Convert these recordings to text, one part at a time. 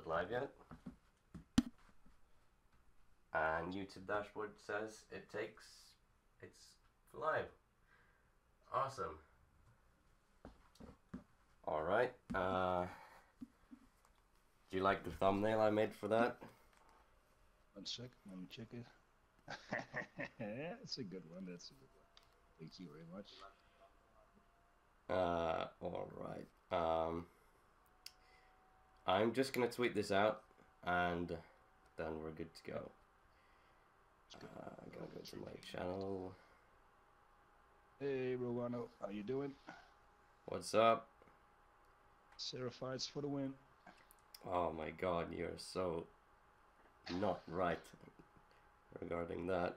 it live yet? And YouTube dashboard says it's live. Awesome. Alright, do you like the thumbnail I made for that? 1 sec, let me check it. That's a good one, that's a good one. Thank you very much. Alright. I'm just gonna tweet this out and then we're good to go. I'm gonna go to my channel. Hey Rowano, how you doing? What's up? Seraphites for the win. Oh my god, you're so not right regarding that.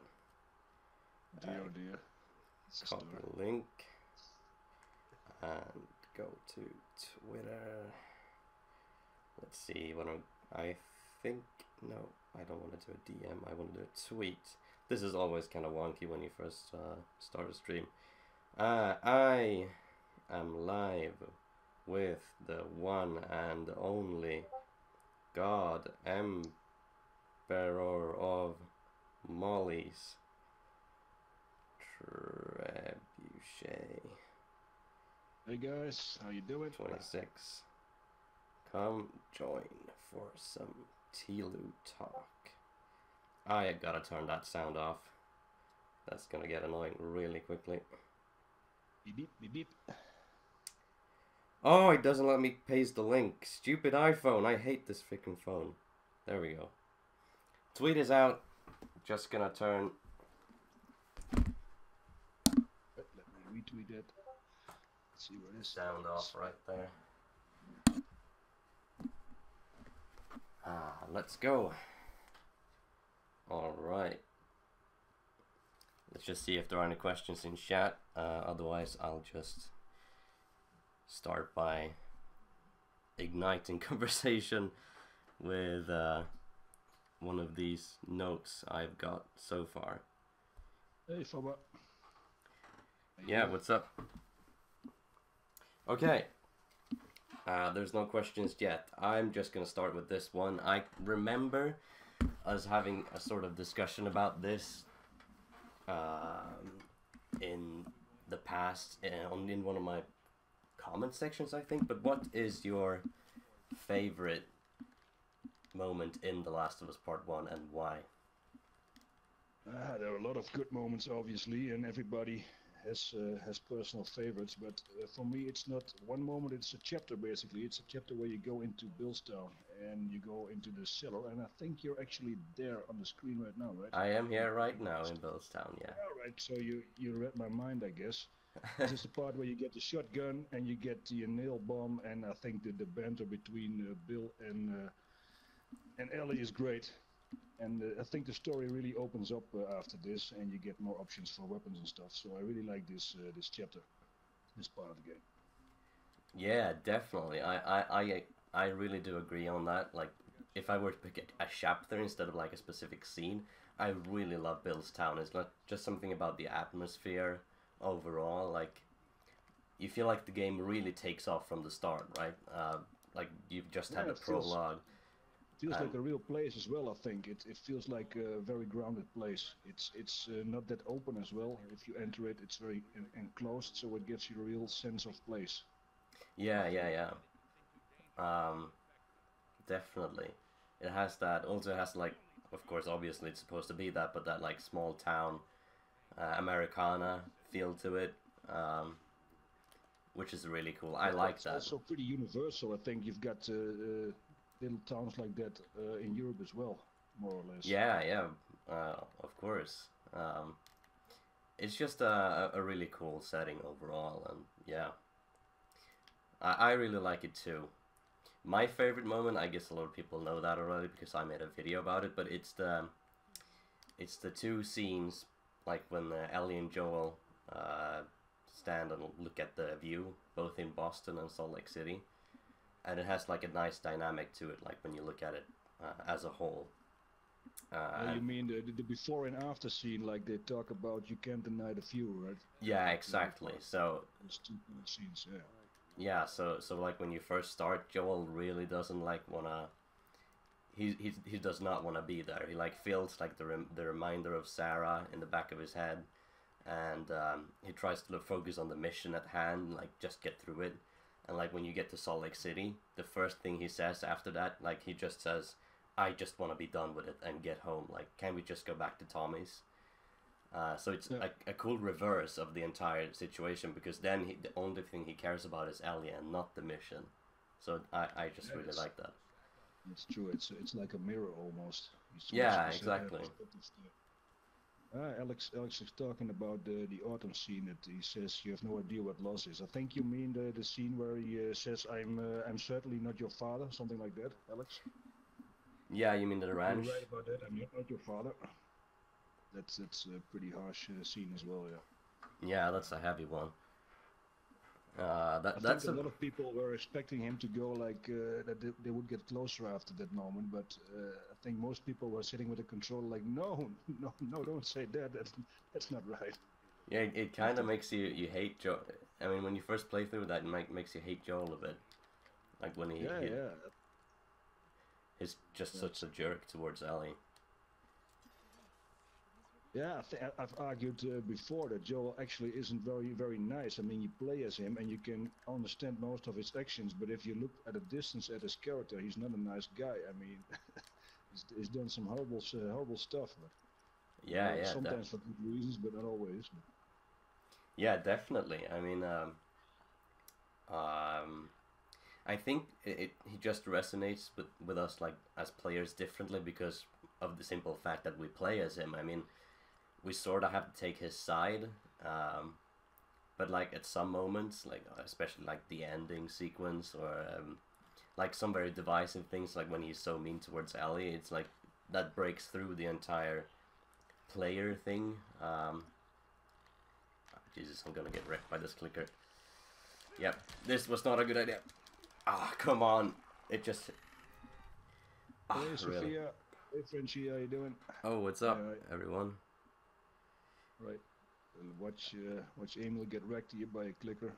Dear, oh dear. Copy the link and go to Twitter. Let's see what I think. No, I don't want to do a DM. I want to do a tweet. This is always kind of wonky when you first start a stream. I am live with the one and only God Emperor of Molly's, Trebuchet. Hey guys, how you doing? 26. Come join for some TLOU-talk. I gotta turn that sound off. That's gonna get annoying really quickly. Beep beep beep beep. Oh, it doesn't let me paste the link. Stupid iPhone. I hate this freaking phone. There we go. Tweet is out. Just gonna turn. Let me retweet it. Let's see where this Sound off right there. Let's go. Alright. Let's just see if there are any questions in chat. Otherwise, I'll just start by igniting conversation with one of these notes I've got so far. Hey Faba. Yeah, what's up? Okay. There's no questions yet. I'm just gonna start with this one. I remember us having a sort of discussion about this in the past in one of my comment sections, I think. But what is your favorite moment in The Last of Us Part 1 and why? There are a lot of good moments, obviously, and everybody has personal favorites. But for me, it's not one moment; it's a chapter. Basically, it's a chapter where you go into Billstown and you go into the cellar. And I think you're actually there on the screen right now, right? I am here right now in Billstown. Yeah. All right. So you read my mind, I guess. This is the part where you get the shotgun and you get the nail bomb, and I think the banter between Bill and Ellie is great. And I think the story really opens up after this, and you get more options for weapons and stuff. So I really like this this chapter, this part of the game. Yeah, definitely. I really do agree on that. Like, if I were to pick a chapter instead of like a specific scene, I really love Bill's Town. It's not just something about the atmosphere overall. Like, you feel like the game really takes off from the start, right? Like you've just had the prologue. Feels like a real place as well. I think it feels like a very grounded place. It's not that open as well. If you enter it, it's very enclosed, so it gives you a real sense of place. Yeah. Definitely. It has that. Also, it has like, of course, obviously it's supposed to be that, but that like small town Americana feel to it, which is really cool. I like that. It's also pretty universal. I think you've got little towns like that in Europe as well, more or less. Yeah, of course. It's just a really cool setting overall, and yeah, I really like it too. My favorite moment, I guess a lot of people know that already because I made a video about it, but it's the two scenes, like when Ellie and Joel stand and look at the view, both in Boston and Salt Lake City. And it has like a nice dynamic to it, like when you look at it as a whole. You mean the before and after scene, like they talk about you can't deny the view, right? Yeah, exactly. So those two scenes, yeah. Yeah, so like when you first start, Joel really doesn't like wanna he does not want to be there. He like feels like the reminder of Sarah in the back of his head, and he tries to focus on the mission at hand, like just get through it. And like when you get to Salt Lake City, the first thing he says after that, like he just says, "I just want to be done with it and get home. Like, can we just go back to Tommy's?" So it's like a cool reverse of the entire situation, because then the only thing he cares about is Ellie and not the mission. So I just really like that. It's true. It's like a mirror almost. Yeah, exactly. Alex is talking about the autumn scene. That he says you have no idea what loss is. I think you mean the scene where he says I'm certainly not your father, something like that, Alex. Yeah, you mean the ranch? You're right about that. I'm not your father. That's a pretty harsh scene as well. Yeah. Yeah, that's a heavy one. I think a lot of people were expecting him to go like that they would get closer after that moment, but I think most people were sitting with the controller like, no, don't say that. That's not right. Yeah, it kind of makes you hate Joel. I mean, when you first play through that, it makes you hate Joel a bit. Like when he's just such a jerk towards Ellie. Yeah, I've argued before that Joel actually isn't very nice. I mean, you play as him and you can understand most of his actions, but if you look at a distance at his character, he's not a nice guy. I mean, he's done some horrible stuff. But, yeah, sometimes for good reasons, but not always. But. Yeah, definitely. I mean, I think he just resonates with us like as players differently because of the simple fact that we play as him. I mean, we sort of have to take his side, but like at some moments, like especially like the ending sequence or like some very divisive things, like when he's so mean towards Ellie, it's like that breaks through the entire player thing. Jesus, I'm gonna get wrecked by this clicker. Yep, this was not a good idea. Ah, come on, it just. Hey, Sophia. Hey, Frenchie, how you doing? Oh, what's up, everyone? Right. Watch Emil get wrecked here by a clicker.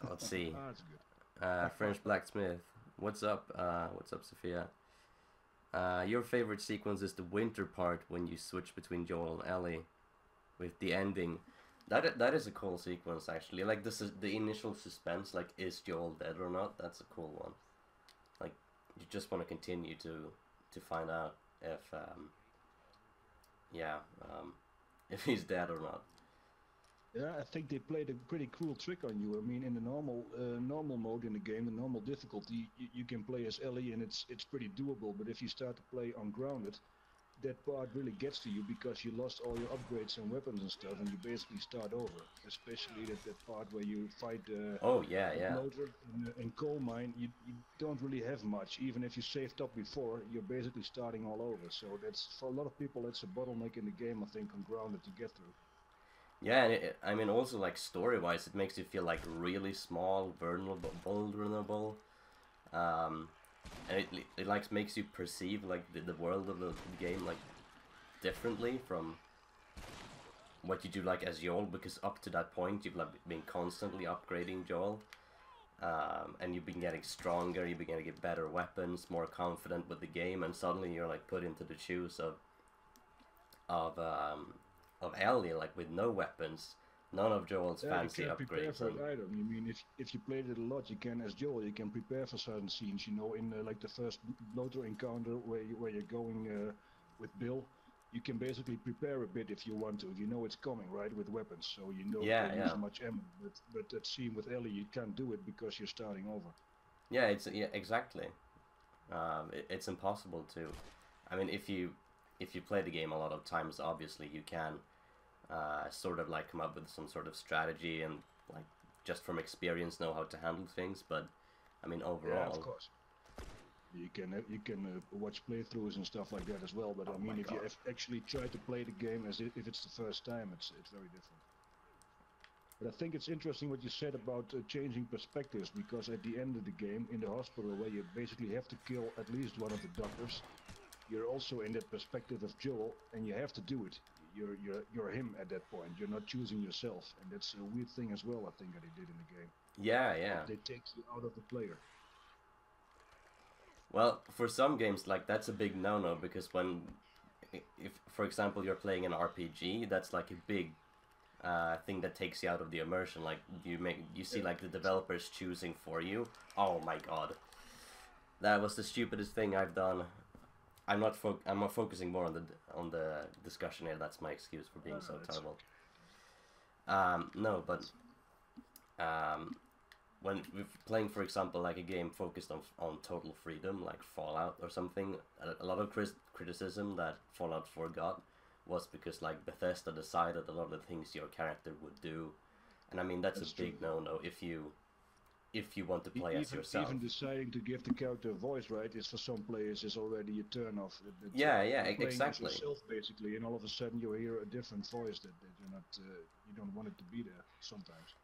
Let's see. That's good. French Blacksmith. What's up? What's up, Sophia? Your favorite sequence is the winter part when you switch between Joel and Ellie, with the ending. That is a cool sequence actually. Like this is the initial suspense. Like, is Joel dead or not? That's a cool one. Like, you just want to continue to find out if if he's dead or not. Yeah, I think they played a pretty cruel trick on you. I mean, in the normal mode in the game, the normal difficulty, you can play as Ellie and it's pretty doable. But if you start to play on Grounded, that part really gets to you because you lost all your upgrades and weapons and stuff, and you basically start over. Especially that part where you fight Loader in coal mine, you don't really have much. Even if you saved up before, you're basically starting all over. So that's, for a lot of people, that's a bottleneck in the game, I think, on Grounded to get through. Yeah, and I mean also like story-wise, it makes you feel like really small, vulnerable. And it like makes you perceive like the world of the game like differently from what you do like as Joel, because up to that point you've like been constantly upgrading Joel, and you've been getting stronger, you've been getting better weapons, more confident with the game, and suddenly you're like put into the shoes of Ellie, like with no weapons. None of Joel's fancy you can't upgrades. Prepare for it either. I mean, if you played it a lot, you can, as Joel, you can prepare for certain scenes. You know, in like the first Loader encounter where you're going with Bill, you can basically prepare a bit if you want to. You know it's coming, right, with weapons, so you know you don't use much ammo. But that scene with Ellie, you can't do it because you're starting over. Yeah, exactly. It's impossible to. I mean, if you play the game a lot of times, obviously you can. Sort of like come up with some sort of strategy and like just from experience know how to handle things, but I mean overall. Yeah, of course. You can watch playthroughs and stuff like that as well, but I mean if you actually try to play the game as if it's the first time, it's very different. But I think it's interesting what you said about changing perspectives, because at the end of the game in the hospital where you basically have to kill at least one of the doctors, you're also in that perspective of Joel and you have to do it. You're him at that point. You're not choosing yourself, and that's a weird thing as well, I think, that they did in the game. Yeah. They take you out of the player. Well, for some games, like that's a big no-no because if for example you're playing an RPG, that's like a big thing that takes you out of the immersion. Like you see like the developers choosing for you. Oh my god, that was the stupidest thing I've done. I'm not focusing more on the discussion here. That's my excuse for being so terrible. No, but when we're playing, for example, like a game focused on total freedom, like Fallout or something, a lot of criticism that Fallout 4 got was because like Bethesda decided a lot of the things your character would do, and I mean that's a big no-no if you want to play as yourself. Even deciding to give the character a voice, right, is for some players is already a turn off. Yeah, exactly. exactly. Yourself basically, and all of a sudden you hear a different voice that you're not, you don't want it to be there sometimes.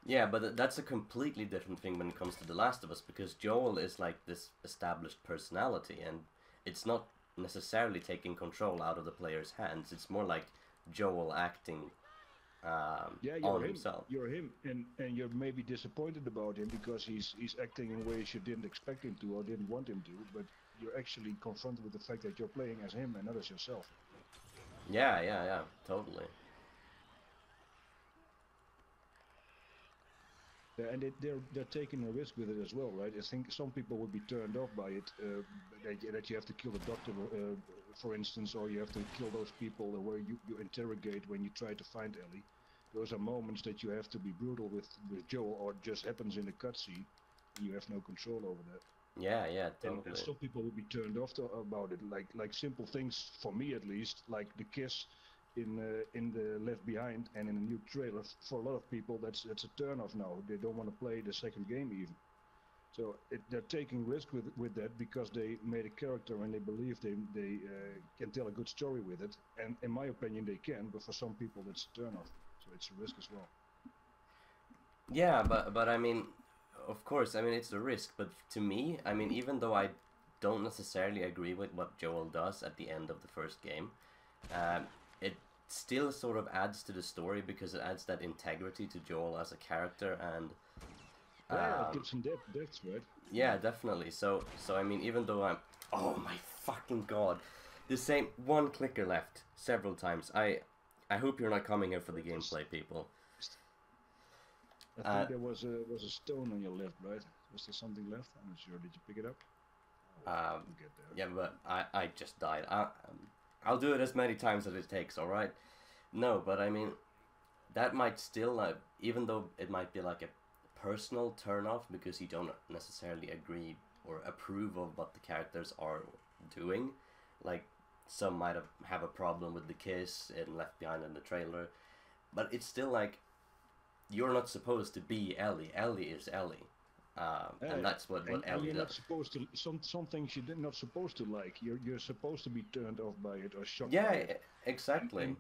Yeah, but that's a completely different thing when it comes to The Last of Us, because Joel is like this established personality, and it's not necessarily taking control out of the player's hands. It's more like Joel acting on himself. You're him, and you're maybe disappointed about him because he's acting in ways you didn't expect him to or didn't want him to, but you're actually confronted with the fact that you're playing as him and not as yourself. Yeah, totally. Yeah, and they're taking a risk with it as well, right? I think some people would be turned off by it, that you have to kill the doctor, for instance, or you have to kill those people where you interrogate when you try to find Ellie. Those are moments that you have to be brutal with Joel, or it just happens in a cutscene. You have no control over that. Yeah, totally. And some people would be turned off about it, like simple things, for me at least, like the kiss in the Left Behind and in the new trailer. For a lot of people, that's a turn off now. They don't want to play the second game even. So they're taking risk with that because they made a character and they believe they can tell a good story with it. And in my opinion, they can. But for some people, that's a turn off. So it's a risk as well. Yeah, but I mean, of course, I mean it's a risk. But to me, I mean, even though I don't necessarily agree with what Joel does at the end of the first game, it still sort of adds to the story because it adds that integrity to Joel as a character, and it gives some depth, right? Yeah, definitely. So I mean, even though I'm, oh my fucking god, the same one clicker left several times. I hope you're not coming here for the gameplay, people. I think there was a stone on your left, right? Was there something left? I'm not sure. Did you pick it up? We'll get there. Yeah, but I just died. I'll do it as many times as it takes, alright? No, but I mean, that might still, even though it might be like a personal turn-off because you don't necessarily agree or approve of what the characters are doing, like some might have a problem with the kiss in Left Behind in the trailer, but it's still like, you're not supposed to be Ellie. Ellie is Ellie. And that's what Ellie you're does. Not supposed to, some things you're not supposed to like. You're supposed to be turned off by it or shocked by it. Yeah, exactly.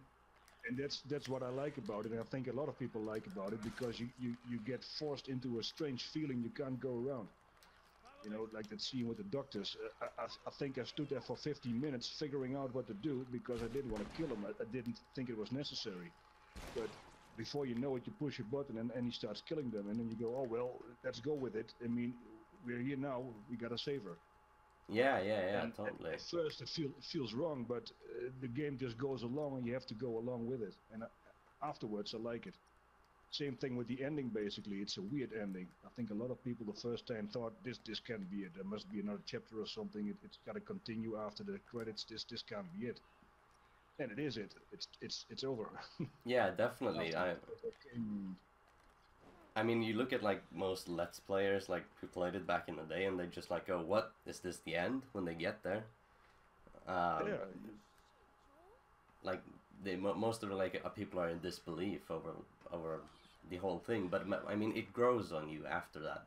And that's what I like about it, and I think a lot of people like about it, because you get forced into a strange feeling you can't go around. You know, like that scene with the doctors. I think I stood there for 15 minutes figuring out what to do because I didn't want to kill him. I didn't think it was necessary. But before you know it, you push a button and he starts killing them, and then you go, oh well, let's go with it. I mean, we're here now, we gotta save her. Yeah, totally. At first it feels wrong, but the game just goes along and you have to go along with it. And afterwards I like it. Same thing with the ending, basically. It's a weird ending. I think a lot of people the first time thought this can't be it. There must be another chapter or something. It's got to continue after the credits. This can't be it. And it is it. It's over. Yeah, definitely. I mean, you look at like most Let's Players like who played it back in the day, and they just like go, "What is this? The end?" When they get there. Yeah. Like most of the people are in disbelief over the whole thing, but I mean it grows on you after that,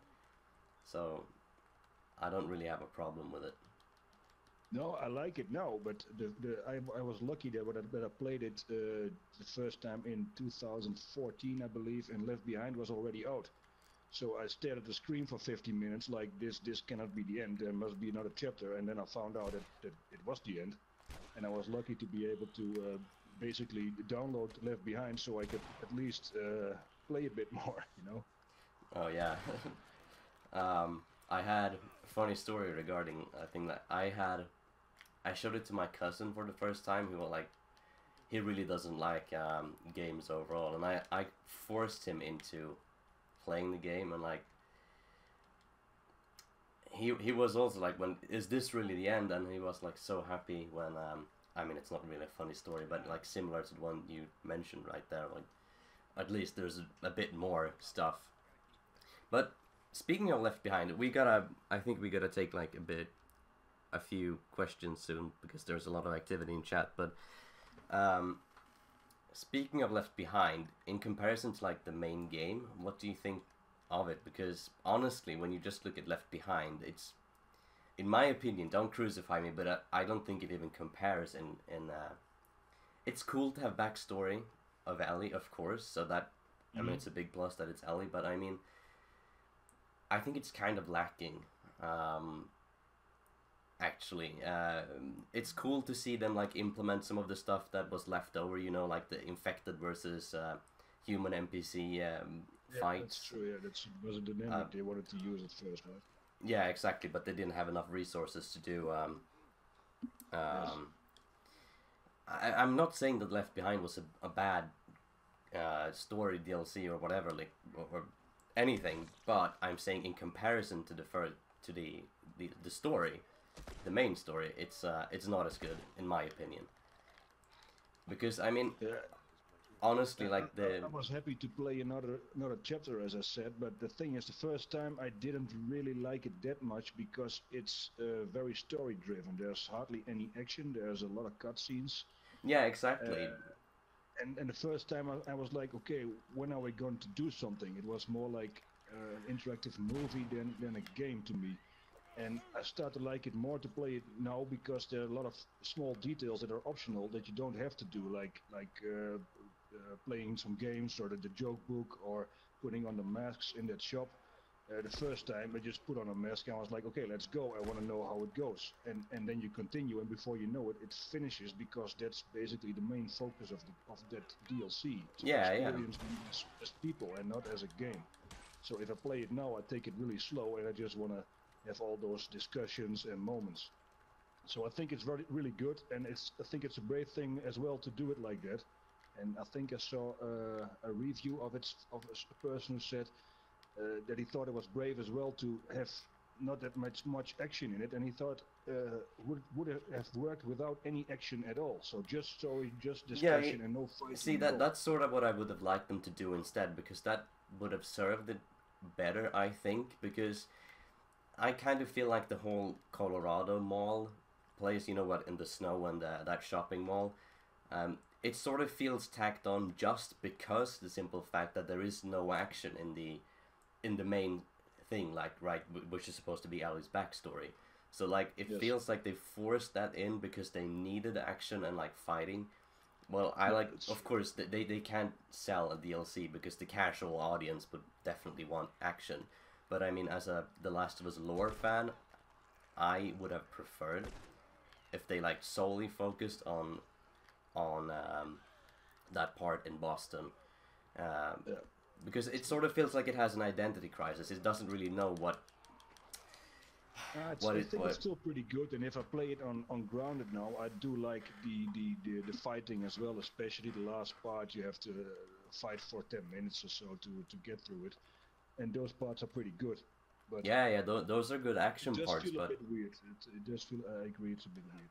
so I don't really have a problem with it. No, I like it now, but I was lucky that I played it the first time in 2014, I believe, and Left Behind was already out. So I stared at the screen for 15 minutes like this cannot be the end, there must be another chapter, and then I found out that it was the end. And I was lucky to be able to basically download Left Behind so I could at least play a bit more, you know? Oh yeah. I had funny story regarding a thing that I showed it to my cousin for the first time. He was like, he really doesn't like games overall, and I forced him into playing the game, and like he was also like, when is this really the end? And he was like so happy when I mean, it's not really a funny story, but like similar to the one you mentioned right there, like at least there's a bit more stuff. But speaking of Left Behind, I think we gotta take like a few questions soon because there's a lot of activity in chat. But speaking of Left Behind, in comparison to like the main game, what do you think of it? Because honestly, when you just look at Left Behind, it's, in my opinion, don't crucify me, but I don't think it even compares in it's cool to have backstory of Ellie, of course, so that, I mean, it's a big plus that it's Ellie, but I mean, I think it's kind of lacking, actually. It's cool to see them like implement some of the stuff that was left over, you know, like the infected versus human NPC fights. That's true. Yeah, that was a dynamic they wanted to use at first, right? Yeah, exactly, but they didn't have enough resources to do. Yes. I'm not saying that Left Behind was a bad story DLC or whatever, like or anything, but I'm saying in comparison to the story, the main story, it's not as good in my opinion. Because I mean, Yeah. honestly, like I was happy to play another chapter, as I said, but the thing is, the first time I didn't really like it that much because it's very story driven. There's hardly any action. There's a lot of cutscenes. yeah, exactly. And the first time I was like, okay, when are we going to do something? It was more like an interactive movie than a game to me. And I start to like it more to play it now because there are a lot of small details that are optional that you don't have to do, like playing some games or the joke book or putting on the masks in that shop. The first time I just put on a mask and I was like, okay, let's go. I want to know how it goes. And then you continue, and before you know it, it finishes because that's basically the main focus of that DLC. To experience them as people and not as a game. So if I play it now, I take it really slow and I just want to have all those discussions and moments. So I think it's really good, and I think it's a brave thing as well to do it like that. And I think I saw a review of a person who said that he thought it was brave as well to have not that much action in it, and he thought would have worked without any action at all. So just story, just discussion, and no fighting. See, that's sort of what I would have liked them to do instead, because that would have served it better, I think, because I kind of feel like the whole Colorado mall place, you know what, in the snow and that shopping mall, it sort of feels tacked on just because the simple fact that there is no action in the main thing, like, right, which is supposed to be Ellie's backstory. So like it feels like they forced that in because they needed action and like fighting. Well, of course they can't sell a DLC because the casual audience would definitely want action. But I mean, as a The Last of Us lore fan, I would have preferred if they like solely focused on that part in Boston, because it sort of feels like it has an identity crisis. It doesn't really know what. I think it's still pretty good, and if I play it on grounded now, I do like the fighting as well, especially the last part. You have to fight for 10 minutes or so to get through it, and those parts are pretty good. But yeah, those are good action parts. It does feel a bit weird. It does feel. I agree, it's a bit weird.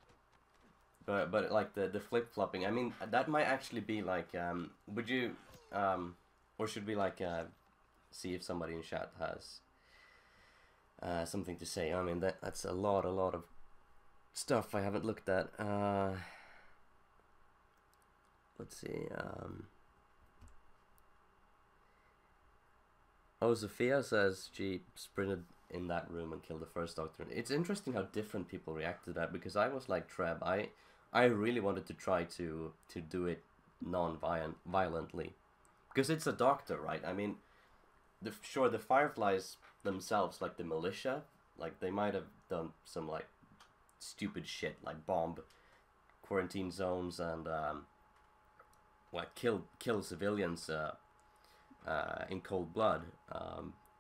But like the flip flopping, I mean, that might actually be like, would you, or should we like see if somebody in chat has something to say? I mean, that's a lot of stuff I haven't looked at. Let's see. Oh, Sophia says she sprinted in that room and killed the first doctor. It's interesting how different people react to that, because I was like Treb. I really wanted to try to do it non-violently, because it's a doctor, right? I mean, the Fireflies themselves, like the militia, like they might have done some like stupid shit, like bomb quarantine zones and like kill civilians in cold blood,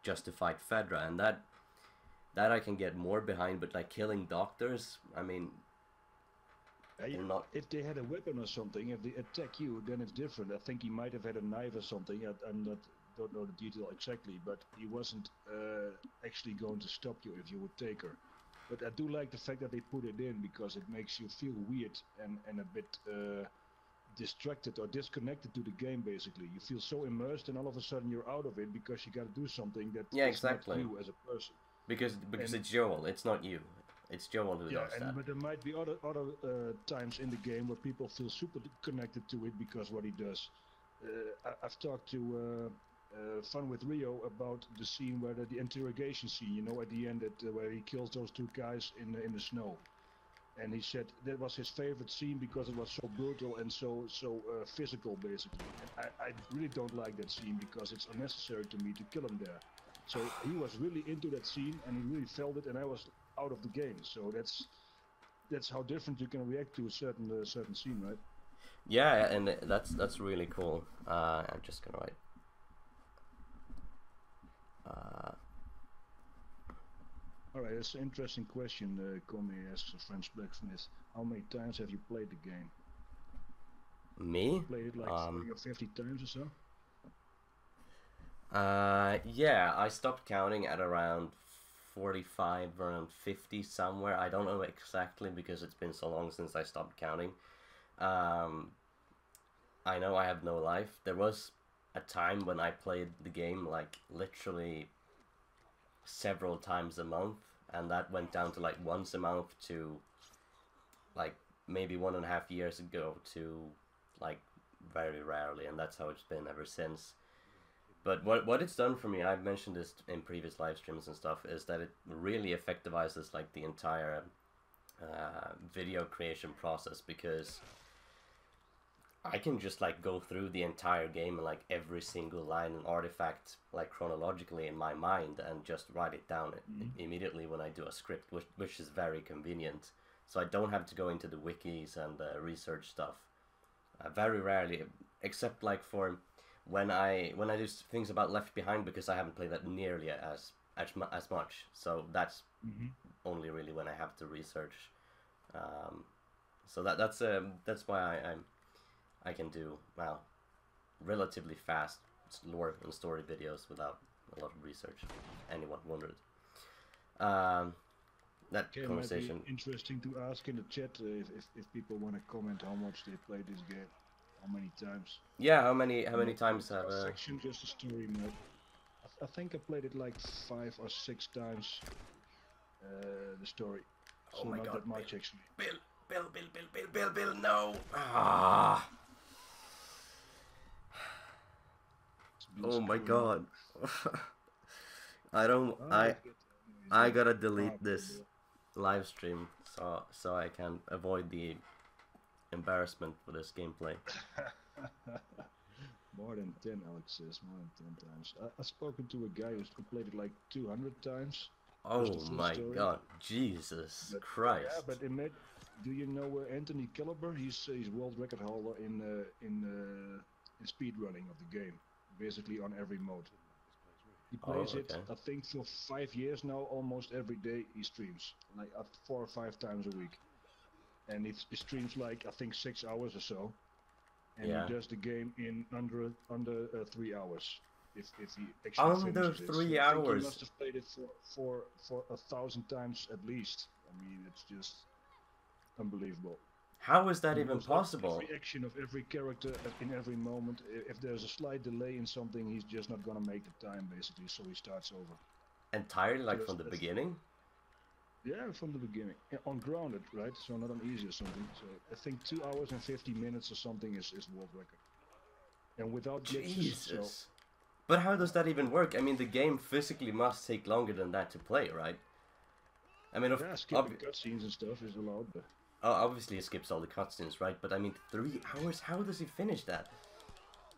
just to fight Fedra, and that I can get more behind, but like killing doctors, I mean, they're not. If they had a weapon or something, if they attack you, then it's different. I think he might have had a knife or something. I'm not don't know the detail exactly, but he wasn't actually going to stop you if you would take her. But I do like the fact that they put it in because it makes you feel weird and a bit distracted or disconnected to the game. Basically, you feel so immersed, and all of a sudden you're out of it because you got to do something that Yeah, is not exactly. you as a person. Because And it's Joel, it's not you. It's Joel who yeah, does that. but there might be other times in the game where people feel super connected to it because what he does. I've talked to Fun with Rio about the scene where the interrogation scene, you know, at the end where he kills those two guys in the snow, and he said that was his favorite scene because it was so brutal and so physical, basically. And I really don't like that scene because it's unnecessary to me to kill him there. So he was really into that scene and he really felt it, and I was out of the game. So that's how different you can react to a certain scene, right? Yeah, and that's really cool. I'm just gonna write. All right, that's an interesting question. Comi asks a French blacksmith. How many times have you played the game? Me? Played it like 40 or 50 times or so? Yeah, I stopped counting at around 45, around 50 somewhere. I don't know exactly because it's been so long since I stopped counting. I know I have no life. There was a time when I played the game like literally several times a month, and that went down to like once a month to like maybe 1.5 years ago to like very rarely, and that's how it's been ever since. But what it's done for me, I've mentioned this in previous live streams and stuff, is that it really effectivizes like the entire video creation process, because I can just like go through the entire game and like every single line and artifact like chronologically in my mind and just write it down immediately when I do a script, which is very convenient. So I don't have to go into the wikis and research stuff. Very rarely, except like for when I do things about Left Behind, because I haven't played that nearly as much. So that's only really when I have to research. So that's why I can do, well, relatively fast lore and story videos without a lot of research. Anyone wondered? That Okay, conversation. might be interesting to ask in the chat if people want to comment how much they played this game, how many times. Yeah, how many times have? Section, just a story mode. I think I played it like 5 or 6 times. The story. Oh so my not God, that much actually. Bill, no! Ah! Oh my God! I gotta delete this live stream so I can avoid the embarrassment for this gameplay. More than 10, Alex says. More than 10 times. I've spoken to a guy who's played it like 200 times. Oh my God, Jesus Christ! Yeah, but do you know Anthony Caliber? He's world record holder in speed running of the game, basically on every mode. He plays it, I think, for 5 years now. Almost every day he streams, like 4 or 5 times a week, and he streams like I think 6 hours or so, and he does the game in under 3 hours. If he actually under finishes 3 it. hours. I think he must have played it for 1,000 times at least. I mean, it's just unbelievable. How is that even possible? Every action of every character in every moment. If there's a slight delay in something, he's just not gonna make the time, basically. So he starts over. Entirely, like from the beginning? Yeah, from the beginning. Yeah, on grounded, right? So not on easy or something. So I think 2 hours and 50 minutes or something is world record. And without glitches. Jesus. So, but how does that even work? I mean, the game physically must take longer than that to play, right? I mean, skipping cutscenes and stuff is allowed, but... obviously, it skips all the cutscenes, right? But I mean, 3 hours? How does he finish that?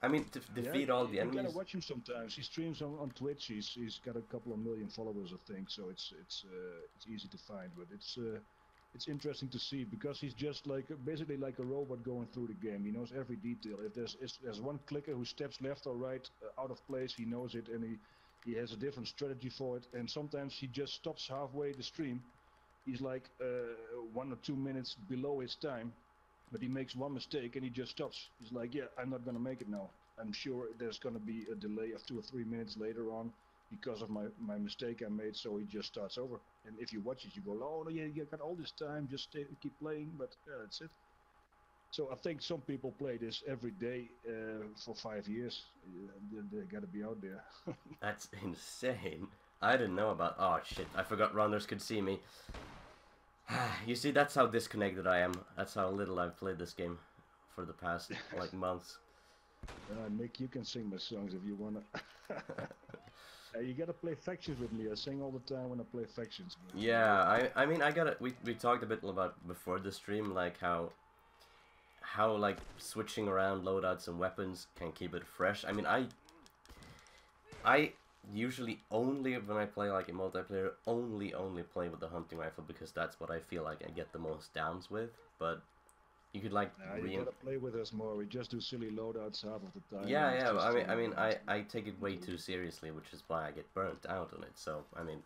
I mean, to defeat all the enemies. You gotta watch him sometimes. He streams on Twitch. He's got a couple of million followers, I think. So it's easy to find, but it's interesting to see because he's just basically like a robot going through the game. He knows every detail. If there's one clicker who steps left or right out of place, he knows it, and He has a different strategy for it, and sometimes he just stops halfway the stream. He's like 1 or 2 minutes below his time, but he makes one mistake and he just stops. He's like, yeah, I'm not gonna make it now. I'm sure there's gonna be a delay of 2 or 3 minutes later on because of my mistake I made, so he just starts over. And if you watch it, you go, oh no, yeah, you got all this time, just keep playing, but yeah, that's it. So I think some people play this every day for 5 years. They gotta be out there. That's insane. I didn't know about... Oh, shit. I forgot runners could see me. You see, that's how disconnected I am. That's how little I've played this game for the past, like, months. Nick, you can sing my songs if you wanna. You gotta play factions with me. I sing all the time when I play factions. Yeah, I mean, I gotta... We talked a bit about before the stream, like, how like switching around loadouts and weapons can keep it fresh. I mean, I usually only when I play like a multiplayer only play with the hunting rifle because that's what I feel like I get the most downs with. But you could like you gotta play with us more. We just do silly loadouts half of the time. Yeah. I take it way too seriously, which is why I get burnt out on it. So I mean,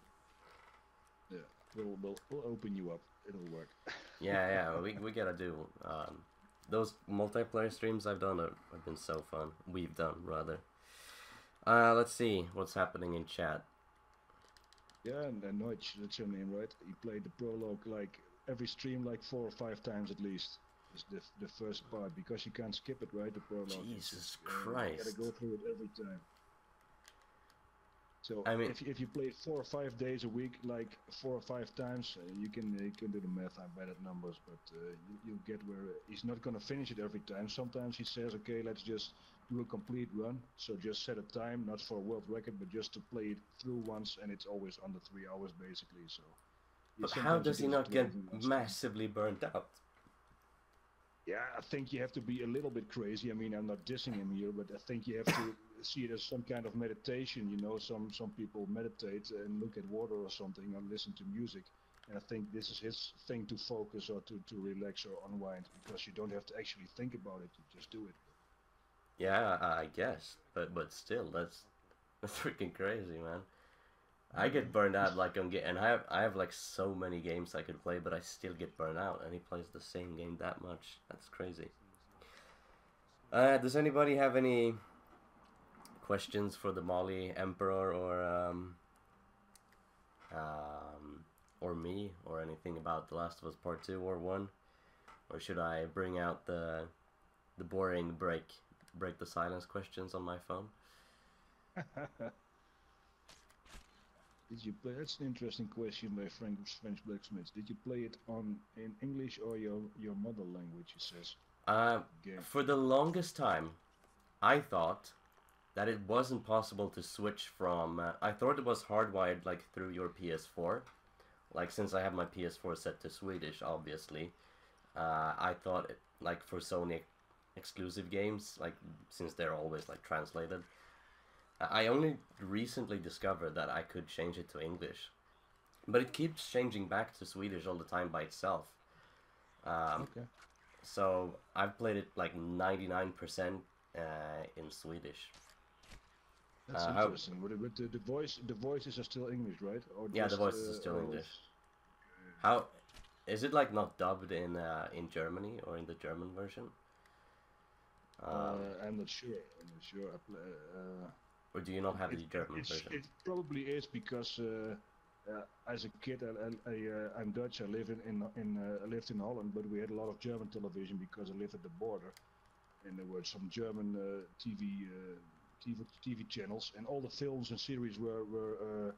yeah, we'll open you up. It'll work. yeah. We gotta do. Those multiplayer streams I've done have been so fun. We've done, rather. Let's see what's happening in chat. Yeah, and Noich, that's your name, right? He played the prologue like every stream like 4 or 5 times at least. It's the first part, because you can't skip it, right? The prologue. Jesus Christ. You gotta go through it every time. So I mean, if you play 4 or 5 days a week, like 4 or 5 times, you can do the math. I'm bad at numbers, but you get where he's not gonna finish it every time. Sometimes he says, okay, let's just do a complete run. So just set a time, not for a world record, but just to play it through once, and it's always under 3 hours basically. So. But how does he not get massively burnt out? Yeah, I think you have to be a little bit crazy. I mean, I'm not dissing him here, but I think you have to see it as some kind of meditation. You know, some people meditate and look at water or something or listen to music. And I think this is his thing to focus or to relax or unwind, because you don't have to actually think about it. You just do it. Yeah, I guess. But still, that's freaking crazy, man. I get burned out like I'm getting. I have like so many games I could play, but I still get burned out, and he plays the same game that much. That's crazy. Does anybody have any questions for the Molly Emperor or me or anything about The Last of Us Part 2 or 1? Or should I bring out the boring break the silence questions on my phone? Did you play? That's an interesting question by French Blacksmiths. Did you play it in English or your mother language? He says. For the longest time, I thought that it wasn't possible to switch from. I thought it was hardwired like through your PS4, like since I have my PS4 set to Swedish, obviously. I thought it, like for Sony exclusive games, like since they're always like translated. I only recently discovered that I could change it to English, but it keeps changing back to Swedish all the time by itself. Okay. So I've played it like 99% in Swedish. That's interesting. But the voices are still English, right? Or yeah, the voices are still English. How is it like not dubbed in Germany or in the German version? I'm not sure. Or do you not have the German version? It probably is because as a kid, I'm Dutch. I lived in Holland, but we had a lot of German television because I lived at the border, and there were some German TV channels, and all the films and series were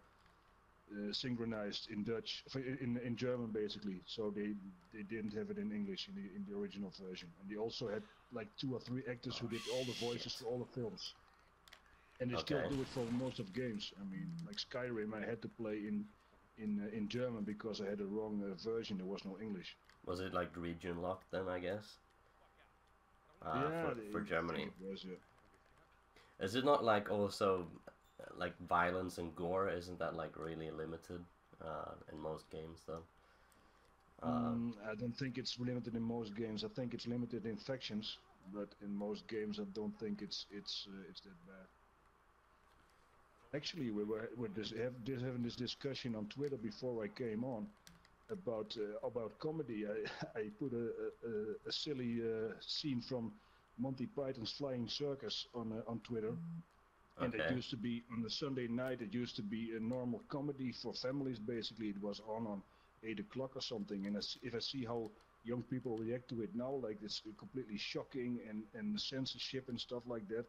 synchronized in Dutch, in German basically. So they didn't have it in English in the original version, and they also had like 2 or 3 actors who did all the voices for all the films. And they still do it for most of games. I mean, like Skyrim, I had to play in German because I had a wrong version. There was no English. Was it like region locked then, I guess? Yeah, for Germany. It was, yeah. Is it not like also like violence and gore? Isn't that like really limited in most games though? I don't think it's limited in most games. I think it's limited in factions, but in most games I don't think it's that bad. Actually, we were having this discussion on Twitter before I came on about comedy. I put a silly scene from Monty Python's Flying Circus on Twitter, and it Okay. used to be on a Sunday night. It used to be a normal comedy for families. Basically, it was on 8 o'clock or something. And if I see how young people react to it now, like it's completely shocking and the censorship and stuff like that.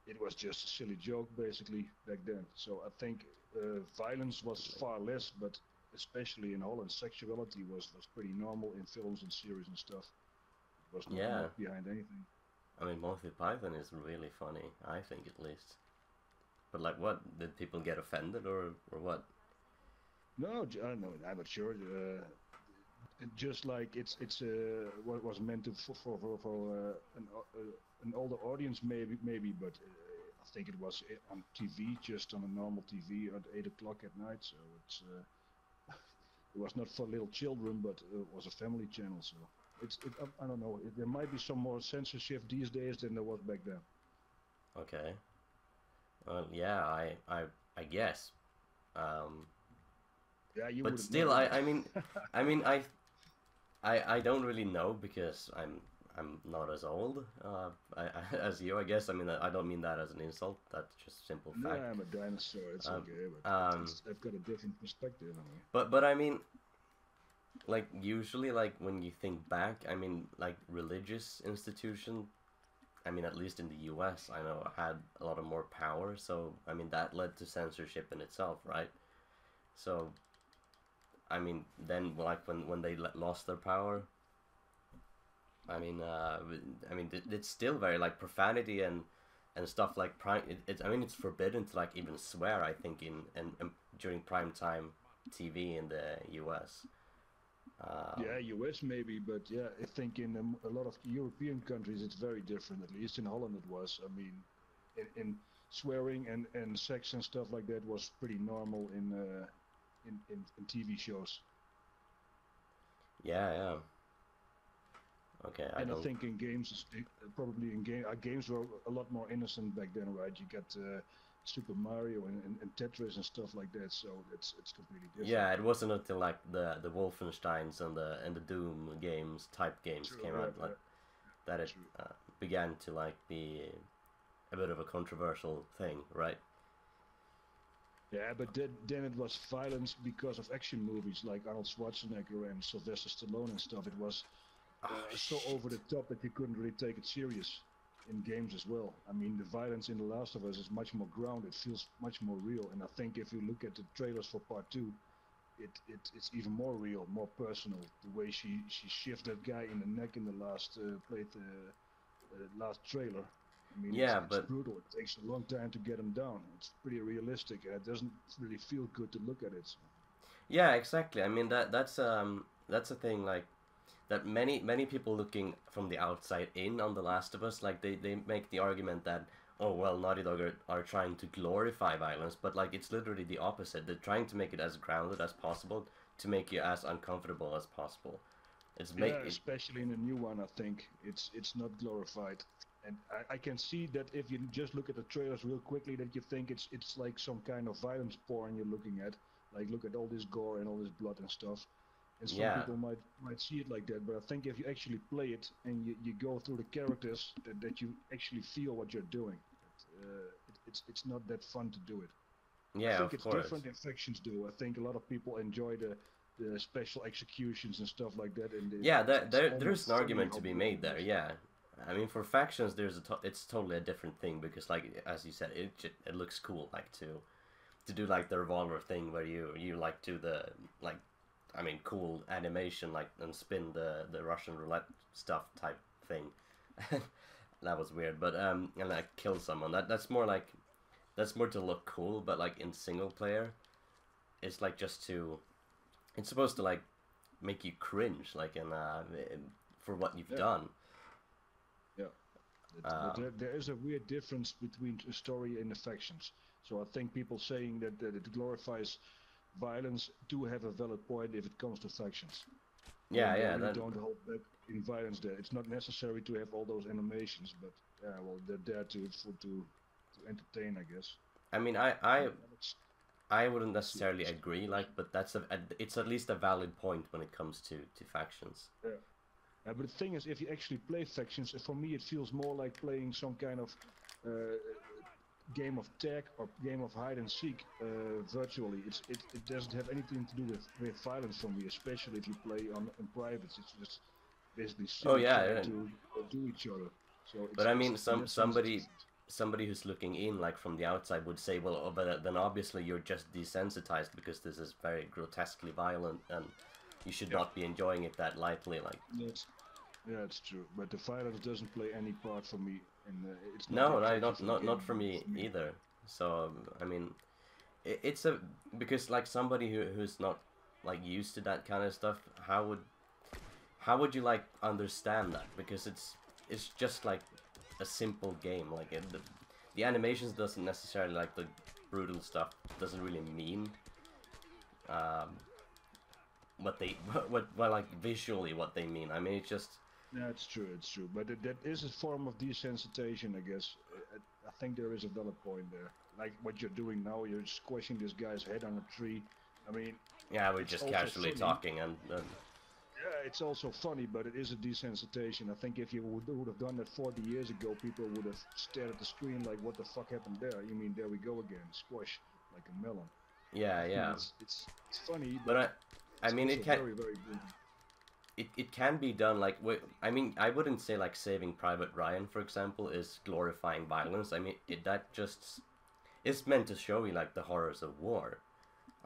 It was just a silly joke basically back then. So I think violence was far less, but especially in Holland, sexuality was pretty normal in films and series and stuff. It was Yeah. not behind anything. I mean, Monty Python is really funny, I think at least. But like, what did people get offended or what? No, I know, I'm not sure. Just like it's what was meant to for an older audience maybe, but I think it was on TV, just on a normal TV at 8 o'clock at night. So it was not for little children, but it was a family channel. So I don't know. There might be some more censorship these days than there was back then. Okay. Well, yeah, I guess. Um, Yeah, you but wouldn't still, know. I mean, I don't really know because I'm not as old as you, I guess. I mean, I don't mean that as an insult. That's just simple No, fact. I'm a dinosaur. It's Um, okay, but um, I've got a different perspective. but I mean, like usually, like when you think back, I mean, like religious institution. I mean, at least in the U.S., I know had a lot of more power. So I mean, that led to censorship in itself, right? So I mean, then like when they lost their power, I mean, it's still very like profanity and stuff like prime. I mean, it's forbidden to like even swear. I think in during prime time TV in the U.S. Yeah, US maybe, but yeah, I think in a lot of European countries it's very different. At least in Holland it was. I mean, in swearing and sex and stuff like that was pretty normal in TV shows. Yeah, yeah. Okay, I And I don't. think in games, probably in games were a lot more innocent back then, right? You got Super Mario and Tetris and stuff like that, so it's completely different. Yeah, it wasn't until like the Wolfensteins and the Doom games type games True, came yeah, out like that it true. began to like be a bit of a controversial thing, right? Yeah, but then it was violence because of action movies like Arnold Schwarzenegger and Sylvester Stallone and stuff. It was Oh so over the shit. top that you couldn't really take it serious in games as well. I mean, the violence in The Last of Us is much more grounded, feels much more real. And I think if you look at the trailers for part two, it's even more real, more personal. The way she shivved that guy in the neck in the last last trailer. I mean, Yeah, it's but brutal. It takes a long time to get him down. It's pretty realistic, and it doesn't really feel good to look at it. So. yeah, exactly. I mean that's a thing like that many people looking from the outside in on The Last of Us, like they make the argument that oh well Naughty Dog are trying to glorify violence, but like it's literally the opposite. They're trying to make it as grounded as possible to make you as uncomfortable as possible. It's Yeah, make it, especially in the new one, I think it's not glorified, and I can see that if you just look at the trailers real quickly, that you think it's like some kind of violence porn you're looking at. Like look at all this gore and all this blood and stuff. And some yeah. people might see it like that, but I think if you actually play it and you go through the characters, that you actually feel what you're doing. It's not that fun to do it. I Yeah, think of it's course. different in factions though. I think a lot of people enjoy the special executions and stuff like that, and Yeah, it's there's an almost funny argument how to be brutal made it there. is. Yeah, I mean for factions, it's totally a different thing because like as you said, it looks cool like to do like the revolver thing where you like do the like I mean cool animation like and spin the Russian roulette stuff type thing. That was weird, but and like kill someone. That's more like that's more to look cool, but like in single player, it's like just to it's supposed to like make you cringe like for what you've Yeah, done. yeah. But Um, there is a weird difference between the story and the factions. So I think people saying that it glorifies violence do have a valid point if it comes to factions. yeah, They yeah, really that don't hold back in violence there. It's not necessary to have all those animations, but yeah, well, they're there to entertain, I guess. I mean, I wouldn't necessarily agree, like, but it's at least a valid point when it comes to factions. Yeah. But the thing is, if you actually play factions, for me it feels more like playing some kind of uh, game of tag or game of hide and seek virtually. It doesn't have anything to do with violence for me, especially if you play in private. It's just basically Oh silly yeah, trying to do each other. So but I it's mean, in that sense it's different. somebody who's looking in, like from the outside, would say, well, oh, but then obviously you're just desensitized because this is very grotesquely violent, and you should Yeah, not be enjoying it that lightly. Like, that's yeah, it's true. But the violence doesn't play any part for me, and it's not the no, attraction not for the not game not for me for me. either. So I mean, it's a because like somebody who's not like used to that kind of stuff, how would you like understand that? Because it's just like a simple game. Like the animations doesn't necessarily, like the brutal stuff doesn't really mean um, what they what like visually what they mean. I mean, it's just Yeah, it's true, it's true. But that is a form of desensitization, I guess. I think there is a valid point there. Like what you're doing now, you're squashing this guy's head on a tree. I mean, yeah, we're it's just also casually funny. talking and Yeah, it's also funny, but it is a desensitization. I think if you would have done that 40 years ago, people would have stared at the screen like, "What the fuck happened there?" You mean there we go again, squash like a melon. yeah, I mean, yeah. it's funny, But but I it's mean, also very very brutal. it can be done like I mean, I wouldn't say like Saving Private Ryan, for example, is glorifying violence. I mean, that just is meant to show you like the horrors of war.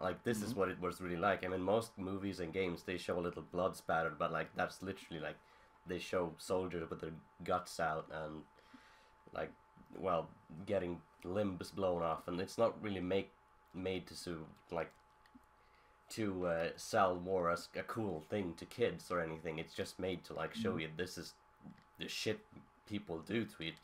Like this is Hmm. what it was really like. I mean, most movies and games they show a little blood spattered, but like that's literally like they show soldiers with their guts out and like well getting limbs blown off, and it's not really made to like to sell war as a cool thing to kids or anything. It's just made to like show you this is the shit people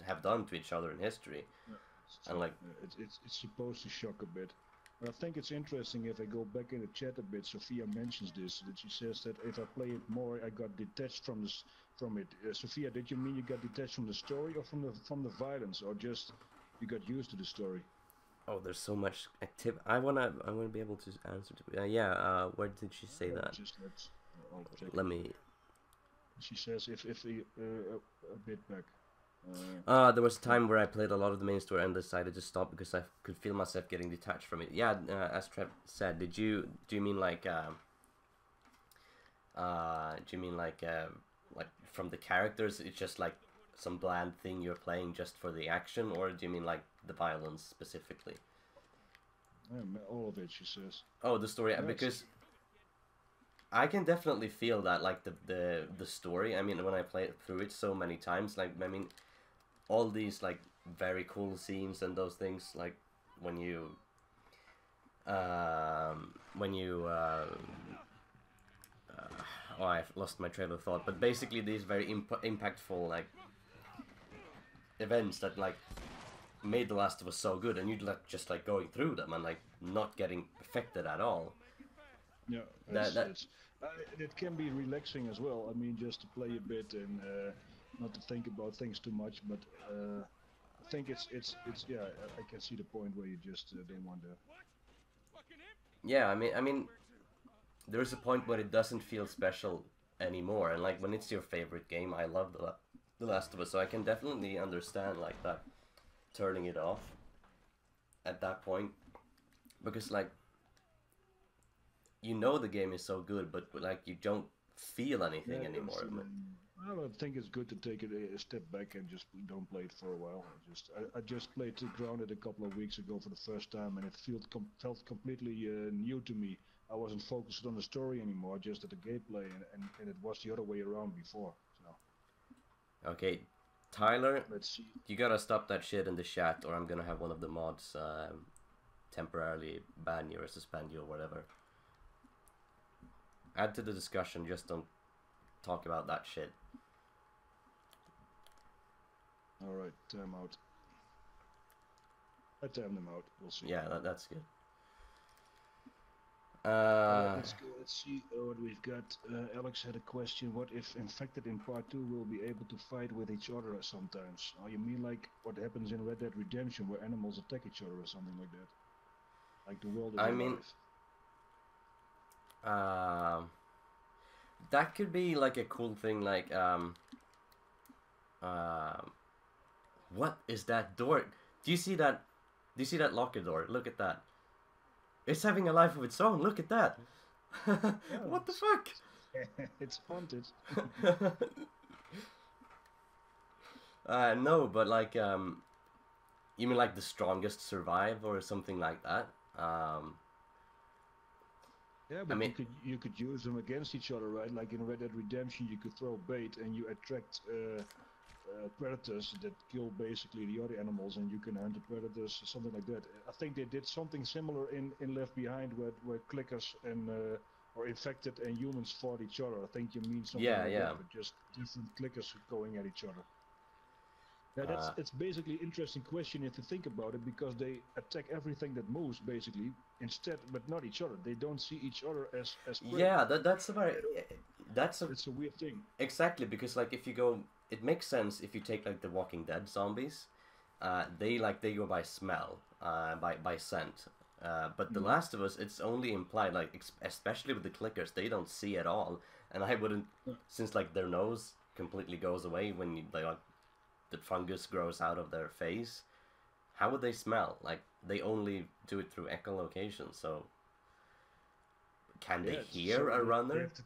have done to each other in history, Yeah, it's and true. like It's supposed to shock a bit. But I think it's interesting if I go back in the chat a bit. Sophia mentions this that she says that if I play it more, I got detached from it. Sophia, did you mean you got detached from the story or from the violence, or just you got used to the story? oh, there's so much activity. I wanna be able to answer to yeah. Where did she say that? Just let's. I'll check Let it. me. She says if we, a bit back. There was a time where I played a lot of the main story and decided to stop because I could feel myself getting detached from it. Yeah, as Trev said, do you mean like do you mean like from the characters? It's just like some bland thing you're playing just for the action, or do you mean like the violence specifically? All of it, she says. Oh, the story, Yeah, because I can definitely feel that, like the story. I mean, when I played through it so many times, like I mean, all these like very cool scenes and those things, like when you when you oh, I've lost my trail of thought. But basically, these very impactful like events that like made The Last of Us so good, and you'd like just like going through them and like not getting affected at all. yeah, That it's it can be relaxing as well. I mean, just to play a bit and not to think about things too much. But I think it's yeah. I can see the point where you just don't want to. yeah, I mean, there's a point where it doesn't feel special anymore, and like when it's your favorite game, I love the Last of Us, so I can definitely understand like that turning it off at that point because like you know the game is so good, but like you don't feel Yeah, anything you don't anymore. feel it. I don't think it's good to take it a step back and just don't play it for a while. I just played Grounded a couple of weeks ago for the first time, and it felt completely new to me. I wasn't focused on the story anymore, just at the gameplay, and it was the other way around before. So Okay, Tyler, let's see. you gotta stop that shit in the chat, or I'm gonna have one of the mods temporarily ban you or suspend you or whatever. Add to the discussion, just don't talk about that shit. All right, time out. I time them out. We'll see. Yeah, that's good. Let's go. Let's see what we've got. Alex had a question. What if infected in part 2 will be able to fight with each other sometimes? Oh, you mean like what happens in Red Dead Redemption where animals attack each other or something like that? Like the world is I alive. mean, that could be like a cool thing. Like, what is that door? Do you see that? Do you see that locker door? Look at that. It's having a life of its own. Look at that. What the fuck? It's haunted. No, but like, you mean like the strongest survive or something like that? Yeah, but I mean, you could use them against each other, right? Like in Red Dead Redemption, you could throw bait and you attract predators that kill basically the other animals, and you can hunt the predators, something like that. I think they did something similar in Left Behind, where clickers and or infected and humans fought each other. I think you mean something like that, but just different clickers going at each other. Yeah, it's basically an interesting question if you think about it, because they attack everything that moves basically instead, but not each other. They don't see each other as prey. Yeah, that's a very it's a weird thing. Exactly, because like if you go, it makes sense if you take like the Walking Dead zombies, they go by smell, by scent. But The Last of Us, it's only implied, like especially with the clickers, they don't see at all, and I wouldn't, since like their nose completely goes away when the fungus grows out of their face. How would they smell? Like, they only do it through echolocation, so can they hear a runner? They have to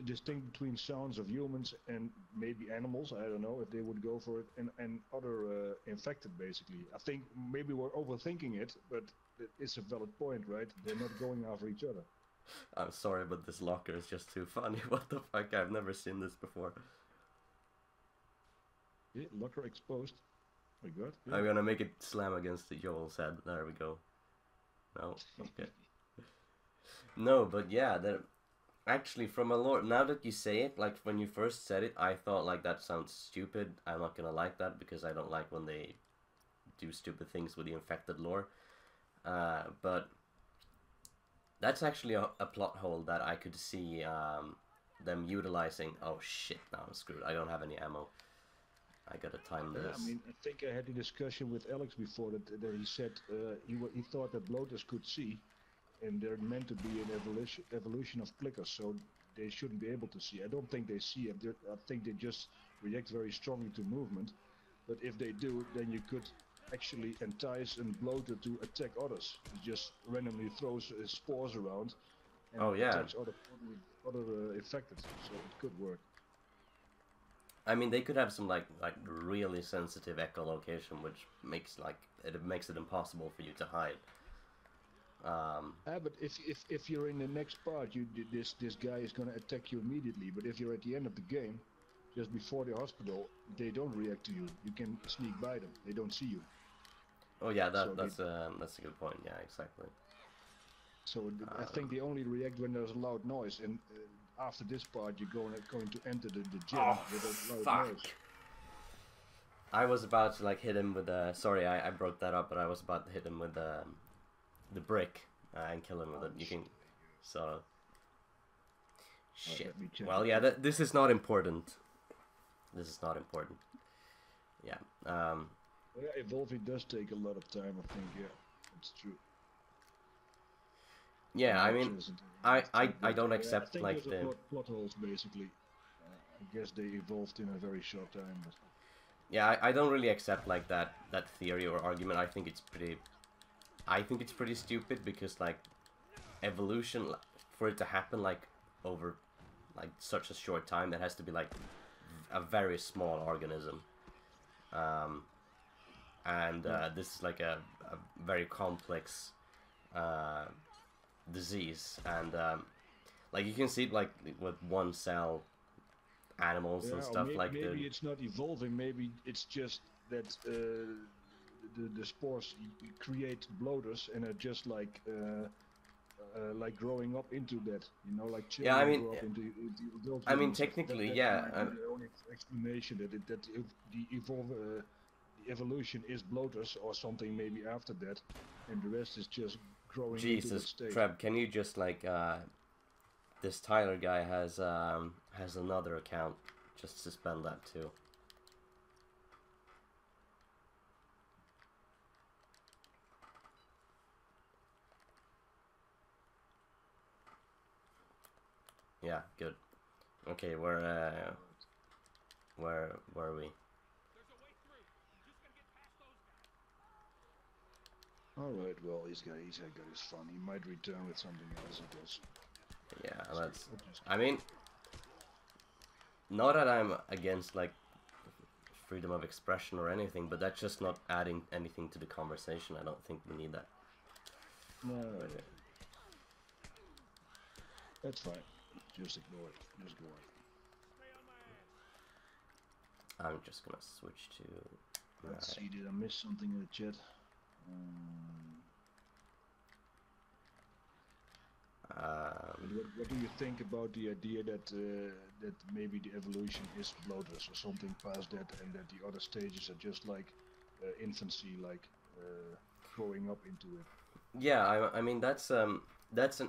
distinct between sounds of humans and maybe animals. I don't know if they would go for it, and other infected, basically. I think maybe we're overthinking it, but it's a valid point, right? They're not going after each other. I'm sorry, but this locker is just too funny. What the fuck? I've never seen this before. Yeah, locker exposed. Oh my god. Yeah. I'm gonna make it slam against the Joel's head. There we go. No, okay. No, but yeah, actually, from a lore, now that you say it, like when you first said it, I thought like that sounds stupid. I'm not gonna like that because I don't like when they do stupid things with the infected lore. But that's actually a plot hole that I could see them utilizing. Oh shit! Now I'm screwed. I don't have any ammo. I gotta time this. I mean, I think I had a discussion with Alex before that he said he thought that bloaters could see, and they're meant to be an evolution of clickers, so they shouldn't be able to see. I don't think they see it. I think they just react very strongly to movement. But if they do, then you could actually entice a bloater to attack others. He just randomly throws spores around and attacks other infected, so it could work. I mean, they could have some like really sensitive echolocation, which makes it impossible for you to hide. But if you're in the next part, this guy is gonna attack you immediately. But if you're at the end of the game, just before the hospital, they don't react to you. You can sneak by them. They don't see you. Oh yeah, that's a good point. Yeah, exactly. So I think they only react when there's a loud noise, and after this part, you're going to enter the gym with a loud noise. I was about to like hit him with a. Sorry, I broke that up, but I was about to hit him with the brick and kill him with it. You can, so. Shit. Well, yeah, this is not important. This is not important. Yeah. Yeah, evolving does take a lot of time, I think. Yeah, it's true. Yeah, I mean, I don't accept I think like the plot holes basically. I guess they evolved in a very short time. But... Yeah, I don't really accept like that theory or argument. I think it's pretty stupid, because like evolution, for it to happen like over like such a short time, it has to be like a very small organism. This is like a very complex disease, and like you can see it like with one cell animals and stuff like that. Maybe it's not evolving. Maybe it's just that the spores create bloaters and are just like growing up into that. You know, like children grow up into adults. I mean, technically, yeah. The only explanation that the evolution is bloaters or something maybe after that, and the rest is just growing into that Jesus, stage. Treb, can you just like this Tyler guy has another account. Just suspend that too. Yeah, good. Okay, where are we? Alright, well, he's got his fun. He might return with something else, I guess. Yeah, that's... I mean, not that I'm against, like, freedom of expression or anything, but that's just not adding anything to the conversation. I don't think we need that. No, that's fine. Just ignore it. Just go on. I'm just gonna switch to... Let's see, did I miss something in the chat? What do you think about the idea that that maybe the evolution is bloaters or something past that, and that the other stages are just like infancy, like growing up into it? Yeah, I mean that's an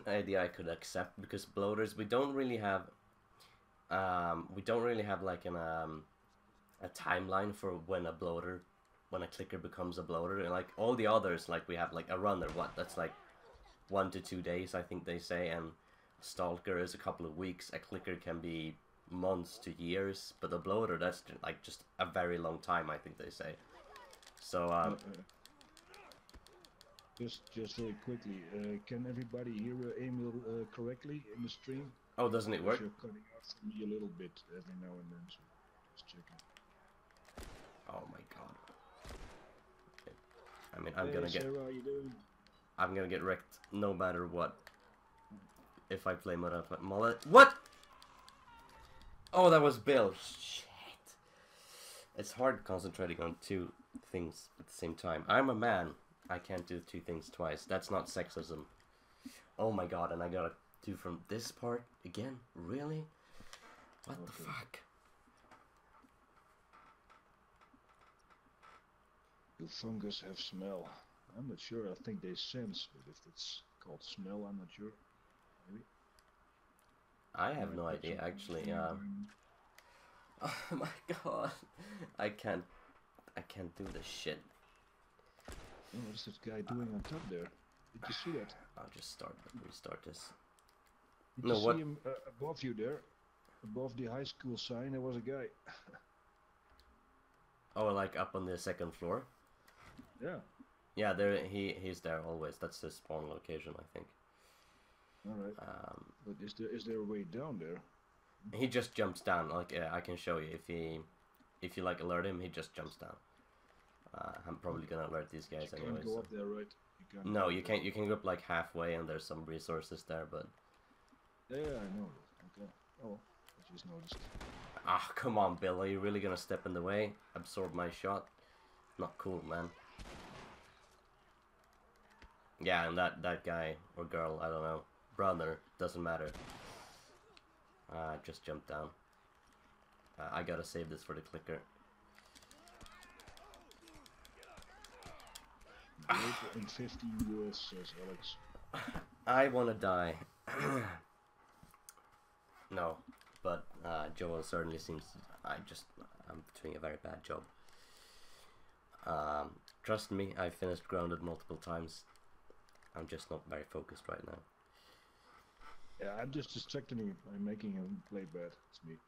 idea I could accept, because bloaters we don't really have like a timeline for when a clicker becomes a bloater. And like all the others, like we have like a runner, that's like 1 to 2 days, I think they say, and stalker is a couple of weeks. A clicker can be months to years, but a bloater, that's like just a very long time, I think they say. So just very quickly, can everybody hear Emil correctly in the stream? oh, doesn't it work? You're cutting out for me a little bit every now and then, so just checking. Oh my god. Okay. I mean, I'm gonna get... Sarah, how you doing? I'm gonna get wrecked no matter what. If I play Mullet. What? Oh, that was Bill. Shit. It's hard concentrating on two things at the same time. I'm a man. I can't do two things twice. That's not sexism. Oh my god, and I gotta do from this part again? Really? What the fuck? Do fungus have smell? I'm not sure. I think they sense, but if it's called smell, I'm not sure. Maybe. I have no idea, actually. Oh my god, I can't do this shit. Oh, what's this guy doing on top there? Did you see that? I'll just restart this. Did you see him above you there? Above the high school sign, there was a guy. Oh, like up on the second floor? Yeah. Yeah, he's there always. That's his spawn location, I think. Alright. But is there a way down there? He just jumps down. Like, yeah, I can show you. If you like alert him, he just jumps down. I'm probably gonna alert these guys anyway. You can't go up there, right? No, you can't. You can go up like halfway, and there's some resources there, but... Yeah, I know. Okay. Oh, I just noticed. Ah, come on, Bill. Are you really gonna step in the way? Absorb my shot? Not cool, man. Yeah, and that guy, or girl, I don't know. Brother, doesn't matter. Just jump down. I gotta save this for the clicker. In 15 years, says Alex. I wanna die. No, but Joel certainly seems... I'm doing a very bad job. Trust me, I finished Grounded multiple times. I'm just not very focused right now. Yeah, I'm just distracting him. I'm making him play bad. It's me.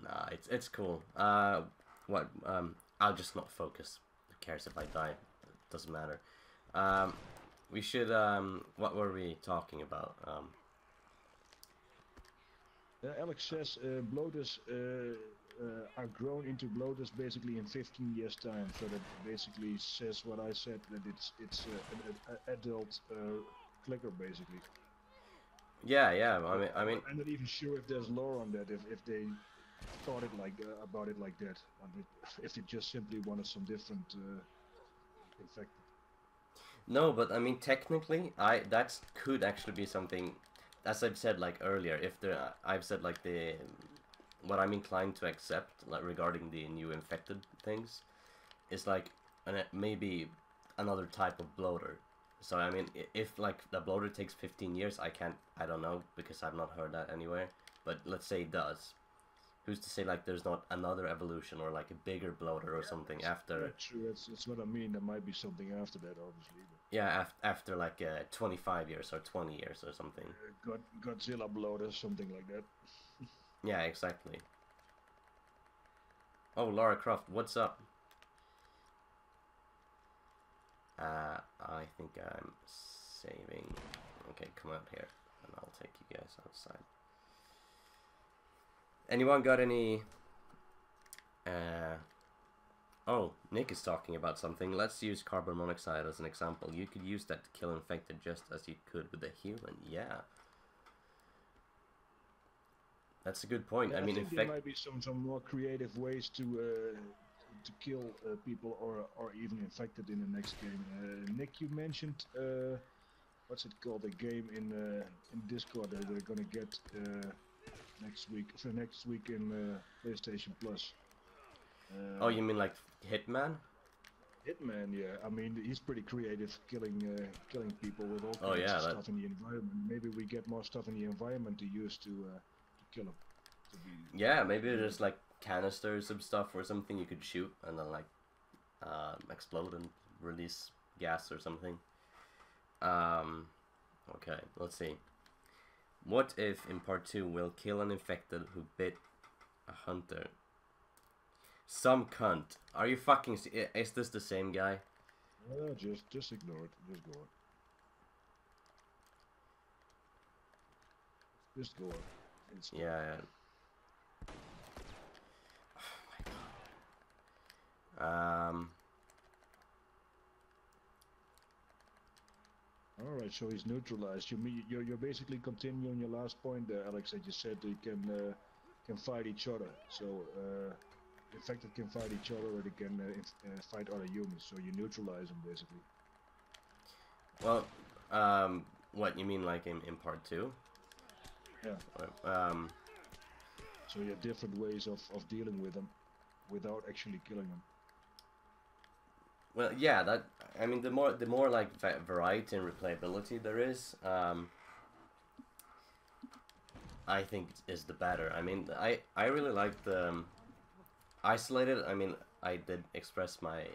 Nah, it's cool. I'll just not focus. Who cares if I die? It doesn't matter. We should, what were we talking about? Alex says bloaters are grown into bloaters basically in 15 years time. So that basically says what I said, that it's an adult clicker basically. Yeah. I mean, I'm not even sure if there's lore on that. If they thought it like about it like that, if they just simply wanted some different infected. No, but I mean technically, that could actually be something. As I've said like earlier, I've said like what I'm inclined to accept like regarding the new infected things is like maybe another type of bloater, So I mean, if like the bloater takes 15 years, I don't know because I've not heard that anywhere. But let's say it does. Who's to say like there's not another evolution or like a bigger bloater or something after? Yeah, true. That's what I mean. There might be something after that, obviously. But, Yeah, after like 25 years or 20 years or something. Godzilla bloater, something like that. Yeah, exactly. Oh, Lara Croft, what's up? I think I'm saving. Okay, come out here, and I'll take you guys outside. Anyone got any? Oh, Nick is talking about something. Let's use carbon monoxide as an example. You could use that to kill infected just as you could with a human. Yeah. That's a good point. Yeah, I mean, think there might be some more creative ways to kill people or even infected in the next game. Nick, you mentioned what's it called? A game in Discord that they're gonna get next week. For next week in PlayStation Plus. Oh, you mean like Hitman? Hitman, yeah. I mean, he's pretty creative, killing people with all Oh, kinds yeah, of stuff in the environment. Maybe we get more stuff in the environment to use to kill him. Yeah, maybe there's like canisters of stuff or something you could shoot and then like explode and release gas or something. Okay, let's see. What if in part 2 we'll kill an infected who bit a hunter? Some cunt. Are you fucking... Is this the same guy? Just ignore it. Just go on. Just go on. It's yeah. Alright, so he's neutralized. You're basically continuing your last point there, Alex, that you said they can fight each other. So infected can fight each other, or they can fight other humans. So you neutralize them basically. Well, what you mean, like in part 2? Yeah. So you have different ways of dealing with them without actually killing them. Well, yeah, that I mean, the more like variety and replayability there is, I think is the better. I mean, I really like the Isolated. I mean, I did express my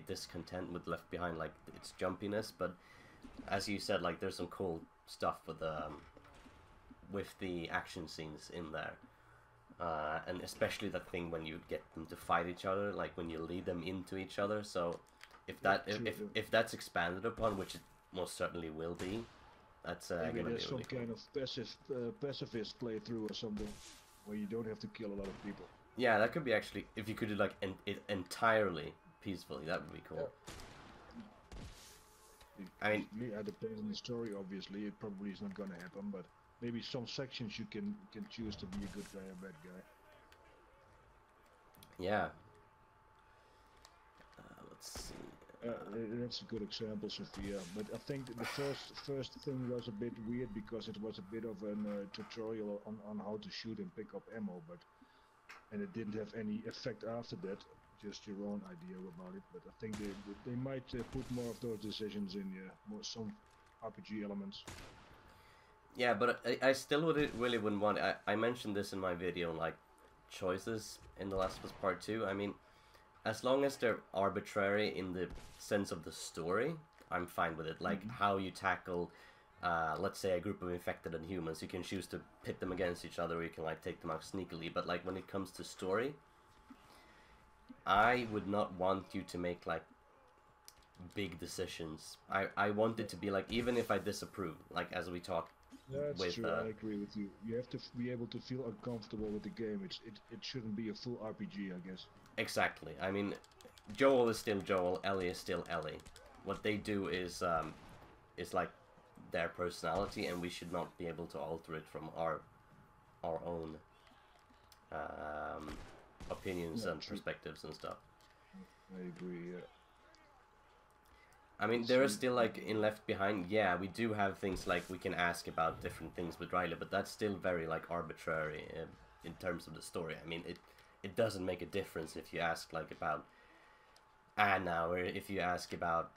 discontent with Left Behind, like its jumpiness, but as you said, like there's some cool stuff with the action scenes in there. And especially that thing when you get them to fight each other, like when you lead them into each other. So if that's expanded upon, which it most certainly will be, that's maybe gonna be there's really some kind of pacifist playthrough or something where you don't have to kill a lot of people. Yeah, that could be actually, if you could do like it entirely peacefully, that would be cool. Yeah. I mean, it depends on the story. Obviously, it probably is not gonna happen, but maybe some sections you can choose to be a good guy or bad guy. Yeah. Let's see. That's a good example, Sophia. But I think the first thing was a bit weird because it was a bit of a tutorial on how to shoot and pick up ammo, and it didn't have any effect after that. Just your own idea about it. But I think they might put more of those decisions in, some RPG elements. Yeah, but I still really wouldn't want. I mentioned this in my video, like choices in The Last of Us Part 2. I mean, as long as they're arbitrary in the sense of the story, I'm fine with it. Like how you tackle, let's say, a group of infected and humans, you can choose to pit them against each other, or you can like take them out sneakily. But like when it comes to story, I would not want you to make like big decisions. I want it to be like, even if I disapprove, like as we talked. That's true. I agree with you. You have to be able to feel uncomfortable with the game. It shouldn't be a full RPG, I guess. Exactly. I mean, Joel is still Joel. Ellie is still Ellie. What they do is like their personality, and we should not be able to alter it from our own opinions and perspectives and stuff. I agree. Yeah. I mean, there is still, like, in Left Behind, yeah, we do have things like we can ask about different things with Riley, but that's still very, like, arbitrary in terms of the story. I mean, it doesn't make a difference if you ask, like, about Anna, or if you ask about,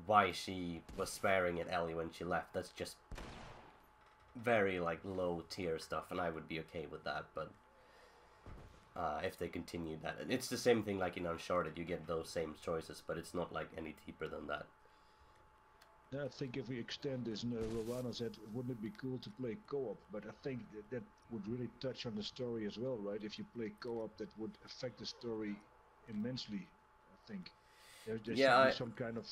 why she was swearing at Ellie when she left. That's just very like low tier stuff, and I would be okay with that. But if they continue that, it's the same thing like in Uncharted. You get those same choices, but it's not like any deeper than that. I think if we extend this, Ravana said, wouldn't it be cool to play co-op? But I think that would really touch on the story as well, right? If you play co-op, that would affect the story immensely, I think. There should be some kind of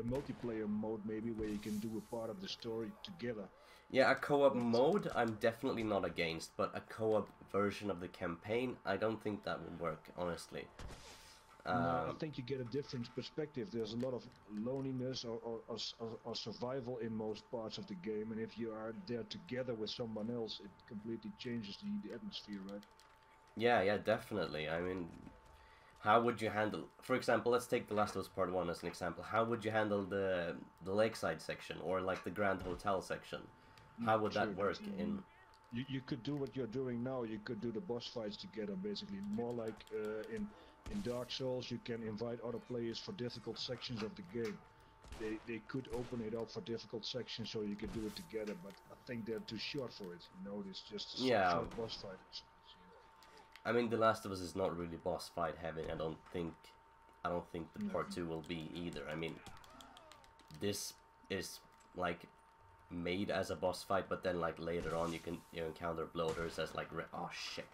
multiplayer mode maybe where you can do a part of the story together. Yeah, a co-op mode I'm definitely not against, but a co-op version of the campaign, I don't think that would work, honestly. No, I think you get a different perspective. There's a lot of loneliness or survival in most parts of the game, and if you are there together with someone else, it completely changes the atmosphere, right? Yeah, definitely. I mean, how would you handle, for example, let's take The Last of Us Part 1 as an example. How would you handle the lakeside section, or like the Grand Hotel section? How would that work in... You could do what you're doing now. You could do the boss fights together, basically. More like in Dark Souls, you can invite other players for difficult sections of the game. They could open it up for difficult sections so you can do it together, but I think they're too short for it. You know, it's just a short boss fight. I mean, The Last of Us is not really boss fight heavy. I don't think the Part 2 will be either. I mean, this is like made as a boss fight, but then like later on you encounter bloaters as like you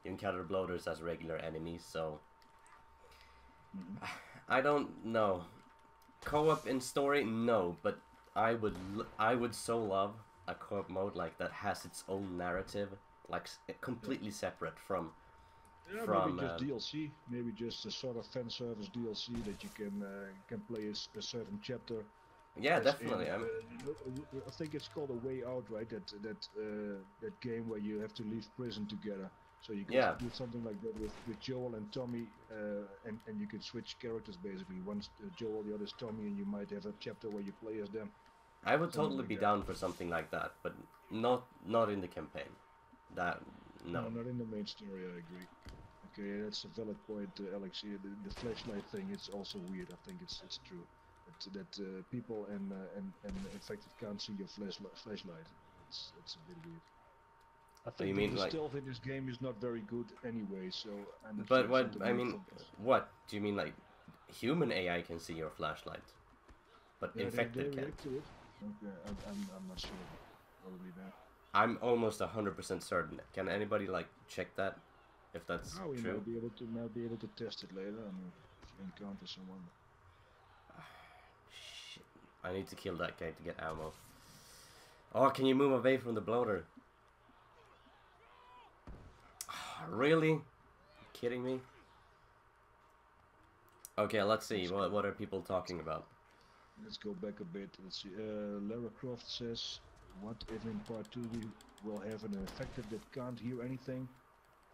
encounter bloaters as regular enemies. So I don't know. Co-op in story, no, but I would so love a co-op mode like that has its own narrative, like completely separate from. Maybe just DLC, maybe just a sort of fan service DLC that you can play a certain chapter. Yeah, definitely. I think it's called A Way Out, right? That game where you have to leave prison together. So you can do something like that with Joel and Tommy, and you can switch characters basically. One's Joel, the other's Tommy, and you might have a chapter where you play as them. I would totally be down for something like that, but not in the campaign. No, not in the main story. I agree. Okay, that's a valid point, Alex. The flashlight thing, it's also weird. I think it's true that people and infected can't see your flashlight. It's a bit weird. I think the stealth in this game is not very good anyway. So I'm not but what I mean, what do you mean? Like human AI can see your flashlight, but infected can't. Okay, I'm not sure. Probably that. I'm almost 100% certain. Can anybody like check that? If that's true. We might be able to test it later. I mean, if you encounter someone. Shit. I need to kill that guy to get ammo. Oh, can you move away from the bloater? Really? You kidding me? Okay, let's see. What are people talking about? Let's go back a bit. Let's see. Lara Croft says, what if in part 2 we will have an infected that can't hear anything,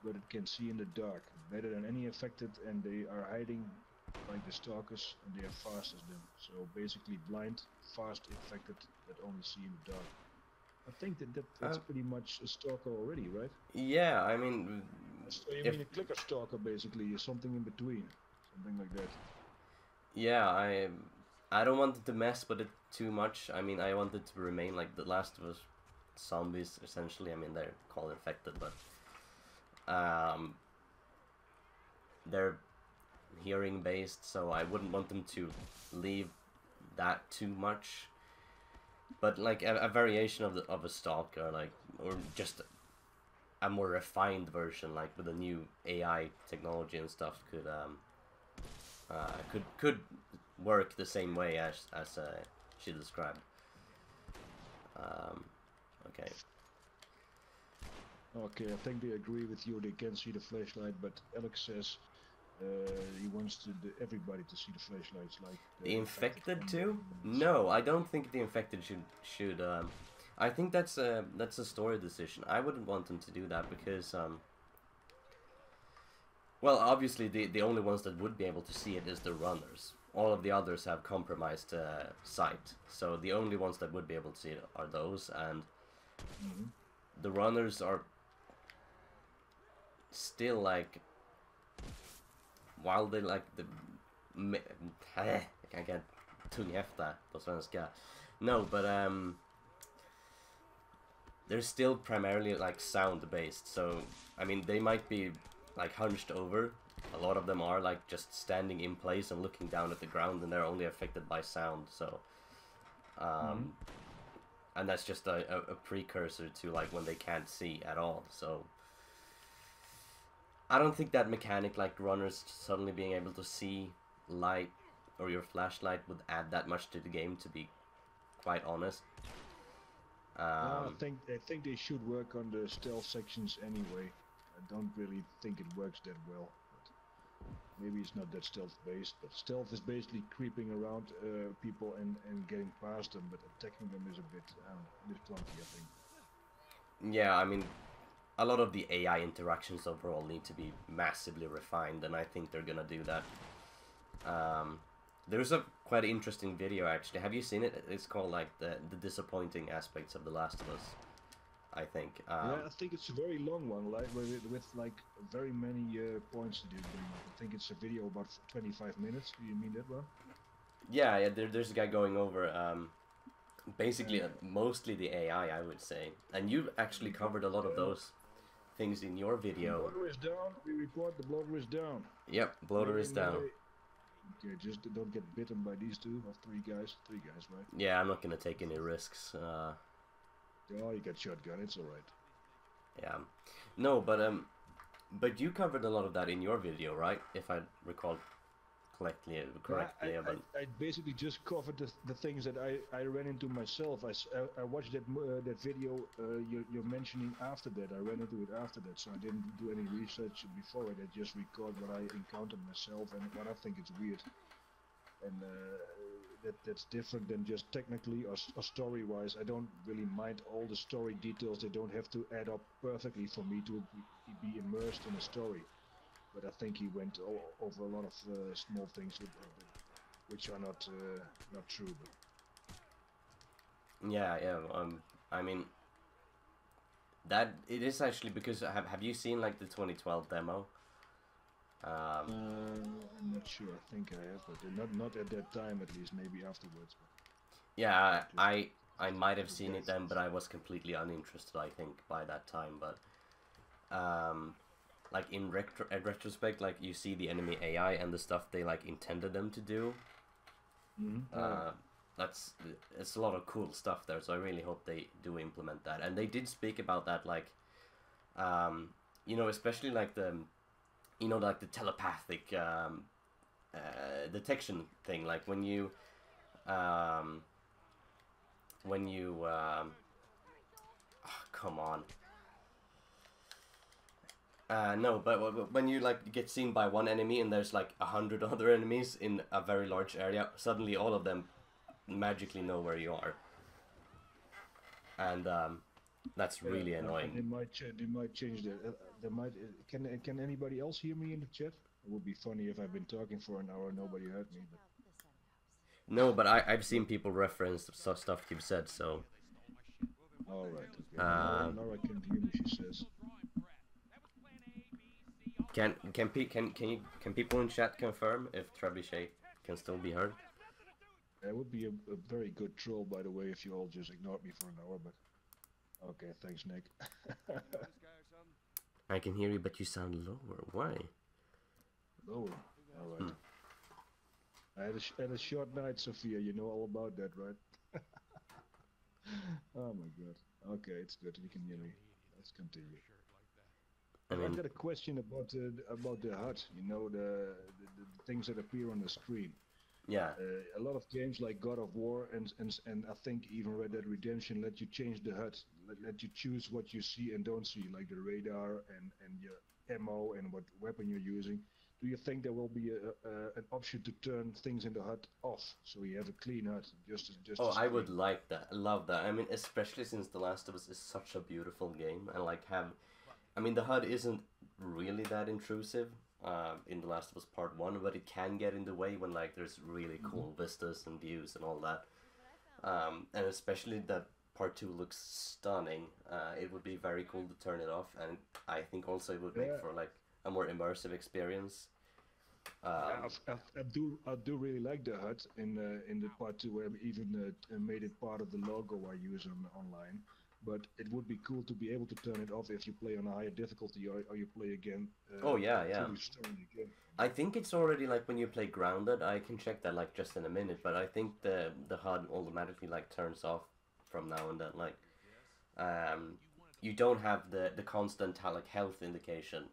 but it can see in the dark, better than any infected, and they are hiding like the stalkers, and they are fast as them. So basically blind, fast infected that only see in the dark. I think that's pretty much a stalker already, right? Yeah, I mean... So you mean a clicker stalker basically, or something in between, something like that. Yeah, I don't want it to mess with it too much. I mean, I want it to remain like The Last of Us zombies, essentially. I mean, they're called infected, but they're hearing based, so I wouldn't want them to leave that too much. But like a variation of a stalker, like, or just a more refined version, like with a new AI technology and stuff, could work the same way as she described. Okay. Okay, I think they agree with you. They can see the flashlight, but Alex says he wants everybody to see the flashlights, like the infected too. No, I don't think the infected should. I think that's a story decision. I wouldn't want them to do that because well, obviously the only ones that would be able to see it is the runners. All of the others have compromised sight, so the only ones that would be able to see it are those, and the runners are still like, while they like I can't tunghäfta på svenska. No, but they're still primarily like sound based, so I mean they might be like hunched over. A lot of them are like just standing in place and looking down at the ground, and they're only affected by sound. So and that's just a precursor to like when they can't see at all. So I don't think that mechanic, like runners suddenly being able to see light or your flashlight, would add that much to the game, to be quite honest. I think they should work on the stealth sections anyway. I don't really think it works that well. But maybe it's not that stealth based, but stealth is basically creeping around people and getting past them, but attacking them is a bit clunky, I think. Yeah, I mean, a lot of the AI interactions overall need to be massively refined, and I think they're gonna do that. There's a quite interesting video actually. Have you seen it? It's called like the disappointing aspects of The Last of Us, I think. Yeah, I think it's a very long one, like with like very many points to do. I think it's a video about 25 minutes. Do you mean that one? Yeah. There's a guy going over basically mostly the AI, I would say, and you actually covered a lot of those things in your video. The bloater is down. We report the bloater is down. Yep, bloater is down. Okay, just don't get bitten by these two or three guys. Three guys, right? Yeah, I'm not gonna take any risks. Oh, you got shotgun. It's alright. Yeah, no, but you covered a lot of that in your video, right? If I recall correctly. I basically just covered the things that I ran into myself. I watched that video you're mentioning after that. I ran into it after that, so I didn't do any research before it. I just record what I encountered myself and what I think is weird. And that's different than just technically or story-wise. I don't really mind all the story details. They don't have to add up perfectly for me to be immersed in a story. But I think he went over a lot of small things which are not true. But yeah. I mean, that it is actually because have you seen like the 2012 demo? I'm not sure. I think I have, but not at that time. At least maybe afterwards. But yeah, I might have seen it then, but I was completely uninterested, I think, by that time. But like in retrospect, like you see the enemy AI and the stuff they like intended them to do. It's a lot of cool stuff there. So I really hope they do implement that. And they did speak about that, like, you know, especially like the, you know, like the telepathic detection thing. Like when you oh, come on. No, but when you like get seen by one enemy and there's like 100 other enemies in a very large area, suddenly all of them magically know where you are, and that's really annoying. They might change that. They might. Can anybody else hear me in the chat? It would be funny if I've been talking for an hour and nobody heard me. But no, but I've seen people reference stuff you've said, so. All right. Okay. Now I can hear what she says. Can people in chat confirm if Trebuchet can still be heard? That would be a very good troll, by the way, if you all just ignored me for an hour. But okay, thanks, Nick. I can hear you, but you sound lower. Why? Lower. All right. I had a short night, Sophia. You know all about that, right? Oh my God. Okay, it's good. You can hear me. Let's continue. I've got a question about the HUD. You know, the things that appear on the screen. Yeah. A lot of games like God of War and I think even Red Dead Redemption let you change the HUD, let you choose what you see and don't see, like the radar and your ammo and what weapon you're using. Do you think there will be an option to turn things in the HUD off, so you have a clean HUD? Just oh, I would like that. I love that. I mean, especially since The Last of Us is such a beautiful game, and like I mean, the HUD isn't really that intrusive in The Last of Us Part 1, but it can get in the way when like there's really cool vistas and views and all that. And especially that Part 2 looks stunning. It would be very cool to turn it off, and I think also it would make for like a more immersive experience. Um, I do really like the HUD in the part 2 where we even made it part of the logo I use online. But it would be cool to be able to turn it off if you play on a higher difficulty or you play again oh yeah, yeah. through the story again. I think it's already like when you play grounded. I can check that like just in a minute, but I think the HUD automatically like turns off from now and then. Like, um, you don't have the constant like health indication.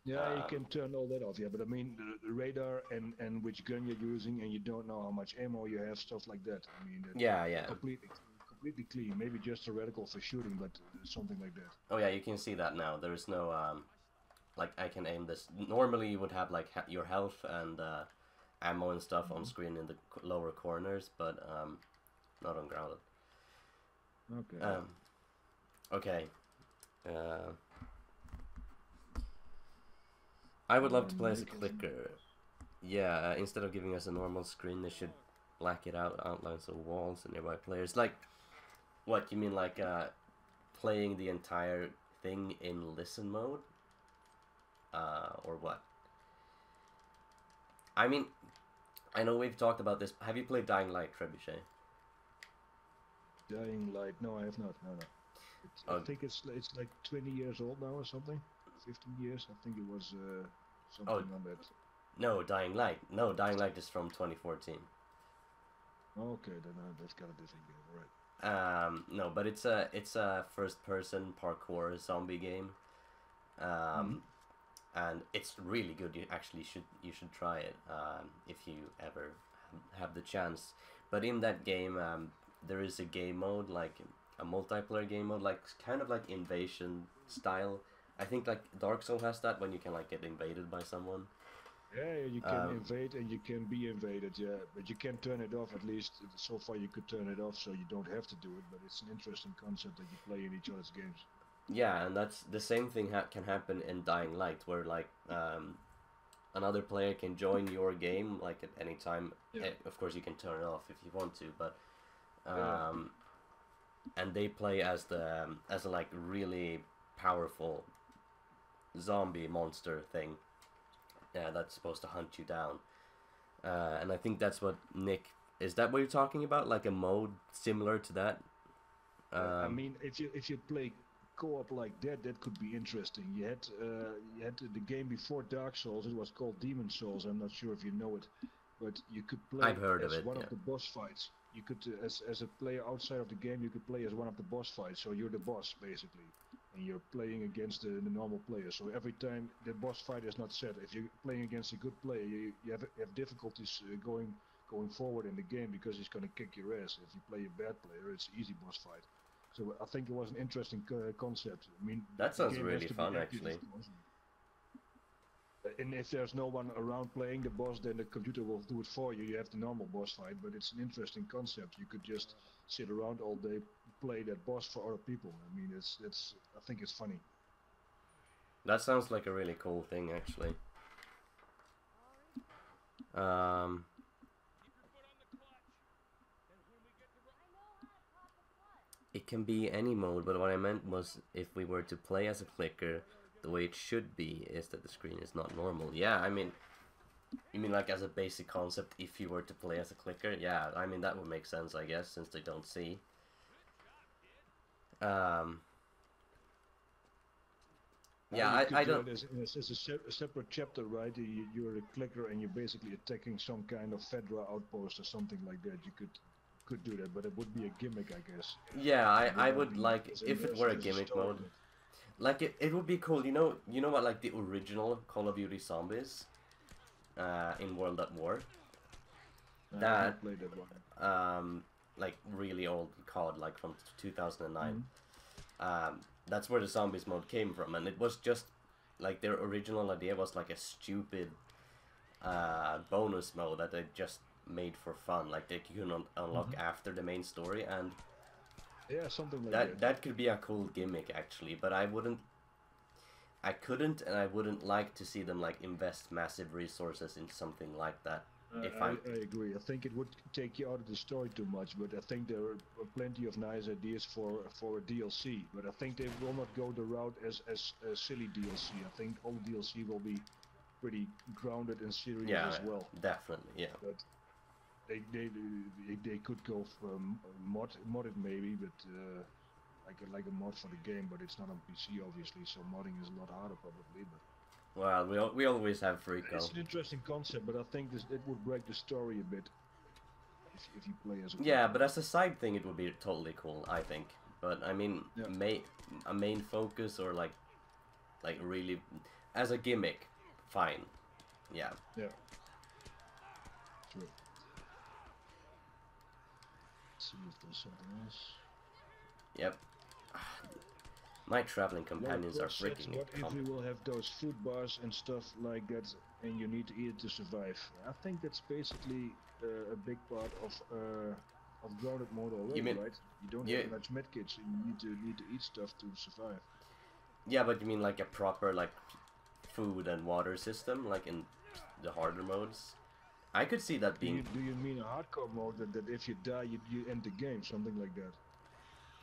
Yeah, you Um, can turn all that off. Yeah, but I mean the radar and which gun you're using, and you don't know how much ammo you have, stuff like that. I mean, yeah, yeah. completely clean. Maybe just a reticle for shooting, but something like that. Oh yeah, you can see that now. There is no like I can aim this. Normally you would have like your health and ammo and stuff on screen in the lower corners, but not on grounded. Okay. Okay. Uh, I would love to play as a clicker. Yeah, instead of giving us a normal screen, they should black it out, outlines of walls and nearby players. Like, what you mean, like playing the entire thing in listen mode, or what? I mean, I know we've talked about this. Have you played Dying Light, Trebuchet? Dying Light? No, I have not. No, no. I think it's like 20 years old now or something. 15 years. I think it was something on that. No, Dying Light. No, Dying Light is from 2014. Okay, then that's got a different game, right? No, but it's a first-person parkour zombie game. And it's really good. You should try it if you ever have the chance. But in that game, there is a game mode, like a multiplayer game mode, like kind of like invasion style. I think like Dark Souls has that when you can like get invaded by someone. Yeah, you can invade and you can be invaded, yeah, but you can turn it off at least. So far you could turn it off so you don't have to do it, but it's an interesting concept that you play in each other's games. Yeah, and that's the same thing can happen in Dying Light, where like another player can join your game like at any time. Yeah. Of course, you can turn it off if you want to, but Yeah. and they play as a like really powerful zombie monster thing. Yeah, that's supposed to hunt you down. And I think that's what Nick. Is that what you're talking about? Like a mode similar to that? I mean, if you play co-op like that, that could be interesting. You had the game before Dark Souls. It was called Demon Souls. I'm not sure if you know it, but you could play I've heard as of it, one yeah. of the boss fights. You could, as a player outside of the game, you could play as one of the boss fights. So you're the boss basically, and you're playing against the normal player. So every time the boss fight is not set, if you're playing against a good player, you have difficulties going forward in the game because he's going to kick your ass. If you play a bad player, it's easy boss fight. So I think it was an interesting concept. I mean, That sounds really fun, actually. And if there's no one around playing the boss, then the computer will do it for you. You have the normal boss fight, but it's an interesting concept. You could just sit around all day, play that boss for other people. I mean, it's I think it's funny. That sounds like a really cool thing, actually. It can be any mode, but what I meant was if we were to play as a clicker, the way it should be is that the screen is not normal. Yeah, I mean, you mean like as a basic concept, if you were to play as a clicker? Yeah, I mean, that would make sense, I guess, since they don't see. Yeah, I don't... As a separate chapter, right? You're a clicker and you're basically attacking some kind of Fedra outpost or something like that. You could do that, but it would be a gimmick, I guess. Yeah, I would like, if it were a gimmick mode, like it would be cool. You know what, like the original Call of Duty Zombies in World at War? I played that one. Like really old COD, like from 2009. That's where the zombies mode came from, and it was just like their original idea was like a stupid bonus mode that they just made for fun, like they could unlock after the main story, and yeah, something like that. That could be a cool gimmick, actually, but I couldn't, and I wouldn't like to see them like invest massive resources into something like that. I agree. I think it would take you out of the story too much, but I think there are plenty of nice ideas for a DLC. But I think they will not go the route as silly DLC. I think all the DLC will be pretty grounded and serious Yeah, as well. definitely, yeah. But they could go for modded maybe, but like a mod for the game, but it's not on PC obviously, so modding is a lot harder probably. But Well, we always have Rico. it's an interesting concept, but I think it would break the story a bit if you play as a Yeah, but as a side thing, it would be totally cool, I think. But I mean, yeah. a main focus or like really as a gimmick, fine. Yeah. Yeah. True. Let's see if there's something else. Yep. My traveling companions are freaking What if we will have those food bars and stuff like that, and you need to eat it to survive? I think that's basically a big part of grounded mode already, right? You don't have much medkits, and you need to eat stuff to survive. Yeah, but you mean like a proper like food and water system, like in the harder modes? I could see that being. Do you mean a hardcore mode that if you die you end the game, something like that?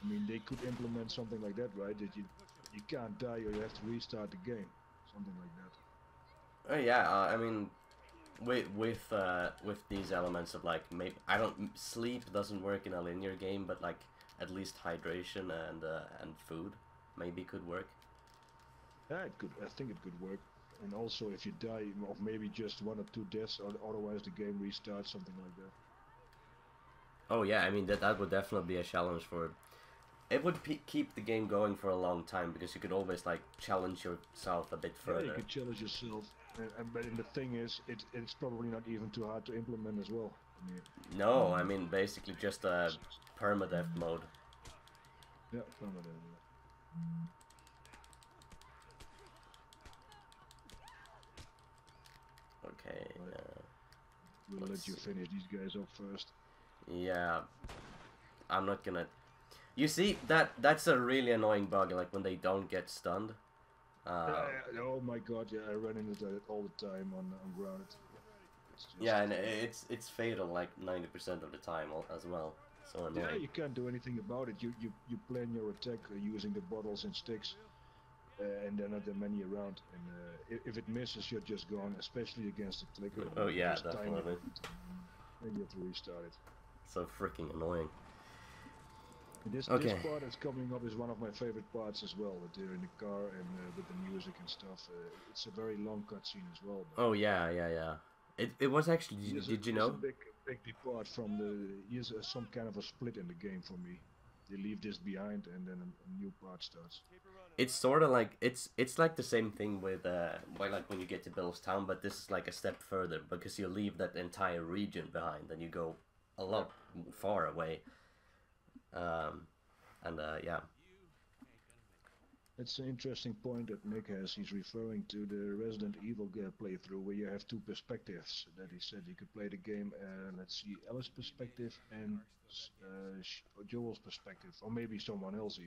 I mean, they could implement something like that, right? That you can't die or you have to restart the game, something like that. Oh yeah, I mean, with these elements of like maybe sleep doesn't work in a linear game, but like at least hydration and food maybe could work. Yeah, it could. I think it could work. And also, if you die of maybe just 1 or 2 deaths, or otherwise the game restarts, something like that. Oh yeah, I mean that would definitely be a challenge for. It would keep the game going for a long time because you could always like challenge yourself a bit further. Yeah, you could challenge yourself, but the thing is, it's probably not even too hard to implement as well. I mean, no, I mean basically just a permadeath mode. Yeah, permadeath. Okay. We'll let you finish these guys up first. Yeah, I'm not gonna. You see, that's a really annoying bug, like when they don't get stunned. Oh my god, yeah, I run into that all the time on grounded. Yeah, and it's fatal like 90% of the time as well. So annoying. Yeah, you can't do anything about it. You plan your attack using the bottles and sticks, and there are not that many around. And if it misses, you're just gone, especially against the clicker. Oh yeah, definitely. And you have to restart it. So freaking annoying. This part that's coming up is one of my favorite parts as well. With in the car and with the music and stuff. It's a very long cutscene as well. Oh yeah. It was actually. Did you know? It's a big depart from the. Here's some kind of a split in the game for me. They leave this behind and then a new part starts. It's sort of like it's like the same thing with like when you get to Bill's Town, but this is like a step further because you leave that entire region behind and you go a lot far away. Yeah. It's an interesting point that Nick has. He's referring to the Resident Evil playthrough where you have 2 perspectives. That he said you could play the game, let's see, Ella's perspective and Joel's perspective, or maybe someone else.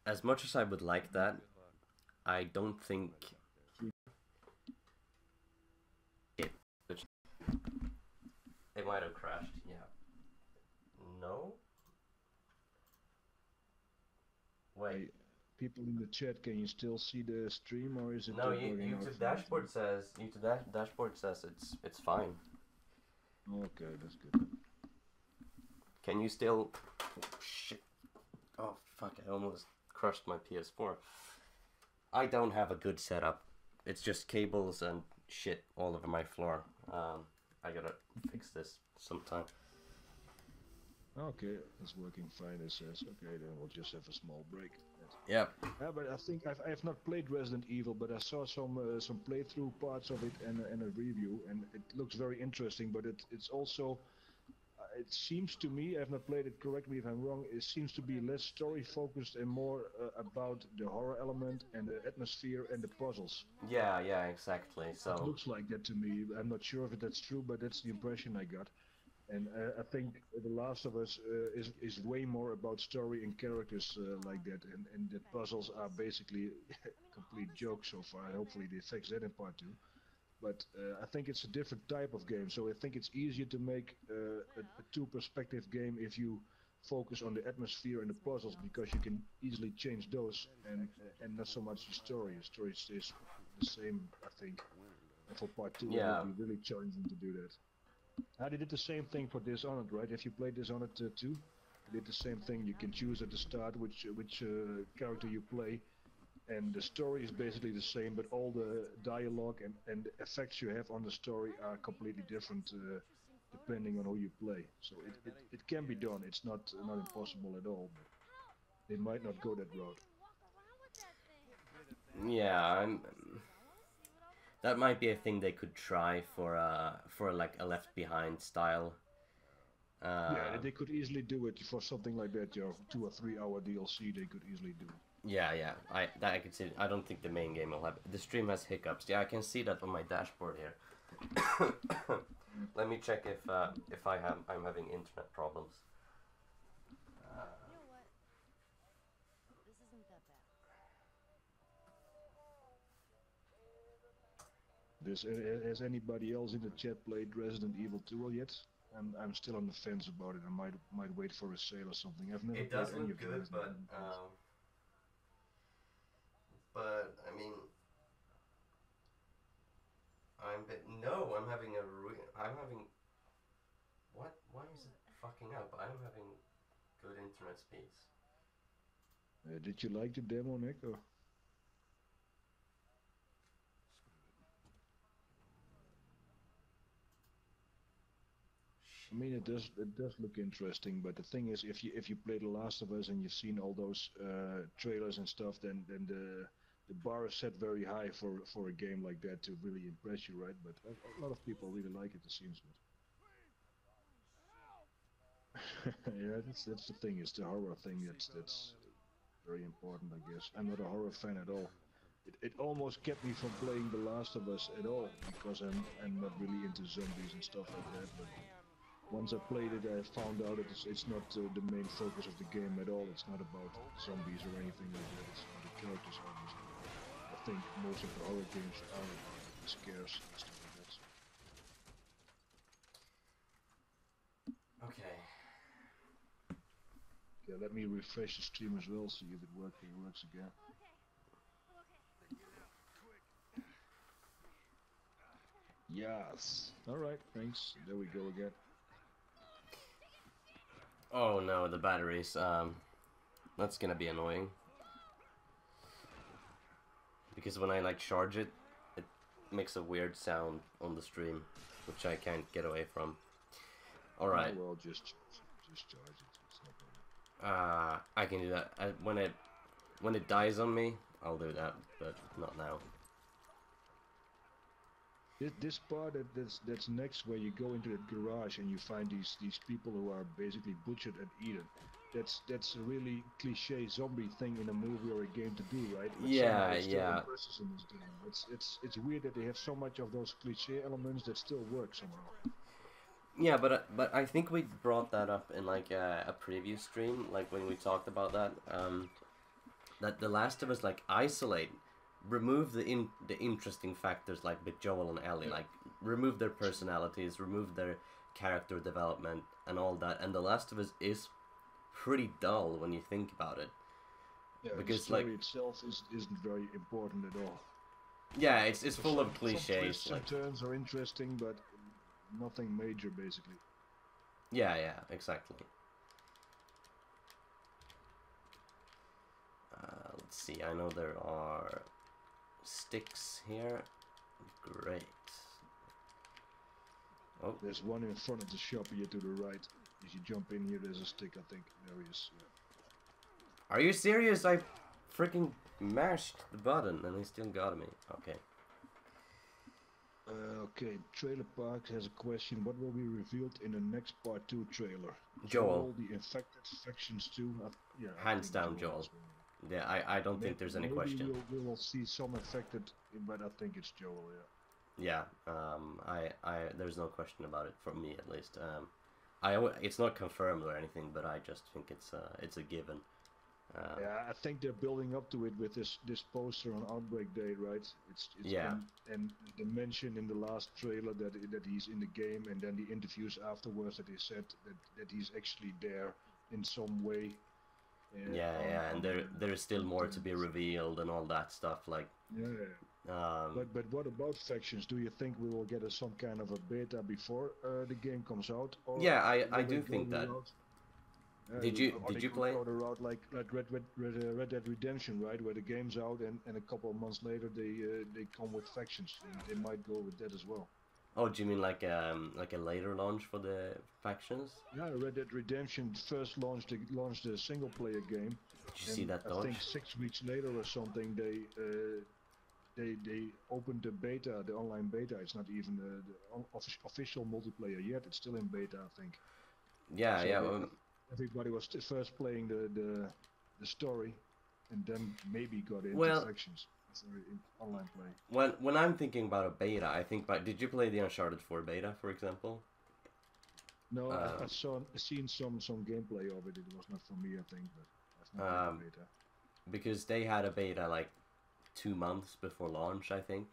As much as I would like that, I don't think it might have crashed. Yeah. No. Wait. People in the chat, can you still see the stream, or is it? No, YouTube dashboard says it's fine. Okay, that's good. Can you still? Oh, shit! Oh fuck! I almost crushed my PS4. I don't have a good setup. It's just cables and shit all over my floor. I gotta fix this sometime. Okay, it's working fine, it says. Okay, then we'll just have a small break. Yeah. Yeah, but I think I have not played Resident Evil, but I saw some playthrough parts of it and a review, and it looks very interesting. But it's also, it seems to me, I have not played it correctly if I'm wrong. It seems to be less story focused and more about the horror element and the atmosphere and the puzzles. Yeah, exactly. So it looks like that to me. I'm not sure if that's true, but that's the impression I got. And I think The Last of Us is way more about story and characters like that, and the puzzles are basically complete jokes so far. Hopefully they fix that in part 2. But I think it's a different type of game, so I think it's easier to make a 2-perspective game if you focus on the atmosphere and the puzzles, because you can easily change those and not so much the story. The story stays the same, I think. And for part 2, it Yeah. will be really challenging to do that. They did the same thing for Dishonored, right? If you played Dishonored 2, they did the same thing. You can choose at the start which character you play, and the story is basically the same, but all the dialogue and effects you have on the story are completely different depending on who you play. So it can be done. It's not impossible at all. But they might not go that route. Yeah, that might be a thing they could try for like a Left Behind style. Yeah, they could easily do it for something like that. 2 or 3 hour DLC, they could easily do it. Yeah. I can see. I don't think the main game will have. The stream has hiccups. Yeah, I can see that on my dashboard here. Let me check if I'm having internet problems. Has anybody else in the chat played Resident Evil 2 yet? I'm still on the fence about it. I might wait for a sale or something. I've never played any of the Resident Evil games. But I mean, I'm having what? Why is it fucking up? I'm having good internet speeds. Did you like the demo, Nick? Or? I mean, it does look interesting, but the thing is, if you play The Last of Us and you've seen all those trailers and stuff, then the bar is set very high for a game like that to really impress you, right? But a lot of people really like it seems. Yeah, that's the thing. It's the horror thing that's very important, I guess. I'm not a horror fan at all. It almost kept me from playing The Last of Us at all because I'm not really into zombies and stuff like that. But once I played it, I found out it's not the main focus of the game at all. It's not about zombies or anything like that. It's about the characters, obviously. I think most of the horror games are about the scares and stuff like that. Okay. Yeah, let me refresh the stream as well, see if it works again. Yes. All right. Thanks. There we go again. Oh no, the batteries. That's gonna be annoying. Because when I like charge it, it makes a weird sound on the stream, which I can't get away from. All right. Oh, well, just charge it. It's no problem. I can do that. When it dies on me, I'll do that, but not now. This part that's next, where you go into the garage and you find these people who are basically butchered and eaten. That's a really cliche zombie thing in a movie or a game to do, right? But yeah. in this game. It's weird that they have so much of those cliche elements that still work somehow. Yeah, but I think we brought that up in like a previous stream, like when we talked about that. That The Last of Us like isolate. Remove the interesting factors like with Joel and Ellie, like remove their personalities, remove their character development and all that, and The Last of Us is pretty dull when you think about it. Yeah, because the story itself isn't very important at all. Yeah, it's full of cliches. Some twists and turns are interesting, but nothing major basically. Yeah, exactly. Let's see. I know there are sticks here. Great. Oh, there's one in front of the shop here to the right. If you jump in here, there's a stick, I think. There he is. Yeah. Are you serious? I freaking mashed the button and he still got me. Okay. Okay, Trailer Park has a question. What will be revealed in the next Part 2 trailer? Joel. All the infected factions too? Yeah. Hands down, Joel. Yeah, I don't think there's any question. We will see some affected, but I think it's Joel, yeah. Yeah, there's no question about it, for me at least. It's not confirmed or anything, but I just think it's a given. Yeah, I think they're building up to it with this poster on Outbreak Day, right? It's yeah. And the mention in the last trailer that he's in the game, and then the interviews afterwards that they said that he's actually there in some way. And there's still more to be revealed and all that stuff. Like, But what about factions? Do you think we will get some kind of a beta before the game comes out, or Yeah, I will they do go think the that. route? Or Did they you could play? go the route like Red Dead Redemption, right? Where the game's out and a couple of months later they come with factions. They might go with that as well. Oh, do you mean like a later launch for the factions? Yeah, Red Dead Redemption first launched a single player game, Did you see and that I dodge? think 6 weeks later or something they opened the beta, the online beta. It's not even official multiplayer yet. It's still in beta, I think. Yeah, So yeah. everybody was first playing the story, and then maybe got into Well, factions for online play. when I'm thinking about a beta, I think about. Did you play the Uncharted 4 beta, for example? No, Um, I've seen some gameplay of it. It was not for me, I think, but I've not played um, the beta. because they had a beta like 2 months before launch, I think.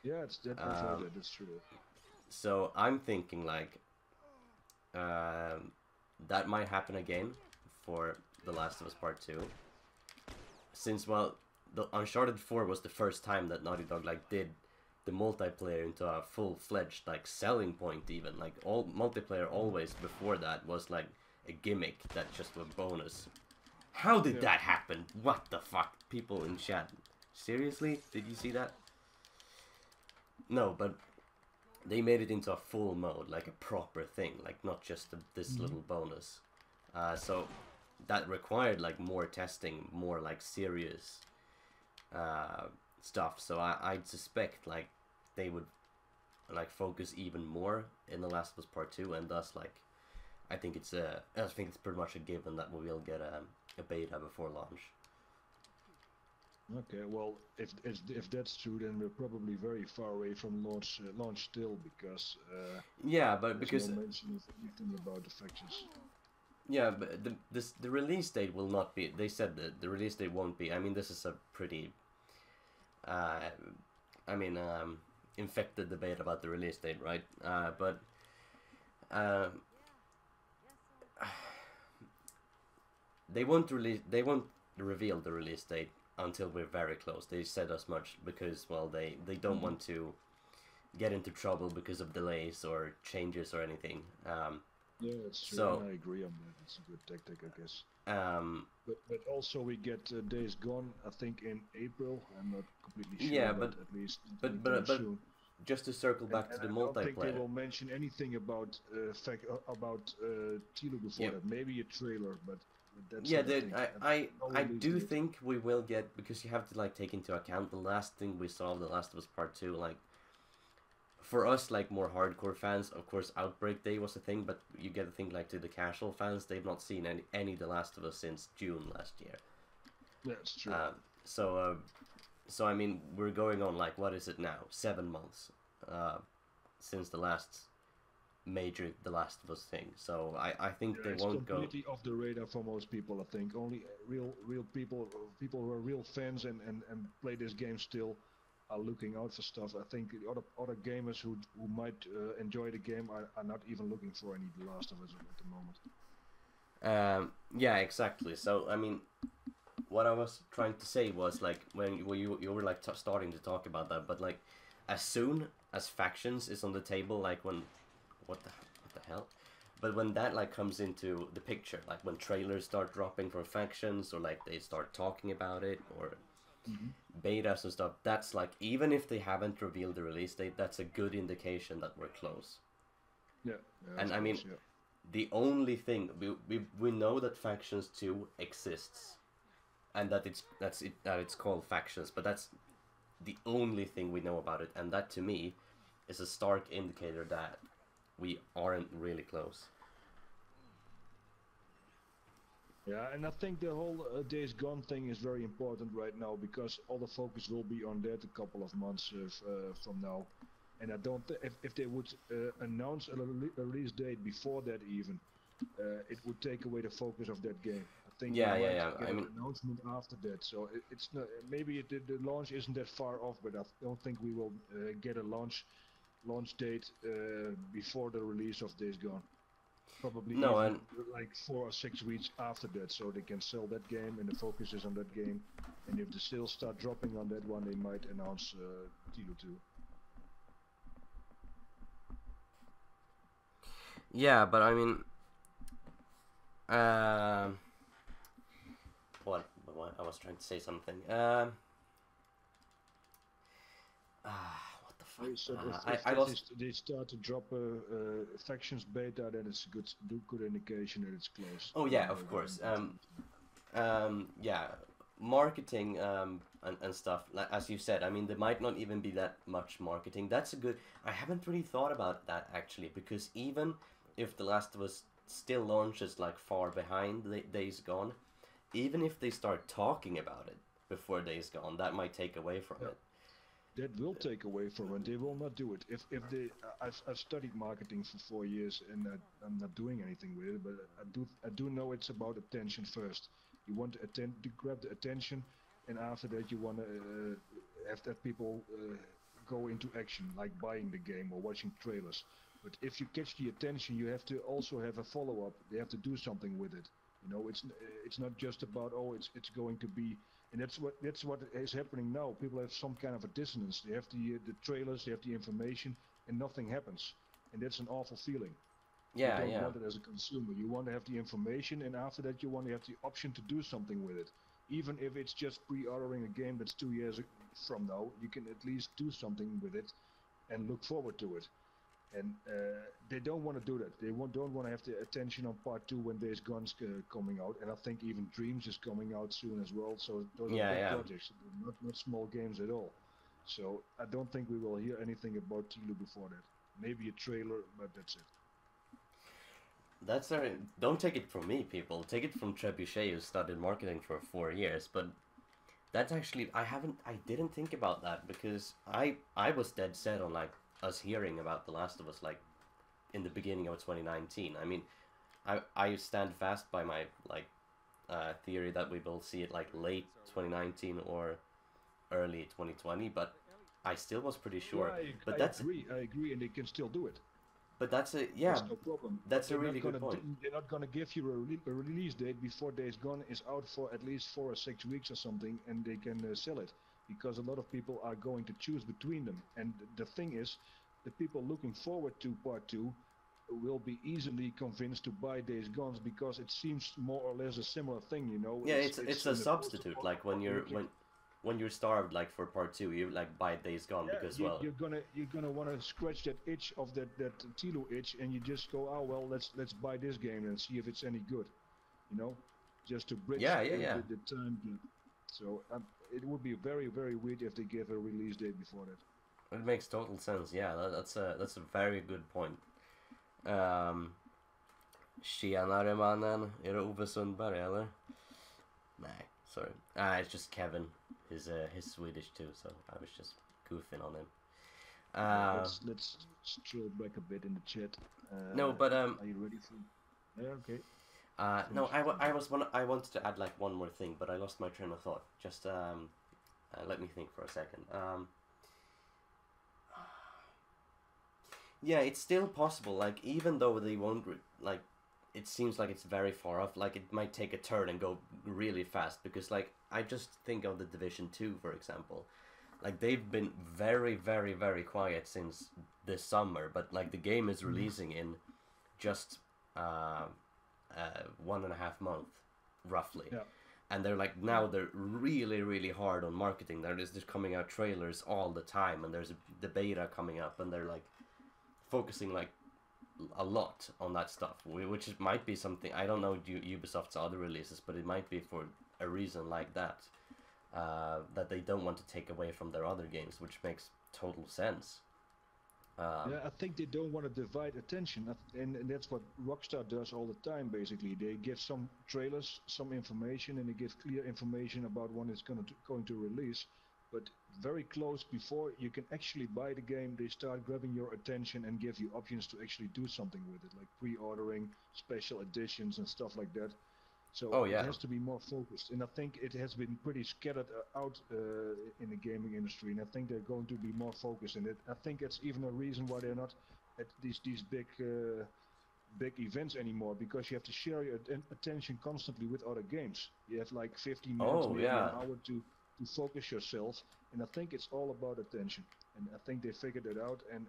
Yeah, it's that I've heard Um, that. It's true. so I'm thinking like um, that might happen again for The Last of Us Part 2. Since, well, the Uncharted 4 was the first time that Naughty Dog like did the multiplayer into a full-fledged like selling point. Even like all multiplayer always before that was like a gimmick that just was bonus. How did Yeah. that happen? What the fuck? People in chat. Seriously? Did you see that? No, but they made it into a full mode, like a proper thing, like not just this little bonus. So that required like more testing, more like serious stuff. So I'd suspect like they would like focus even more in The Last of Us Part 2, and thus like I think it's pretty much a given that we will get a beta before launch. Okay, well, if that's true, then we're probably very far away from launch still, because Yeah, but there's no because mention of anything about the factions. yeah, but the release date will not be. They said that the release date won't be. I mean, this is a pretty, uh, I mean, infected debate about the release date, right? But uh, they won't release. They won't reveal the release date until we're very close. They said as much because, well, they don't want to get into trouble because of delays or changes or anything. Yeah, that's true, So and I agree on that. It's a good tactic, I guess. um, But also we get Days Gone, I think in April. I'm not completely sure, yeah, but at least but anytime soon. just to circle back to And the I don't think they multiplayer. will mention anything about TLOU before Yeah, that. Maybe a trailer, but that's yeah. it. I think. No I release do date. think we will get, because you have to like take into account the last thing we saw of The Last of Us Part 2. Like for us, like more hardcore fans, of course, Outbreak Day was a thing, but you get to think like to the casual fans, they've not seen any The Last of Us since June last year. Yeah, it's true. So so I mean, we're going on like what is it now? 7 months since the last major The Last of Us thing. So I think Yeah, they it's won't go. completely off the radar for most people. I think only real people who are real fans and play this game still are looking out for stuff. I think the other gamers who might enjoy the game are not even looking for any The Last of Us at the moment. Yeah, exactly. So I mean, what I was trying to say was like when you were like starting to talk about that, but like as soon as factions is on the table, like when what the hell? But when that like comes into the picture, like when trailers start dropping for factions, or like they start talking about it, or betas and stuff, that's like, even if they haven't revealed the release date, that's a good indication that we're close. Yeah, And of I mean, course, yeah. the only thing we know that Factions 2 exists, and that it's called Factions, but that's the only thing we know about it, and that to me is a stark indicator that we aren't really close. Yeah, and I think the whole Days Gone thing is very important right now, because all the focus will be on that a couple of months from now. And I don't if they would announce a release date before that even, it would take away the focus of that game. I think we Yeah, might yeah. get I an mean, announcement after that. So it's not, maybe the launch isn't that far off, but I don't think we will get a launch date before the release of Days Gone. Probably No, even and like 4 or 6 weeks after that, so they can sell that game and the focus is on that game. And if the sales start dropping on that one, they might announce TLOU-2. yeah, but I mean, what? I was trying to say something. What the fuck? They said I lost. they start to drop factions beta, then it's a good indication that it's close. Oh yeah, of course. Yeah, marketing and stuff. Like as you said, I mean, there might not even be that much marketing. That's a good. I haven't really thought about that actually, because even if The Last of Us still launches like far behind Days Gone, even if they start talking about it before Days Gone, that might take away from it. That will take away from it. They will not do it. If they, I've studied marketing for 4 years and I'm not doing anything with it, but I do know it's about attention first. You want to grab the attention, and after that you want to have that people go into action, like buying the game or watching trailers. But if you catch the attention, you have to also have a follow-up. They have to do something with it. You know, it's not just about, oh, it's going to be. And that's what is happening now. People have some kind of a dissonance. They have the trailers, they have the information, and nothing happens. And that's an awful feeling. Yeah, You don't yeah. want it as a consumer. You want to have the information, and after that you want to have the option to do something with it. Even if it's just pre-ordering a game that's 2 years from now, you can at least do something with it and look forward to it. And they don't want to do that. They don't want to have the attention on part 2 when Days Gone's coming out. And I think even Dreams is coming out soon as well. So those are big projects, not small games at all. So I don't think we will hear anything about TLOU before that. Maybe a trailer, but that's it. That's a, don't take it from me, people. Take it from Trebuchet, who studied marketing for 4 years. But that's actually, I didn't think about that, because I was dead set on like us hearing about The Last of Us like in the beginning of 2019. I mean, I stand fast by my like theory that we will see it like late 2019 or early 2020, but I still was pretty sure. Yeah, I agree, and they can still do it. But that's a There's no problem. That's a really good point. They're not gonna give you a release date before Days Gone is out for at least 4 or 6 weeks or something, and they can sell it, because a lot of people are going to choose between them. And the thing is, the people looking forward to part 2 will be easily convinced to buy Days Gone, because it seems more or less a similar thing, you know. Yeah, it's a substitute. Like when you're starved, like for part 2, you like buy Days Gone, because you're gonna want to scratch that itch of that TLOU itch, and you just go, oh well, let's buy this game and see if it's any good, you know, just to bridge the time gap. So it would be very, very weird if they give a release date before that. It makes total sense. Yeah, that's a very good point. Tjenare mannen, är det Ove Sundberg eller? Nej, sorry. It's just Kevin. He's Swedish too, so I was just goofing on him. Let's scroll back a bit in the chat. No, but are you ready for? Yeah, okay. No, I wanted to add like one more thing, but I lost my train of thought. Just let me think for a second. Yeah, it's still possible. Like even though they won't like, it seems like it's very far off. Like it might take a turn and go really fast, because like I just think of the Division 2, for example. Like they've been very, very, very quiet since this summer, but like the game is releasing in just 1.5 months, roughly. Yeah. And they're like, now they're really, really hard on marketing. There's just coming out trailers all the time, and there's the beta coming up, and they're like focusing like a lot on that stuff, which might be something, I don't know Ubisoft's other releases, but it might be for a reason like that, that they don't want to take away from their other games, which makes total sense. Yeah, I think they don't want to divide attention, and that's what Rockstar does all the time. Basically, they give some trailers, some information, and they give clear information about when it's going to release. But very close before you can actually buy the game, they start grabbing your attention and give you options to actually do something with it, like pre-ordering, special editions, and stuff like that. So it has to be more focused, and I think it has been pretty scattered out in the gaming industry, and I think they're going to be more focused in it. I think it's even a reason why they're not at these big big events anymore because you have to share your attention constantly with other games. You have like 15 minutes, Oh maybe yeah. an hour to focus yourself, and I think it's all about attention. And I think they figured it out, and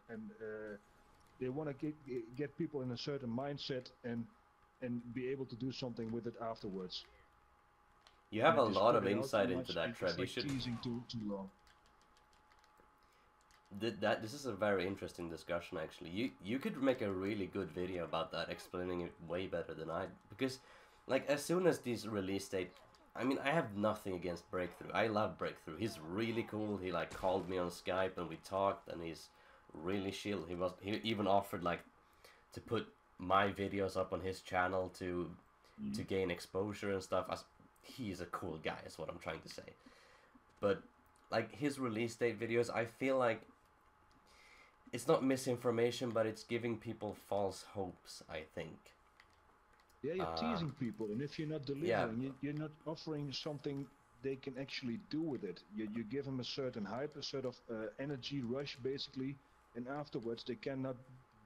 they want to get people in a certain mindset and be able to do something with it afterwards. You have And a if they lot spread of it out too insight into much, that, it's Treb. You like should. teasing too long. This is a very interesting discussion, actually. You could make a really good video about that, explaining it way better than I. Because, like, as soon as these release date, I mean, I have nothing against Breakthrough. I love Breakthrough. He's really cool. He like called me on Skype and we talked, and he's really chill. He even offered like to put my videos up on his channel to gain exposure and stuff. He's a cool guy, is what I'm trying to say. But like his release date videos, I feel like it's not misinformation, but it's giving people false hopes, I think. Yeah, you're teasing people, and if you're not delivering, yeah. you're not offering something they can actually do with it. You give them a certain hype, a sort of energy rush, basically, and afterwards they cannot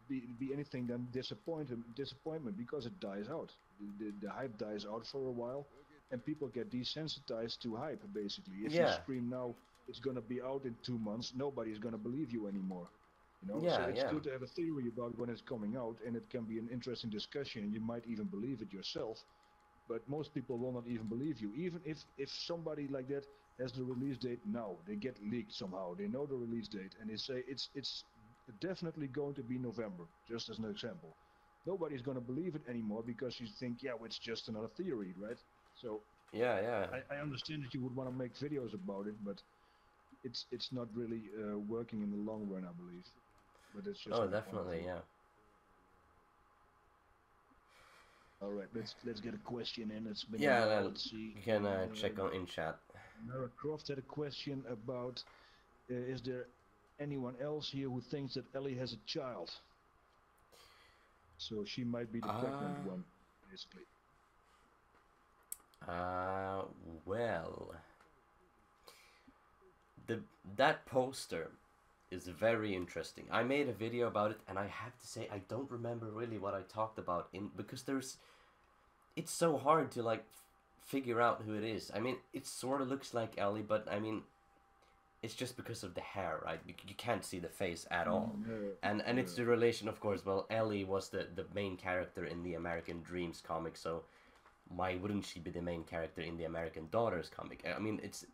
be anything than disappointment because it dies out. The hype dies out for a while, and people get desensitized to hype, basically. If you scream now, it's going to be out in 2 months, nobody's going to believe you anymore. You know, so it's good to have a theory about when it's coming out, and it can be an interesting discussion, and you might even believe it yourself. But most people will not even believe you. Even if somebody like that has the release date now, they get leaked somehow. They know the release date, and they say it's definitely going to be November, just as an example. Nobody's going to believe it anymore because you think, yeah, well, it's just another theory, right? So I understand that you would want to make videos about it, but it's not really working in the long run, I believe. But it's just definitely, yeah. All right, let's get a question in. It's been let's see. You can check on in chat. Mara Croft had a question about: is there anyone else here who thinks that Ellie has a child? So she might be the pregnant one, basically. Well, that poster is very interesting. I made a video about it, and I have to say I don't remember really what I talked about because it's so hard to like figure out who it is. I mean, it sort of looks like Ellie, but I mean, it's just because of the hair, right? You can't see the face at all. And it's the relation, of course. Well, Ellie was the main character in the American Dreams comic, so why wouldn't she be the main character in the American Daughters comic? I mean, it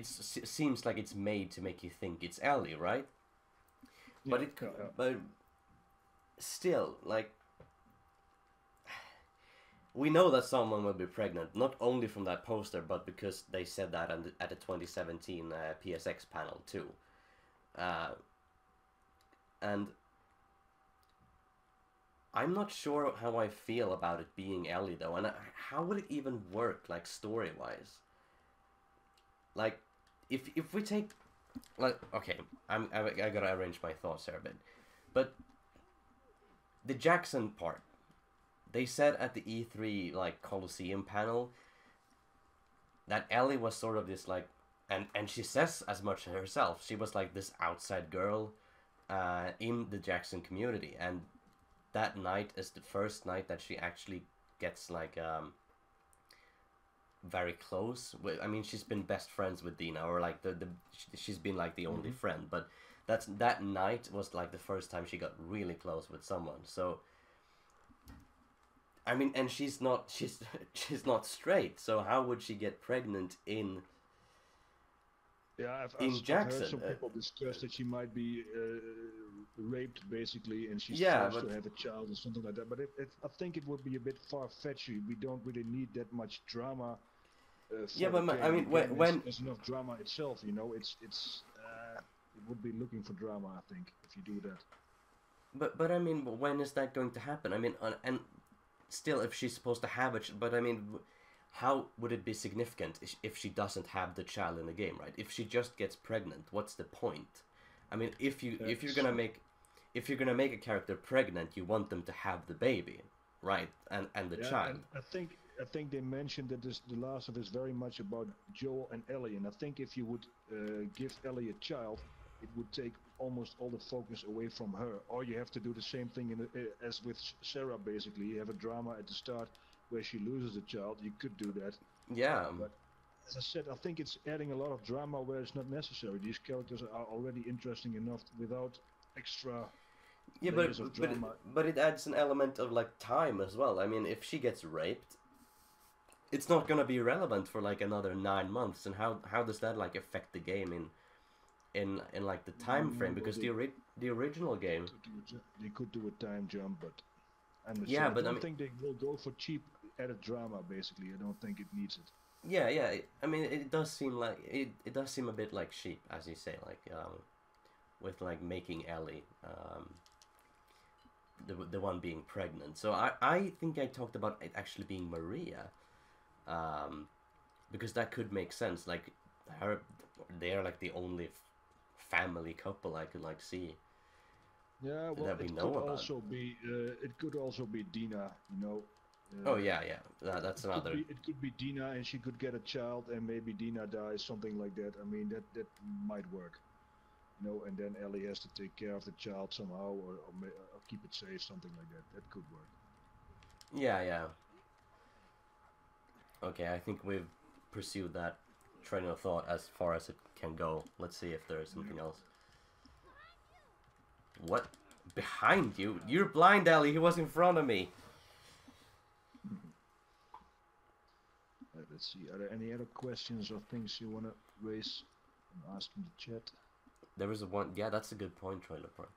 seems like it's made to make you think it's Ellie, right? Yeah, but still, like, we know that someone will be pregnant, not only from that poster, but because they said that at the 2017 PSX panel too. And I'm not sure how I feel about it being Ellie though, and how would it even work, like, story-wise? Like, if we take, like, okay, I gotta arrange my thoughts here a bit, but the Jackson part, they said at the E3 like Coliseum panel that Ellie was sort of this like, and she says as much herself, she was like this outside girl in the Jackson community, and that night is the first night that she actually gets like very close with, I mean, she's been best friends with Dina, or like she's been like the only friend, but that night was like the first time she got really close with someone. So I mean, and she's not straight, so how would she get pregnant in Jackson? I've heard some people discuss that she might be raped, basically, and she's forced to have a child or something like that. But I think it would be a bit far-fetched. We don't really need that much drama. But I mean, when there's enough drama itself, you know, it would be looking for drama, I think, if you do that. But I mean, when is that going to happen? I mean, and still, if she's supposed to have it, but I mean, how would it be significant if she doesn't have the child in the game, right? If she just gets pregnant, what's the point? I mean, if you're gonna make a character pregnant, you want them to have the baby, right? And the child. And I think they mentioned that The Last of Us is very much about Joel and Ellie, and I think if you would give Ellie a child, it would take almost all the focus away from her. Or you have to do the same thing as with Sarah, basically. You have a drama at the start where she loses a child. You could do that. Yeah. But as I said, I think it's adding a lot of drama where it's not necessary. These characters are already interesting enough without extra Yeah, layers of drama. but it adds an element of like time as well. I mean, if she gets raped, it's not gonna be relevant for like another 9 months. And how does that like affect the game in like the time frame? Because the original game, They could do a time jump, but yeah, I but I don't mean, think they will go for cheap added drama. Basically, I don't think it needs it. yeah. I mean, it does seem like it does seem a bit like sheep, as you say, like with like making Ellie the one being pregnant. So I think I talked about it actually being Maria, because that could make sense. Like her, they are like the only family couple I could like see. Yeah, well, That we it know could about. also be Dina. Oh yeah, that's another. It could be Dina, and she could get a child, and maybe Dina dies, something like that. I mean, that might work. And then Ellie has to take care of the child somehow, or keep it safe, something like that. That could work. Yeah. Okay, I think we've pursued that train of thought as far as it can go. Let's see if there's something else. What? Behind you? You're blind, Ellie. He was in front of me. Let's see. Are there any other questions or things you want to raise and ask in the chat? There was a one. Yeah, that's a good point, Trailer Park.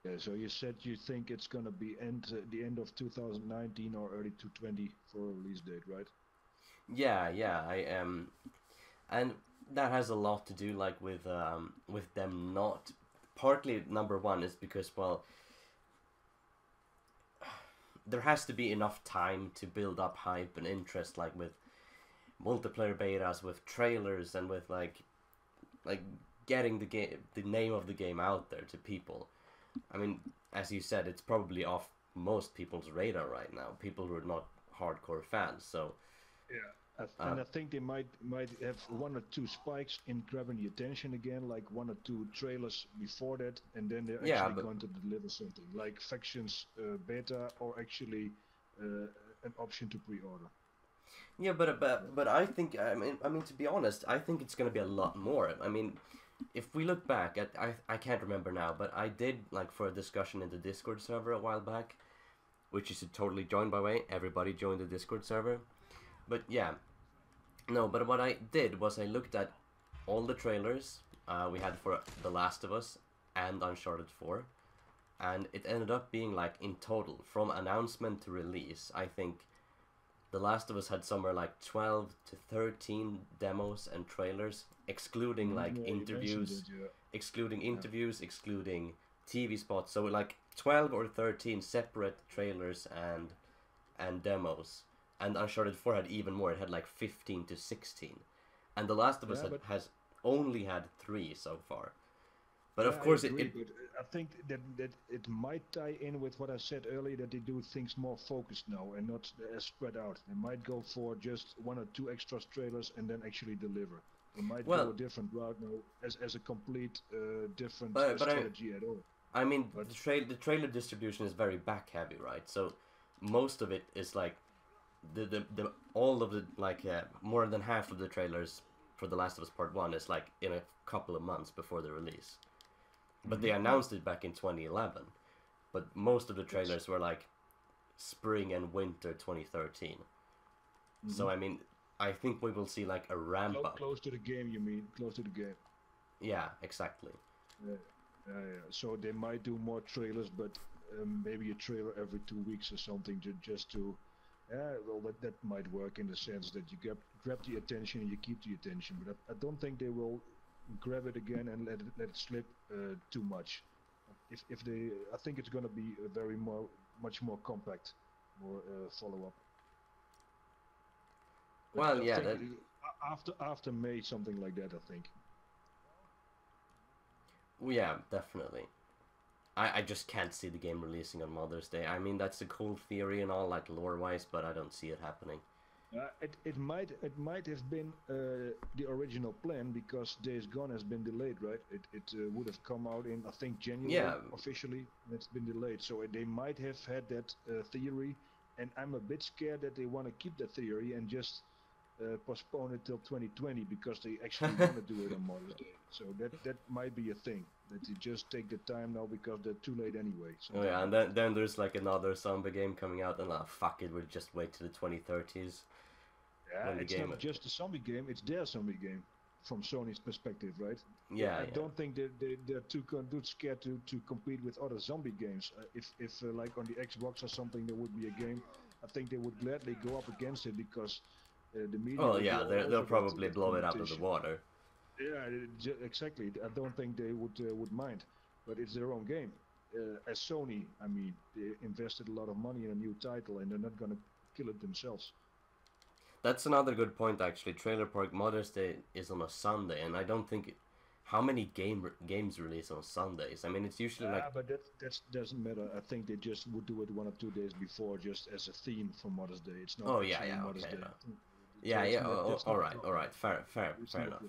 Yeah, so you said you think it's gonna be the end of 2019 or early 2020 for a release date, right? Yeah, I am, and that has a lot to do like with them not. Partly, number one is because, well, there has to be enough time to build up hype and interest, like with multiplayer betas, with trailers, and with like getting the name of the game out there to people. I mean, as you said, it's probably off most people's radar right now. People who are not hardcore fans. So yeah, and I think they might have one or two spikes in grabbing the attention again, like one or two trailers before that, and then they're actually going to deliver something like Factions beta, or actually an option to pre-order. Yeah, but I think I mean to be honest, I think it's gonna be a lot more. I mean, if we look back at I can't remember now, but I did like for a discussion in the Discord server a while back, which you should totally join, by the way. Everybody join the Discord server. But yeah, no, but what I did was I looked at all the trailers we had for The Last of Us and Uncharted 4, and it ended up being like in total from announcement to release, I think The Last of Us had somewhere like 12 to 13 demos and trailers, excluding like interviews, excluding TV spots. So like 12 or 13 separate trailers and demos. And Uncharted 4 had even more. It had like 15 to 16. And The Last of Us has only had 3 so far. But of course, but I think that it might tie in with what I said earlier, that they do things more focused now and not as spread out. They might go for just 1 or 2 extra trailers and then actually deliver. They might go a different route now, as a complete different strategy at all. I mean, the trailer distribution is very back heavy, right? So most of it is like all of the like more than half of the trailers for The Last of Us Part 1 is like in a couple of months before the release. But they announced it back in 2011. But most of the trailers were like spring and winter 2013. So I mean, I think we will see like a ramp up. Close to the game, you mean? Close to the game. Yeah, exactly. Yeah. So they might do more trailers, but maybe a trailer every 2 weeks or something, just to. That might work in the sense that you grab the attention and you keep the attention. But I don't think they will grab it again and let it slip too much. If they, I think it's going to be a much more compact, more follow-up. Well, yeah, after May, something like that, I think. Yeah, definitely. I just can't see the game releasing on Mother's Day. I mean, that's a cool theory and all, like lore-wise, but I don't see it happening. It might have been the original plan because Days Gone has been delayed, right? It would have come out in I think January Yeah. officially. And it's been delayed, so they might have had that theory, and I'm a bit scared that they want to keep that theory and just postpone it till 2020 because they actually want to do it on Mother's Day. So that might be a thing that you just take the time now because they're too late anyway. Oh yeah, and then there's like another zombie game coming out, and fuck it, we'll just wait to the 2030s. Yeah, it's not just a zombie game; it's their zombie game, from Sony's perspective, right? Yeah, I don't think they're too scared to compete with other zombie games. If like on the Xbox or something, there would be a game, I think they would gladly go up against it because the media. Well, yeah, they'll probably blow it out of the water. Yeah, exactly. I don't think they would mind, but it's their own game. As Sony, I mean, they invested a lot of money in a new title, and they're not gonna kill it themselves. That's another good point, actually. Trailer Park Mother's Day is on a Sunday, and I don't think... How many games release on Sundays? I mean, it's usually like... Yeah, but that doesn't matter. I think they just would do it 1 or 2 days before, just as a theme for Mother's Day. It's not Mother's Day. No. Yeah, all right. Fair enough.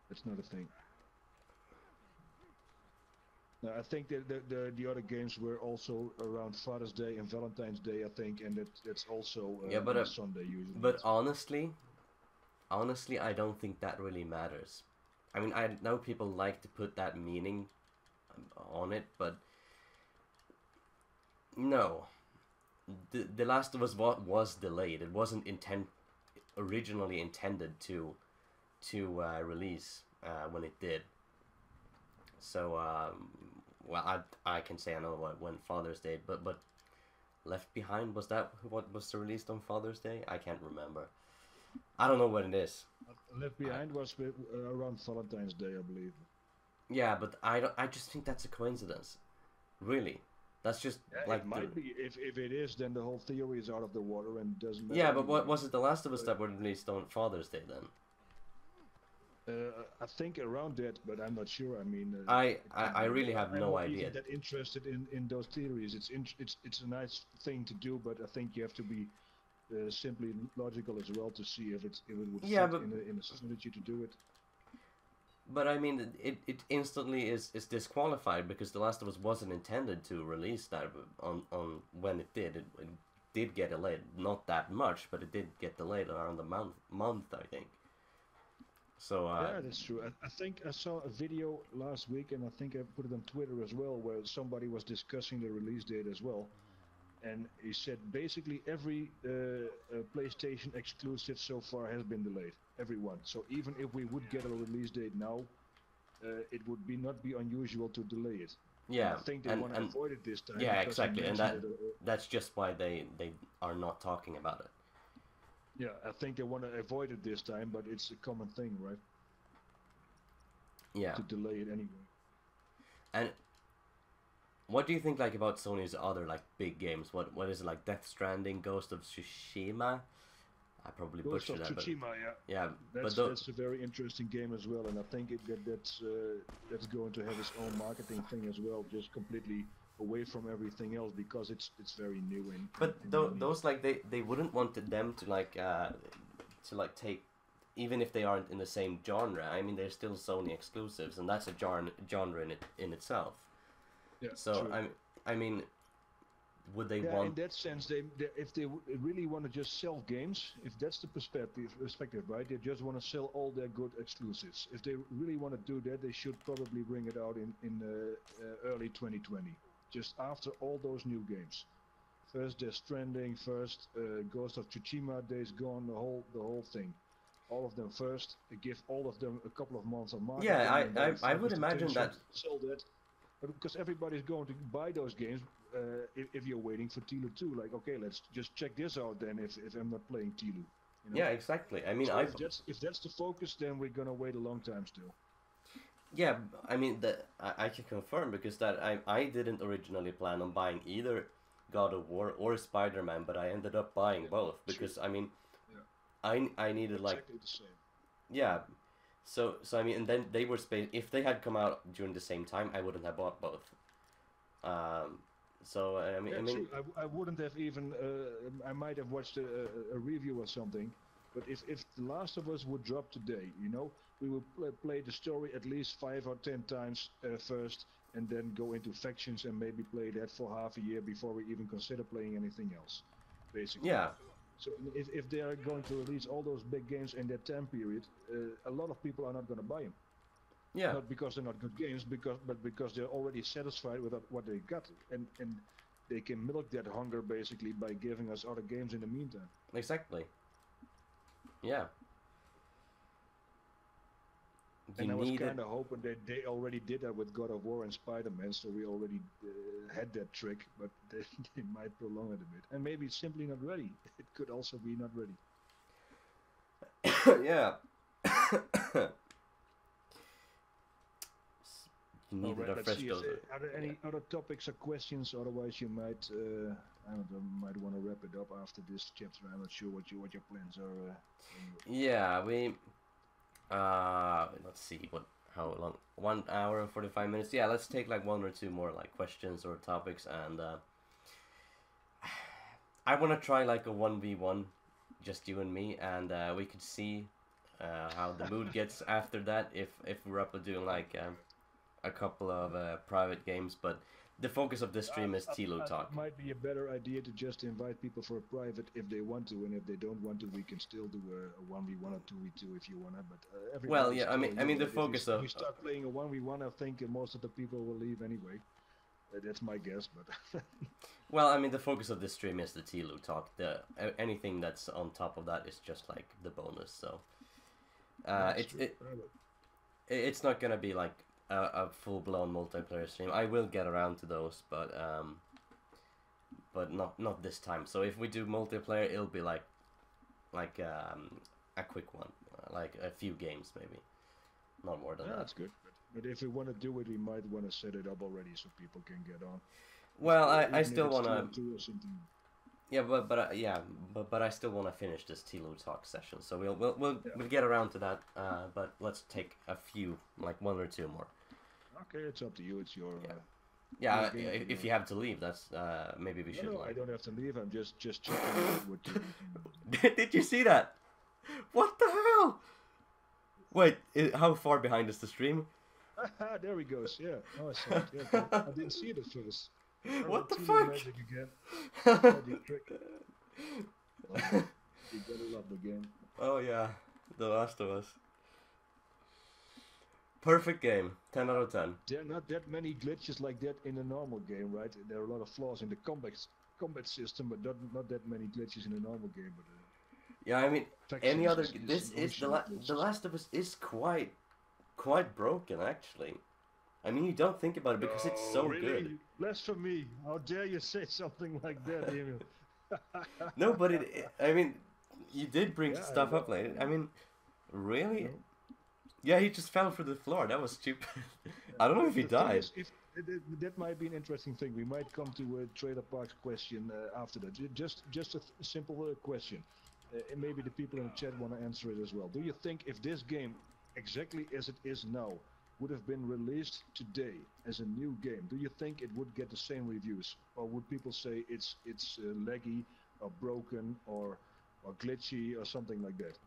That's not a thing. No, I think that the other games were also around Father's Day and Valentine's Day, I think, and that's also on Sunday usually. But honestly, I don't think that really matters. I mean, I know people like to put that meaning on it, but no. The Last of Us was delayed. It wasn't originally intended to release when it did. So, well, I can say I know when Father's Day, but Left Behind, was that what was released on Father's Day? I can't remember. I don't know when it is. Left Behind was around Valentine's Day, I believe. Yeah, but I just think that's a coincidence. Really. That's just like... It might be. If it is, then the whole theory is out of the water and doesn't matter. Yeah, but what was it, The Last of Us that were released on Father's Day then? I think around that, but I'm not sure. I mean, I really have no idea. I'm not that interested in those theories. It's a nice thing to do, but I think you have to be simply logical as well to see if it would fit in a strategy to do it. But I mean, it instantly is disqualified because The Last of Us wasn't intended to release that on when it did. It did get delayed, not that much, but it did get delayed around the month, I think. So yeah, that's true. I think I saw a video last week, and I think I put it on Twitter as well, where somebody was discussing the release date as well. And he said basically every PlayStation exclusive so far has been delayed. Everyone. So even if we would get a release date now, it would not be unusual to delay it. Yeah, and I think they want to avoid it this time. Yeah, exactly, and that's just why they are not talking about it. Yeah, I think they want to avoid it this time, but it's a common thing, right? Yeah. To delay it anyway. And what do you think like about Sony's other like big games? What is it, like Death Stranding, Ghost of Tsushima? I probably butchered that. Ghost of Tsushima, yeah. That's a very interesting game as well, and I think that's going to have its own marketing thing as well, just completely away from everything else because it's very new and. But those like they wouldn't want them to like take, even if they aren't in the same genre. I mean, they're still Sony exclusives, and that's a genre in itself. Yeah. So true. I mean, would they want? In that sense, if they really want to just sell games, if that's the perspective, right? They just want to sell all their good exclusives. If they really want to do that, they should probably bring it out in early 2020, just after all those new games. First Death Stranding, first Ghost of Tsushima, Days Gone, the whole thing. All of them first. Give all of them a couple of months of marketing. Yeah, I would imagine that. Sell that. Because everybody's going to buy those games if you're waiting for TLOU-2. Like, okay, let's just check this out then if I'm not playing TLOU. You know? Yeah, exactly. I mean, so if that's the focus, then we're gonna wait a long time still. Yeah, I mean, I can confirm because I didn't originally plan on buying either God of War or Spider-Man, but I ended up buying both because, I mean, I needed like... Exactly the same. Yeah, So I mean, and then they were if they had come out during the same time, I wouldn't have bought both. So I mean, Yeah, true. I wouldn't have even. I might have watched a review or something. But if The Last of Us would drop today, you know, we would play the story at least 5 or 10 times first, and then go into factions and maybe play that for half a year before we even consider playing anything else, basically. yeah, So if they are going to release all those big games in that time period, a lot of people are not going to buy them. yeah, Not because they're not good games, but because they're already satisfied with what they got, and they can milk that hunger basically by giving us other games in the meantime. exactly. Yeah. And I was kind of hoping that they already did that with God of War and Spider-Man, so we already had that trick, but they might prolong it a bit. And maybe it's simply not ready. It could also be not ready. Yeah. You need Alright, a let's fresh see. dose. Are there any other topics or questions? Otherwise, you might, I don't know, might want to wrap it up after this chapter. I'm not sure what your plans are. Yeah, we. Let's see how long. 1 hour and 45 minutes. Yeah, let's take like 1 or 2 more like questions or topics, and I want to try like a 1v1, just you and me, and we could see how the mood gets after that. If we're up to doing like a couple of private games, but the focus of this stream is TLOU-talk. It might be a better idea to just invite people for a private if they want to, and if they don't want to, we can still do a 1v1 or 2v2 if you wanna. But well, yeah, I mean the focus of if you start playing a 1v1, I think most of the people will leave anyway. That's my guess, but well, I mean the focus of this stream is the TLOU-talk. Anything that's on top of that is just like the bonus. So it's not gonna be like a full-blown multiplayer stream. I will get around to those, but not this time. So if we do multiplayer, it'll be like a quick one, like a few games maybe, not more than that. That's good. But if we want to do it, we might want to set it up already so people can get on. Well, I still want to. Yeah, but I still want to finish this TLOU-talk session. So we'll get around to that. But let's take a few, like 1 or 2 more. Okay, it's up to you. It's your. Yeah, if you have to leave, that's maybe we should. No, I don't have to leave. I'm just checking what Did you see that? What the hell? Wait, how far behind is the stream? There he goes. Yeah. Oh, I saw it. Yeah, okay. I didn't see it at first. What the fuck? Magic again. Magic trick. Oh, you gotta love the game. Oh yeah, The Last of Us. Perfect game, 10 out of 10. There are not that many glitches like that in a normal game, right? There are a lot of flaws in the combat system, but not that many glitches in a normal game. But yeah, I mean, any other. This is the Last of Us is quite broken actually. I mean, you don't think about it because it's so really? good. Blasphemy! How dare you say something like that, Emil? No, but I mean, you did bring stuff up later. I mean, really? No. Yeah, he just fell through the floor. That was stupid. I don't know if he died. That might be an interesting thing. We might come to a Trailer Parks question after that. Just a simple question. And maybe the people in the chat want to answer it as well. Do you think if this game, exactly as it is now, would have been released today as a new game, do you think it would get the same reviews, or would people say it's laggy or broken or glitchy or something like that?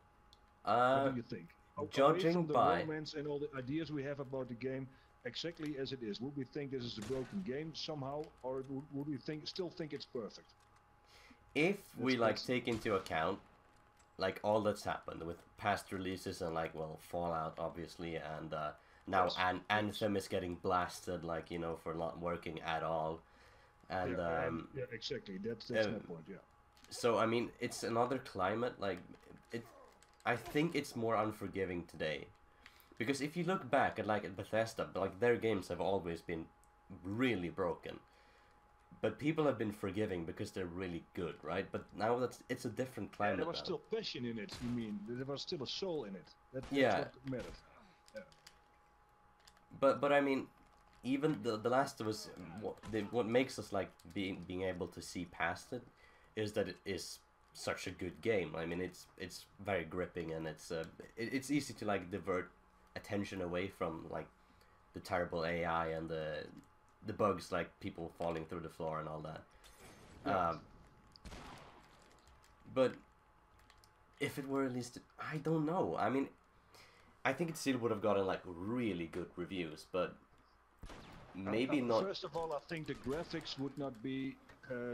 What do you think? Judging from the by romance and all the ideas we have about the game, exactly as it is, would we think this is a broken game somehow, or would we still think it's perfect? If we like take into account like all that's happened with past releases and like Fallout obviously, and now Anthem is getting blasted, like, you know, for not working at all, and yeah, exactly. That's my point. Yeah. So I mean, it's another climate. Like I think it's more unforgiving today, because if you look back at Bethesda, like their games have always been really broken, but people have been forgiving because they're really good, right? But now it's a different climate. There was still passion in it. You mean there was still a soul in it? That's what mattered. Yeah. But I mean, even the Last of Us, what makes us like being able to see past it, is that it is such a good game. I mean, it's very gripping, and it's easy to like divert attention away from like the terrible AI and the bugs, like people falling through the floor and all that. Yeah. But if it were released, I don't know. I mean, I think it still would have gotten like really good reviews, but maybe not. First of all, I think the graphics would not be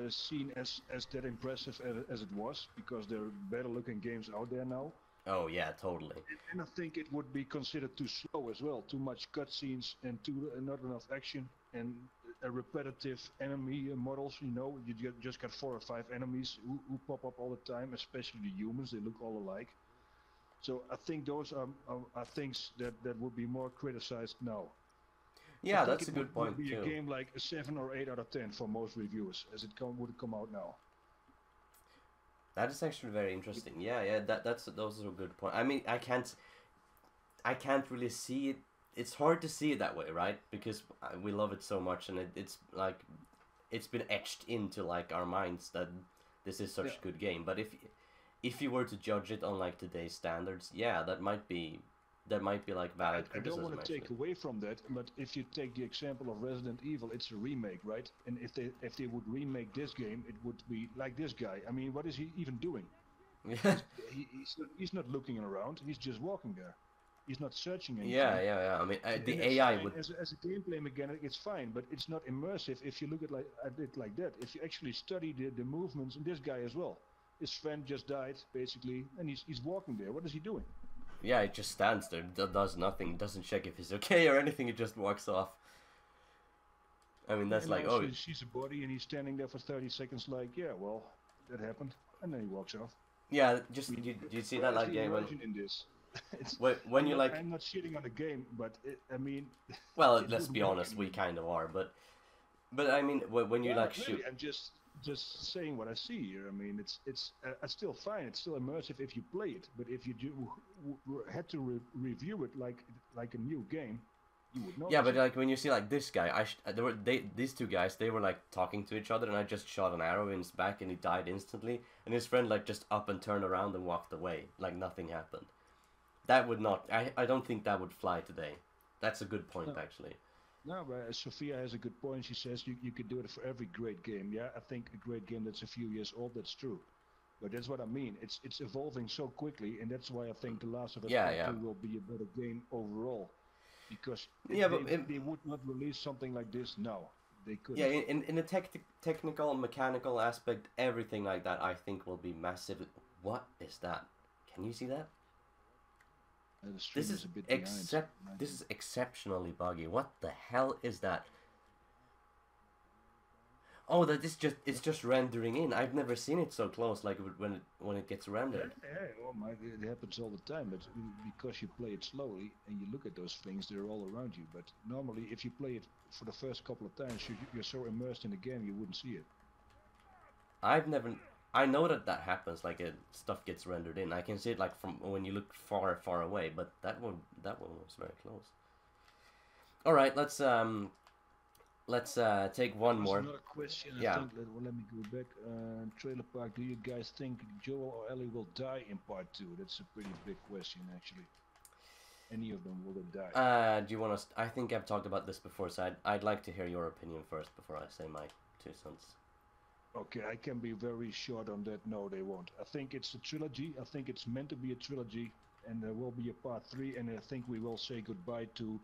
seen as that impressive as it was, because there are better looking games out there now. Oh yeah, totally. And I think it would be considered too slow as well. Too much cutscenes and not enough action and repetitive enemy models. You know, you just got 4 or 5 enemies who pop up all the time, especially the humans. They look all alike. So I think those are things that would be more criticized now. Yeah, that's a good point It would be too. a game like a 7 or 8 out of 10 for most reviewers, as it would come out now. That is actually very interesting. Yeah, those are a good point. I mean, I can't really see it. It's hard to see it that way, right? Because we love it so much, and it's like it's been etched into like our minds that this is such a good game. But if you were to judge it on like today's standards, yeah, that might be like valid criticism. I don't want to actually take away from that, but if you take the example of Resident Evil, it's a remake, right? And if they would remake this game, it would be like this guy. I mean, what is he even doing? Yeah. He's not looking around. He's just walking there. He's not searching anything. Yeah. I mean, the And AI fine. would. As a gameplay mechanic, it's fine, but it's not immersive if you look at it like that. If you actually study the movements, and this guy as well. His friend just died, basically, and he's walking there. What is he doing? Yeah, it just stands there, does nothing, doesn't check if he's okay or anything. It just walks off. I mean, that's like, oh, she's a body, and he's standing there for 30 seconds, like, yeah, well, that happened, and then he walks off. yeah. Just you see that like game when in this. when you like. I'm not shitting on the game, but I mean. Well, let's be honest, we kind of are, but I mean, when you like really, shoot. I'm just saying what I see here. I mean, it's still fine. It's still immersive if you play it. But if you had to review it like a new game, you would know. Yeah, but like when you see like this guy, these two guys, they were like talking to each other, and I just shot an arrow in his back, and he died instantly. And his friend like just up and turned around and walked away, like nothing happened. That would not. I don't think that would fly today. That's a good point, actually. No, but Sophia has a good point. She says you could do it for every great game. Yeah, I think a great game that's a few years old, that's true. But that's what I mean. It's evolving so quickly, and that's why I think The Last of Us Part 2 will be a better game overall. Because they would not release something like this now. They could. Yeah, in the technical, mechanical aspect, everything like that, I think will be massive. What is that? Can you see that? This is this is exceptionally buggy. What the hell is that? Oh, it's just rendering in. I've never seen it so close, like when it gets rendered. Yeah, well, it happens all the time, but because you play it slowly and you look at those things, they're all around you. But normally, if you play it for the first couple of times, you're so immersed in the game, you wouldn't see it. I know that happens, like stuff gets rendered in. I can see it like from when you look far away, but that one was very close. All right, let's take one more. Another question. Yeah. I think, let me go back. Trailer Park. Do you guys think Joel or Ellie will die in part 2? That's a pretty big question, actually. Any of them, will they die? Do you want to? I think I've talked about this before, so I'd like to hear your opinion first before I say my 2 cents. Okay, I can be very short on that. No, they won't. I think it's a trilogy. I think it's meant to be a trilogy, and there will be a part 3, and I think we will say goodbye to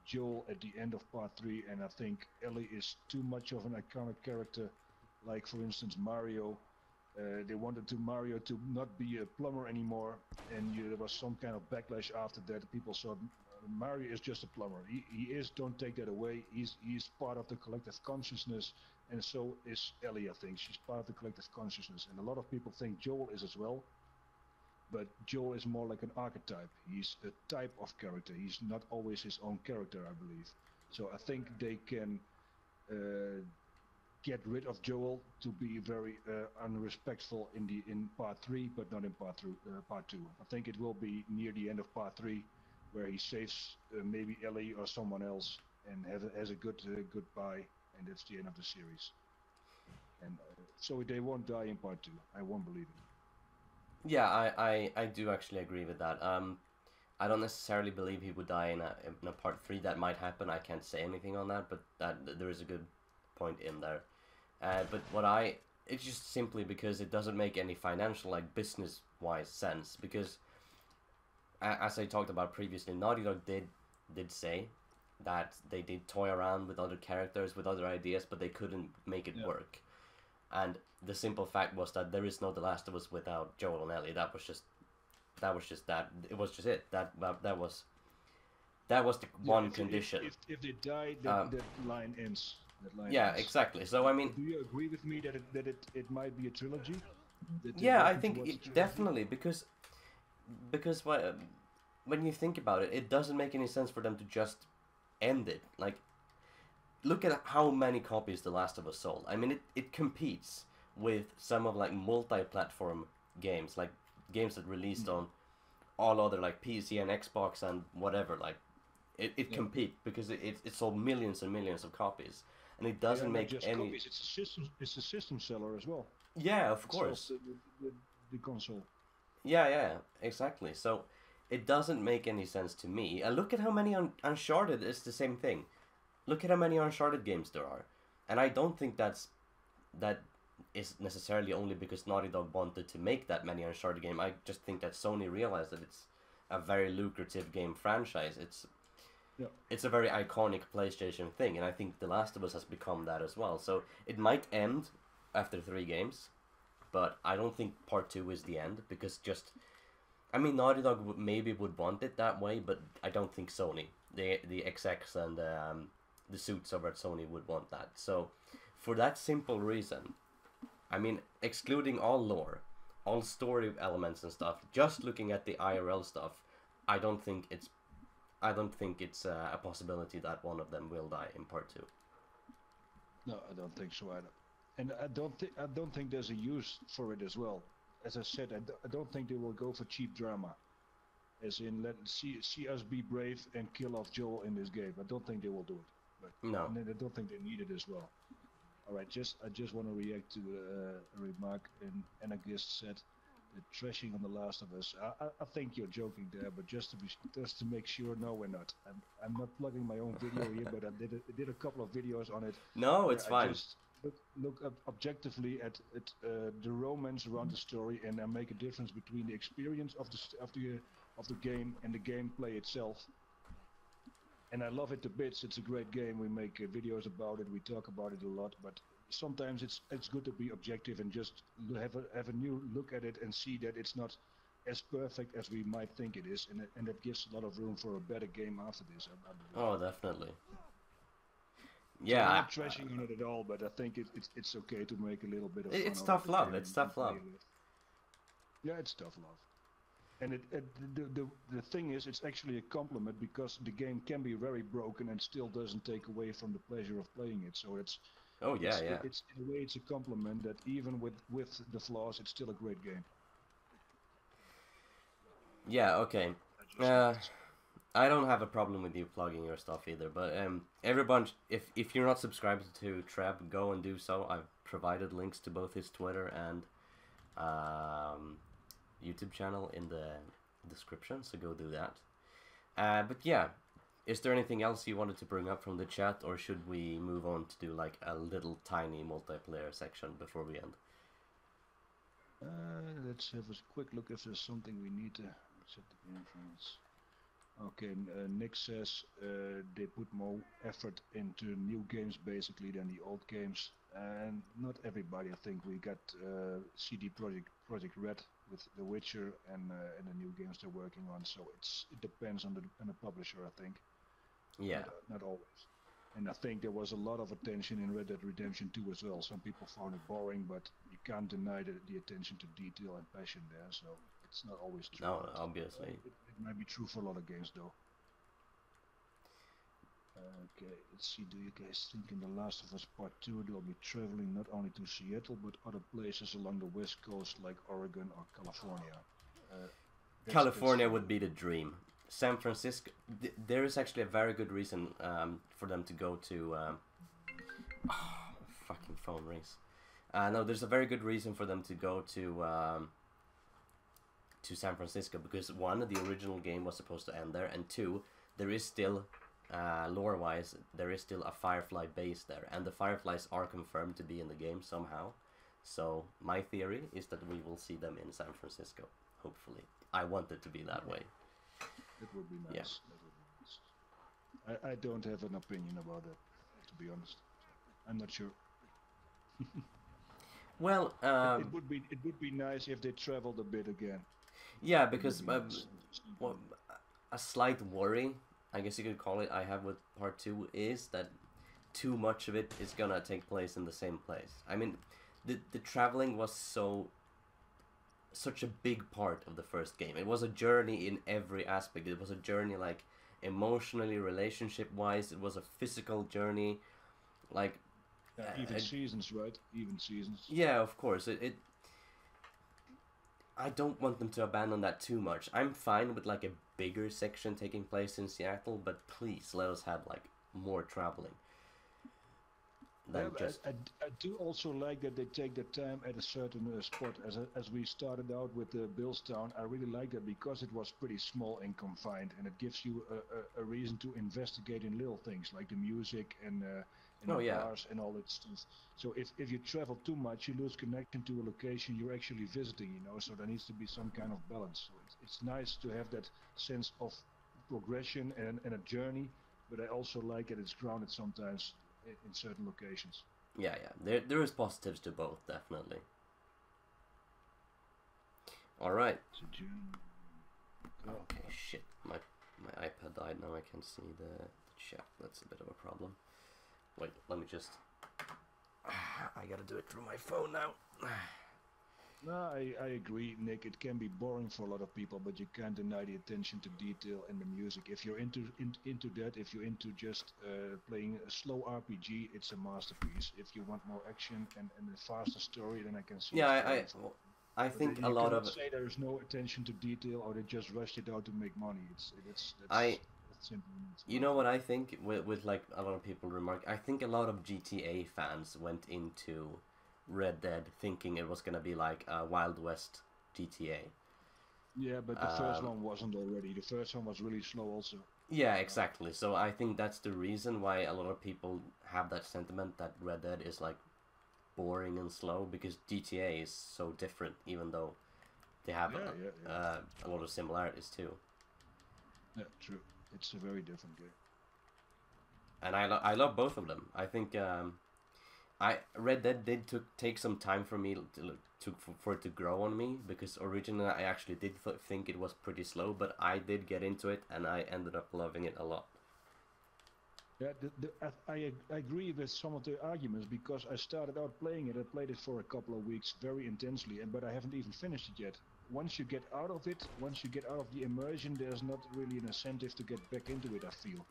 Joel at the end of part 3, and I think Ellie is too much of an iconic character, like for instance Mario. They wanted Mario to not be a plumber anymore, and there was some kind of backlash after that. People said Mario is just a plumber. He is. Don't take that away. He's part of the collective consciousness, and so is Ellie. I think she's part of the collective consciousness, and a lot of people think Joel is as well. But Joel is more like an archetype. He's a type of character. He's not always his own character, I believe. So I think they can get rid of Joel to be very unrespectful in part 3, but not in part 2. I think it will be near the end of part 3, where he saves maybe Ellie or someone else and has a good goodbye, and that's the end of the series. And so they won't die in part 2. I won't believe it. Yeah, I do actually agree with that. I don't necessarily believe he would die in a part 3. That might happen. I can't say anything on that, but there is a good point in there. But it's just simply because it doesn't make any financial, like, business-wise sense. Because, as I talked about previously, Naughty Dog did say that they did toy around with other characters, with other ideas, but they couldn't make it work. And the simple fact was that there is no The Last of Us without Joel and Ellie. That was just that. It was just it. That was the one condition. If they die, that line ends. Yeah, exactly. So I mean, do you agree with me that it might be a trilogy? Yeah, I think definitely, because when you think about it, it doesn't make any sense for them to just end it. Like, look at how many copies The Last of Us sold. I mean, it competes with some of, like, multi-platform games, like games that released on all other, like, PC and Xbox and whatever. Like, it compete because it sold millions and millions of copies, and it doesn't make just any. Copies. It's a system seller as well. Yeah, of course. The console. Yeah, exactly. So it doesn't make any sense to me. And look at how many Uncharted is the same thing. Look at how many Uncharted games there are, and I don't think that is necessarily only because Naughty Dog wanted to make that many Uncharted games. I just think that Sony realized that it's a very lucrative game franchise. It's a very iconic PlayStation thing, and I think The Last of Us has become that as well. So it might end after 3 games, but I don't think part 2 is the end, because I mean, Naughty Dog maybe would want it that way, but I don't think Sony, the execs and the suits over at Sony would want that. So for that simple reason, I mean, excluding all lore, all story elements and stuff, just looking at the IRL stuff, I don't think it's a possibility that one of them will die in part 2. No, I don't think so either. And I don't think there's a use for it as well. As I said, I don't think they will go for cheap drama. As in, see us be brave and kill off Joel in this game. I don't think they will do it. But no. And I don't think they need it as well. Alright, I just want to react to a remark, and I guess said the trashing on The Last of Us. I think you're joking there, but just to make sure, no, we're not. I'm not plugging my own video here, but I did a couple of videos on it. No, it's fine. Just look objectively at the romance around the story, and I make a difference between the experience of the game and the gameplay itself. And I love it to bits. It's a great game. We make videos about it. We talk about it a lot. But sometimes it's good to be objective and just have a new look at it and see that it's not as perfect as we might think it is, and that gives a lot of room for a better game after this. Oh, definitely. Yeah, I'm not trashing on it at all, but I think it's okay to make a little bit of fun. It's tough love. It's tough love. Yeah, it's tough love. And the thing is, it's actually a compliment, because the game can be very broken and still doesn't take away from the pleasure of playing it. So it's It's in a way, it's a compliment that even with the flaws, it's still a great game. Yeah. Okay. I don't have a problem with you plugging your stuff either, but everyone, if you're not subscribed to Treb, go and do so. I've provided links to both his Twitter and YouTube channel in the description, so go do that. But yeah, is there anything else you wanted to bring up from the chat, or should we move on to do like a little tiny multiplayer section before we end? Let's have a quick look if there's something we need to set the game friends. Okay, Nick says they put more effort into new games basically than the old games, and not everybody. I think we got CD Projekt Red with The Witcher and the new games they're working on. So it depends on the publisher, I think. Yeah. Not always. And I think there was a lot of attention in Red Dead Redemption 2 as well. Some people found it boring, but you can't deny the attention to detail and passion there. So it's not always true. No, obviously. It might be true for a lot of games, though. Okay, let's see. Do you guys think in The Last of Us Part 2 they'll be traveling not only to Seattle, but other places along the West Coast like Oregon or California? California would be the dream. San Francisco, there is actually a very good reason for them to go to... fucking phone rings. No, there's a very good reason for them to go to to San Francisco, because one, the original game was supposed to end there, and two, there is still, lore-wise, there is still a Firefly base there, and the Fireflies are confirmed to be in the game somehow. So my theory is that we will see them in San Francisco, hopefully. I want it to be that way. It would be nice. Yeah. That would be nice. I don't have an opinion about that, to be honest. I'm not sure. Well, it would be nice if they traveled a bit again. Yeah, because well, a slight worry, I guess you could call it, I have with part 2 is that too much of it is gonna take place in the same place. I mean, the traveling was such a big part of the first game. It was a journey in every aspect. It was a journey, like, emotionally, relationship-wise. It was a physical journey, like... even seasons, right? Even seasons. Yeah, of course. I don't want them to abandon that too much. I'm fine with, like, a bigger section taking place in Seattle, but please, let us have, like, more traveling. I do also like that they take the time at a certain spot. As we started out with Billstown, I really like that because it was pretty small and confined, and it gives you a reason to investigate in little things like the music and bars and all that stuff. So if you travel too much, you lose connection to a location you're actually visiting, you know. So there needs to be some kind of balance. So it's nice to have that sense of progression and a journey, but I also like that it's grounded sometimes in certain locations. Yeah. There is positives to both, definitely. All right. Okay, shit. My iPad died. Now I can see the chat. That's a bit of a problem. Wait, let me just... I gotta do it through my phone now. No, I agree, Nick. It can be boring for a lot of people, but you can't deny the attention to detail and the music. If you're into that, if you're into just playing a slow RPG, it's a masterpiece. If you want more action and a faster story, then I can see. Yeah, I think a lot of... say there's no attention to detail, or they just rushed it out to make money. That's simple. You know what I think? With like a lot of people remark, I think a lot of GTA fans went into Red Dead thinking it was gonna be like a Wild West GTA. Yeah, but the first one wasn't already. The first one was really slow also. Yeah, exactly. So I think that's the reason why a lot of people have that sentiment that Red Dead is like boring and slow, because GTA is so different, even though they have a lot of similarities too. Yeah, true. It's a very different game. And I love both of them. I think Red Dead did take some time for me for it to grow on me, because originally I actually did think it was pretty slow, but I did get into it and I ended up loving it a lot. Yeah, I agree with some of the arguments, because I started out playing it. I played it for a couple of weeks very intensely, but I haven't even finished it yet. Once you get out of it, once you get out of the immersion, there's not really an incentive to get back into it, I feel.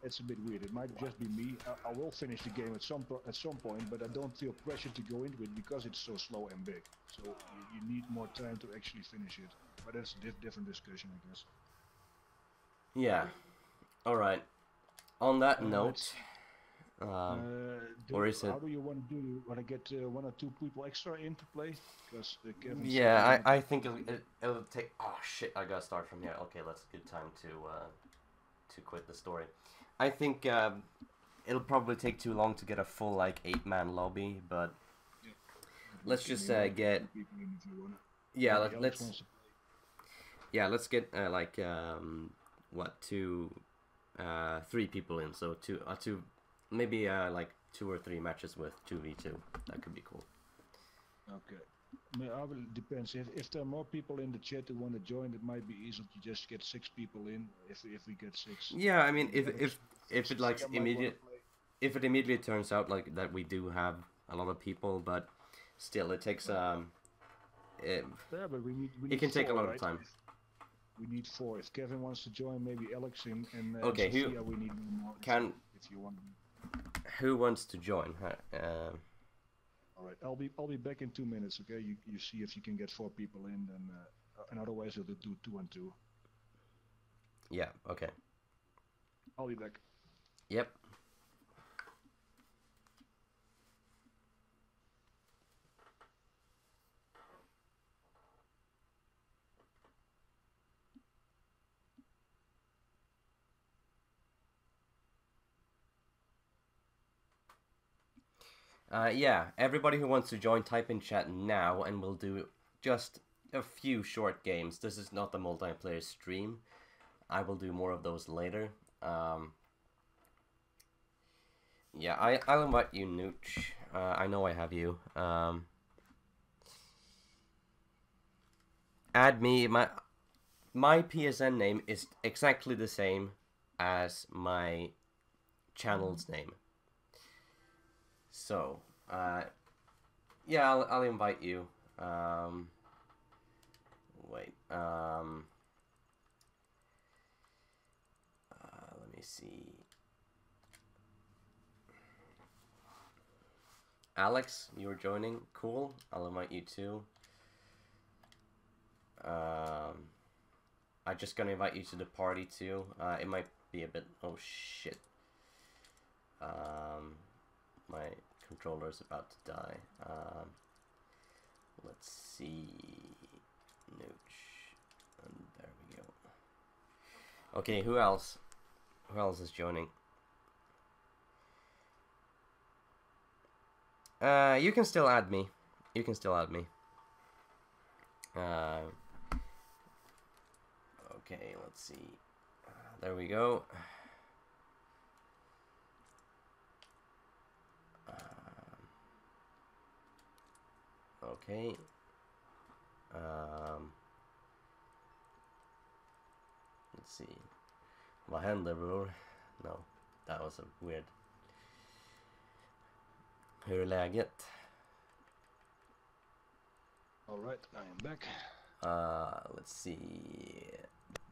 It's a bit weird. It might just be me. I will finish the game at some point, but I don't feel pressure to go into it because it's so slow and big. So you need more time to actually finish it. But that's a different discussion, I guess. Yeah. All right. On that note, or is it? How do you want to do? You want to get 1 or 2 people extra in to play? Because yeah, I think it'll take. Oh shit! I gotta start from here. Okay, that's a good time to quit the story. I think it'll probably take too long to get a full like 8-man lobby, but let's just get. Yeah, let's get like what 3 people in. So two maybe like 2 or 3 matches with 2v2. That could be cool. Okay. It depends. If there are more people in the chat who want to join, it might be easier to just get 6 people in. If we get 6. Yeah, I mean, if it like if it immediately turns out like that we do have a lot of people, but still it takes yeah, but we need it can take 4, a lot right? of time. We need 4. If Kevin wants to join, maybe Alex and okay, Sophia, we need more. If you want. Who wants to join? All right, I'll be back in 2 minutes. Okay, you see if you can get 4 people in, and otherwise we'll do 2 and 2. Yeah. Okay. I'll be back. Yep. Yeah, everybody who wants to join, type in chat now, and we'll do just a few short games. This is not a multiplayer stream. I will do more of those later. Yeah, I'll invite you, Nooch. I know I have you. Add me. My PSN name is exactly the same as my channel's name. So, yeah, I'll invite you. Wait. Let me see. Alex, you're joining. Cool. I'll invite you too. I'm just gonna invite you to the party too. It might be a bit. Oh shit. My controller is about to die. Let's see. Nooch. And there we go. Okay, who else? Who else is joining? You can still add me. You can still add me. Okay, let's see. There we go. Okay. Let's see. Vad händer, bror? No, that was a weird. Hur är läget? All right, I am back. Let's see.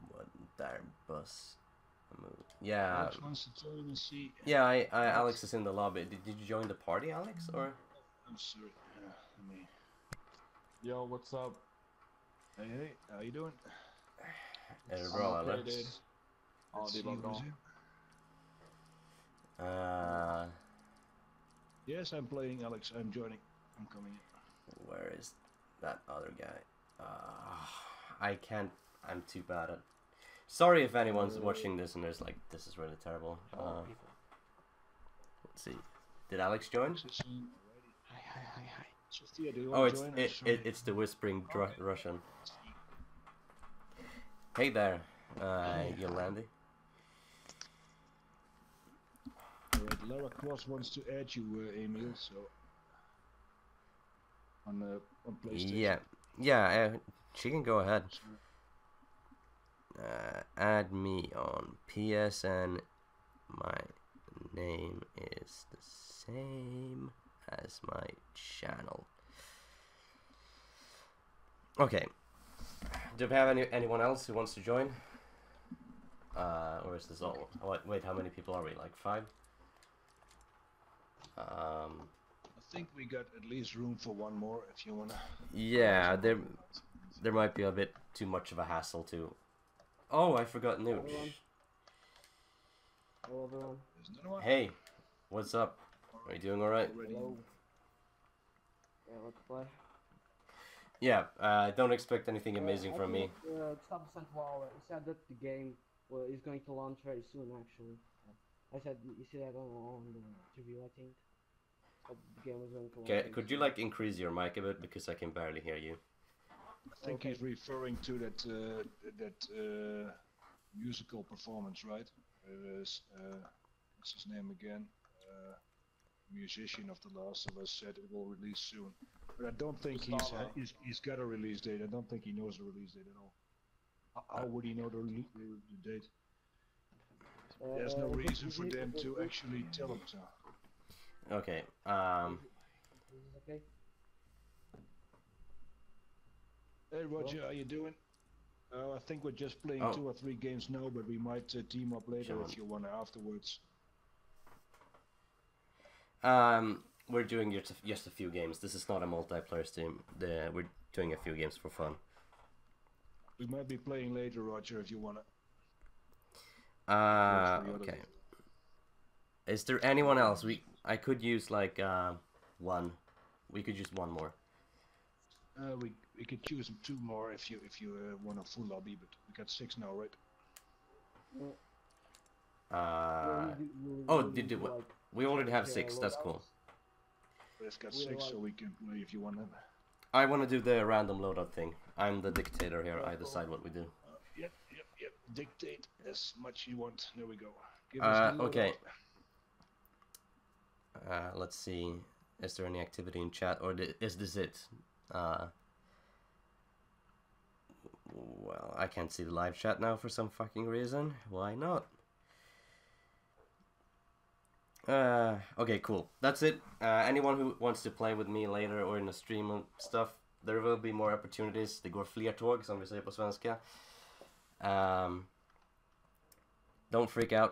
What there bus move? Yeah. Alex wants to join and see. Yeah, Alex is in the lobby. Did you join the party, Alex, or? I'm sorry. Let me. Yo, what's up? Hey, how you doing? Är det bra, eller? Ja, det var bra. Yes, I'm playing, Alex. I'm joining. I'm coming in. Where is that other guy? I can't. I'm too bad at. Sorry if anyone's watching this and there's like, this is really terrible. Let's see. Did Alex join? Hi. Sophia, do you Oh, want to join? it's the whispering Russian. Hey there, Yolandi. Alright, Lara Cross wants to add you, Emil. So on PlayStation. Yeah. She can go ahead. Add me on PSN. My name is the same as my channel. Okay. Do we have anyone else who wants to join? Or is this all? Wait, how many people are we? Like 5? I think we got at least room for one more if you wanna. Yeah, there might be a bit too much of a hassle too. Oh, I forgot Nooch. Hello everyone. Hey, what's up? Are you doing alright? Hello. Yeah, let's play. Yeah, don't expect anything amazing from me. Stop sent Waller. He said that the game is going to launch very soon actually. I said, you see that on the review, I think. The game was going to launch. Okay, could you like increase your mic a bit because I can barely hear you? I think he's referring to that musical performance, right? What's his name again? Musician of The Last of Us said it will release soon, but I don't think he's got a release date. I don't think he knows the release date at all. How would he know the date? There's no reason for them to actually tell him so. Okay. Okay. Hey Roger, how you doing? I think we're just playing 2 or 3 games now, but we might team up later if you want afterwards. We're doing just a few games. This is not a multiplayer stream. We're doing a few games for fun. We might be playing later, Roger, if you wanna. Okay. Is there anyone else? I could use like one. We could use one more. We could choose 2 more if you want a full lobby, but we got 6 now, right? We already have 6. That's cool. It's got We're 6, like- so we can play if you want to. I want to do the random loadout thing. I'm the dictator here. Yeah, I cool. decide what we do. Yep. Dictate as much you want. There we go. Give us the Okay. loadout. Let's see. Is there any activity in chat, or is this it? Well, I can't see the live chat now for some fucking reason. Why not? Okay, cool. That's it. Anyone who wants to play with me later or in the stream and stuff, there will be more opportunities. Det går fler tåg, som vi säger på svenska. Don't freak out.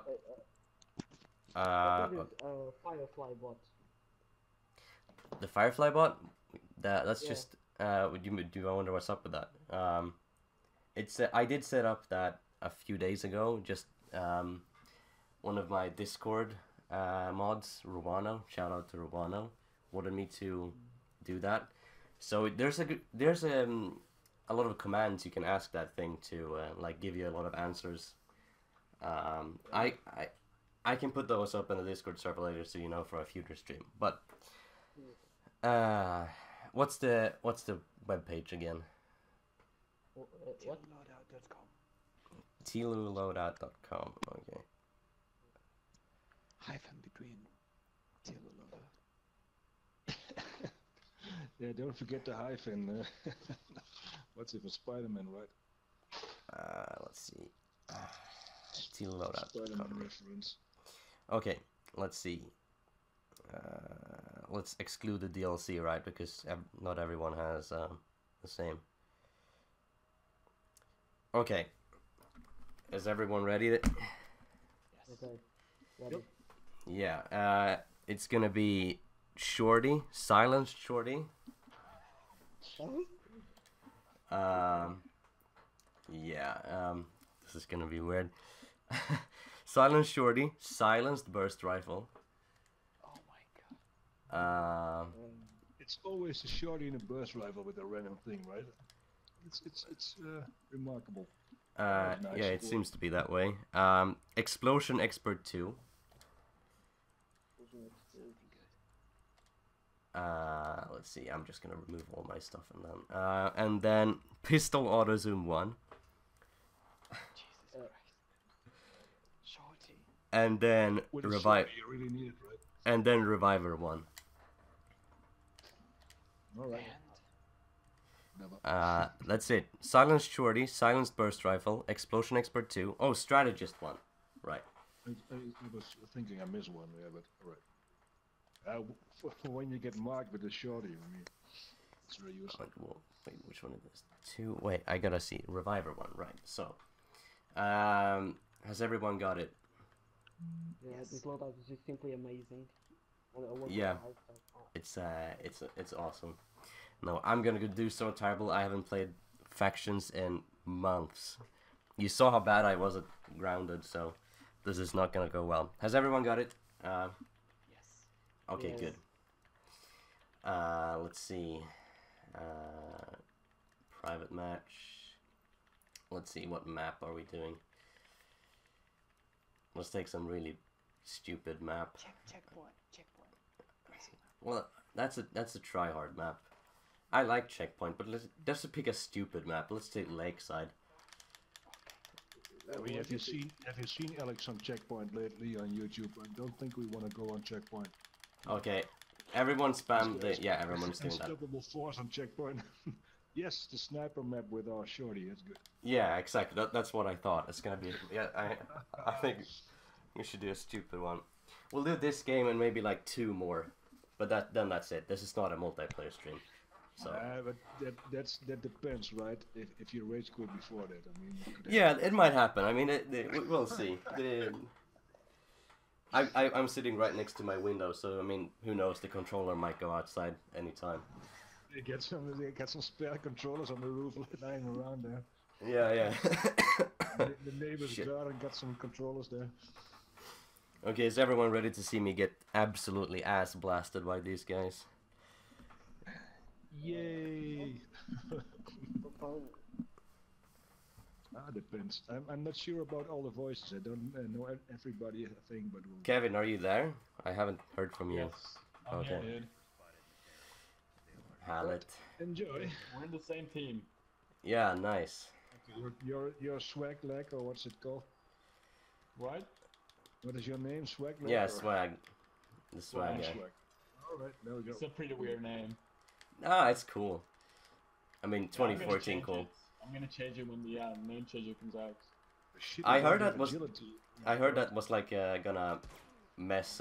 I think there's Firefly bot. The Firefly bot? That's Yeah. just... do I wonder what's up with that? It's I did set up that a few days ago. Just one of my Discord mods, Ruano, shout out to Ruano, wanted me to do that. So there's a lot of commands you can ask that thing to like give you a lot of answers. I can put those up in the Discord server later, so you know, for a future stream. But what's the web page again? What? TLOU-talk.com. TLOU-talk.com. Okay. Hyphen between TLOU. Yeah, don't forget the hyphen. What's it for Spider-Man, right? Let's see. TLOU-talk.com. Spider-Man reference. Okay, let's see. Let's exclude the DLC, right? Because not everyone has the same. Okay. Is everyone ready? Yes. Okay. Ready? Yeah. It's gonna be Shorty, silenced Shorty. Yeah. This is gonna be weird. Silenced Shorty, silenced burst rifle. Oh my god. It's always a shorty in a burst rifle with a random thing, right? It's remarkable. Nice. Yeah, it seems to be that way. Explosion Expert 2. Let's see. I'm just gonna remove all my stuff and then Pistol Auto Zoom 1. Jesus Christ. Shorty. And then With a Revive. shorty, you really need it, right? And then Reviver 1. All right. And Never. That's it. Silenced Shorty, silenced burst rifle, Explosion Expert 2. Oh, Strategist 1. Right. I was thinking I missed one, yeah, but all right. For when you get marked with a shorty, I mean, it's very useful. Wait, which one is this? 2. Wait, I gotta see. Reviver 1. Right. So, has everyone got it? Yeah, this loadout is just simply amazing. And I work Yeah. with the hype stuff. It's awesome. No, I'm gonna do so terrible. I haven't played factions in months. You saw how bad I was at Grounded, so this is not gonna go well. Has everyone got it? yes. Okay, Yes. good. Let's see. Private match. Let's see, what map are we doing? Let's take some really stupid map. Checkpoint. Well, that's a try-hard map. I like Checkpoint, but let's pick a stupid map. Let's take Lakeside. I mean, have you seen Alex on Checkpoint lately on YouTube? I don't think we want to go on Checkpoint. Okay, everyone spam the... Yeah, everyone's doing that. Unstoppable Force on Checkpoint. Yes, the sniper map with our shorty. That's good. Yeah, exactly. That's what I thought. It's gonna be... Yeah, I think we should do a stupid one. We'll do this game and maybe like 2 more. But then that's it. This is not a multiplayer stream. So... But that depends, right? If you rage quit before that, I mean. You could Yeah, it might happen. I mean, we'll see. I'm sitting right next to my window, so I mean, who knows? The controller might go outside anytime. They get some spare controllers on the roof lying around there. Yeah. The neighbor's Shit. garden got some controllers there. Okay, is everyone ready to see me get absolutely ass blasted by these guys? Yay! Proponent. Depends. I'm not sure about all the voices. I don't know everybody, I think, but we'll... Kevin, are you there? I haven't heard from you. Yes. I'm Okay. here, dude. Hallet. Enjoy. We're in the same team. Yeah, nice. Your swag leg, or what's it called? What? What is your name? Swag leg? Yeah, or? swag. The swag guy. Swag. Alright, there we go. It's a pretty weird name. Ah, it's cool. I mean, Yeah, I'm gonna 2014 change cool. it. I'm gonna change it when the name changer comes out. Shit, I you heard don't that have was- agility. I heard that was like gonna mess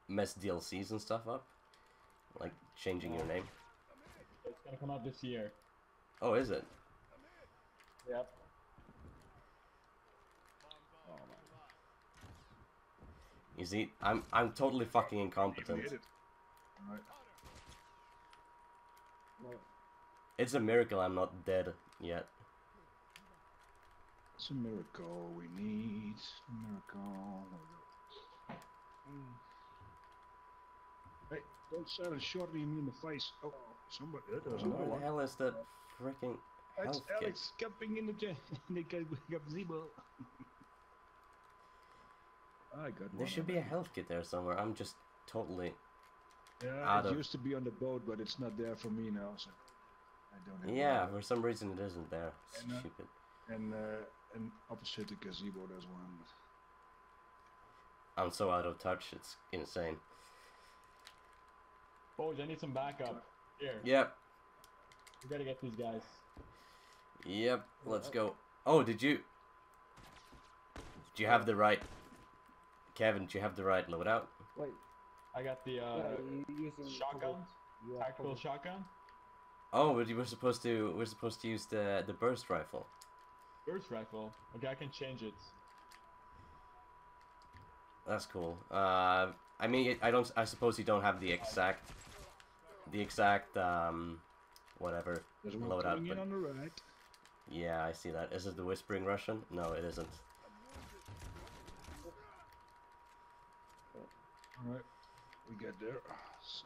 mess DLCs and stuff up, like changing your name. It's gonna come out this year. Oh, is it? Yep. You see, I'm totally fucking You incompetent. hit it. Alright. No. It's a miracle I'm not dead yet. It's a miracle we need. A miracle. Hey, don't silence shortly me in the face. Oh, somebody. There's another Where the one. hell is that freaking It's health kit? Alex camping in the gazebo. I got one. There should be a health kit there somewhere. I'm just totally. Yeah, out it of- used to be on the boat, but it's not there for me now, so I don't have Yeah, one. for some reason it isn't there. And, Stupid. And opposite the gazebo, there's one. I'm so out of touch. It's insane. Boys, I need some backup. Here, Yep. we gotta get these guys. Yep. Let's go. Oh, did you have the right? Kevin, did you have the right loadout? Wait. I got the Yeah, you using shotgun, You are tactical covered. shotgun, Oh, but we're supposed to use the burst rifle. burst rifle. Okay, I can change it. That's cool. I mean, I suppose you don't have the exact whatever There's one loadout. coming in But on the right. yeah, I see that. Is it the Whispering Russian? No, it isn't. Alright, we get there. So,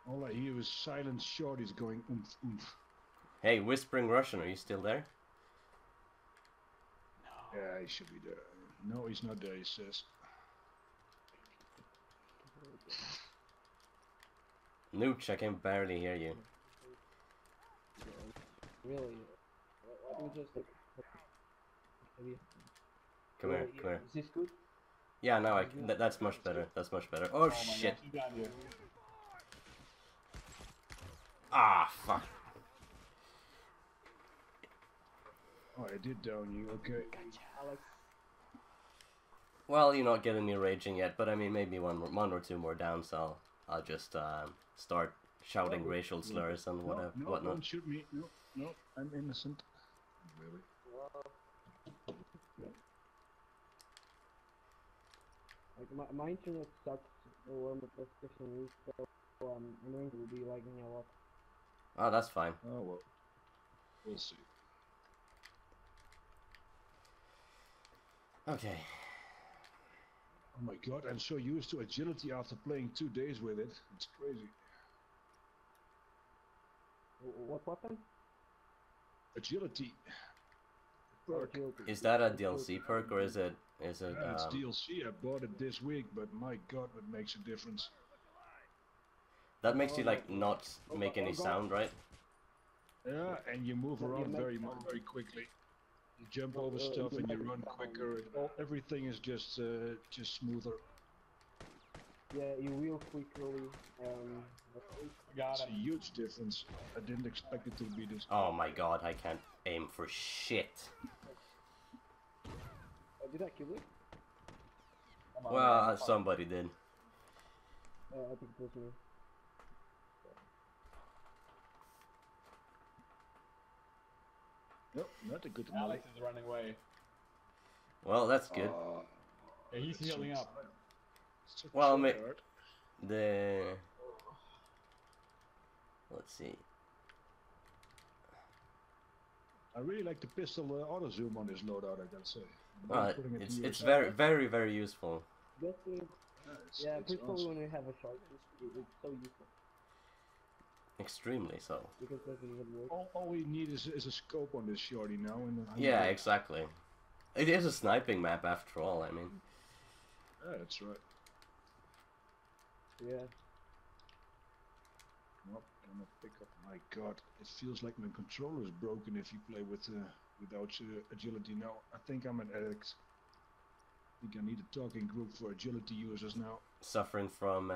all I hear is silent shorties going oomph oomph. Hey, Whispering Russian, are you still there? Yeah, he should be there. No, he's not there, he says. Nooch, I can barely hear you. Really? Why don't we just like... Maybe... Come here, Yeah, come here. Is this good? Yeah, no, that's much better. That's much better. Oh my shit! gosh, you got here. Ah, fuck. Oh, I did down you, okay. Alex. Well, you're not getting me raging yet, but I mean, maybe one or two more down, so I'll just start shouting Oh, racial slurs and No, no, whatnot. don't shoot me. No, no, I'm innocent. Really? Like my internet sucks or my PlayStation weak, so I'm going to be lagging a lot. Oh, that's fine. Oh well. We'll see. Okay. Oh my god, I'm so used to agility after playing 2 days with it. It's crazy. What weapon? Agility. Oh, Perk. agility. Is that a DLC perk or is it Yeah, it's DLC. I bought it this week, but my god, it makes a difference. that makes you like not make any sound, right? Yeah, and you move Yeah, you around make very sound. very quickly. You jump over stuff you and you make run sound. quicker. And everything is just smoother. Yeah, you wheel quickly. Got It's a him. huge difference. I didn't expect it to be this. Oh my god, I can't aim for shit. Did I kill it? Come on, Well, man. somebody did. I think it was me. Nope, not a good Alex is running away. Well, that's good. Yeah, he's healing up. Well, The let's see. I really like the pistol auto zoom on this loadout. I gotta say. Well, Putting it to it's use. very useful. Best thing, yeah, it's particularly awesome. when you have a shot, it's so useful. Extremely so. Because it doesn't even work. All we need is a scope on this shorty now. And Yeah, exactly. It is a sniping map after all. I mean, yeah, that's right. Yeah. Not gonna pick up. My God, it feels like my controller is broken if you play with without agility. Now I think I'm an addict. I think I need a talking group for agility users now. Suffering from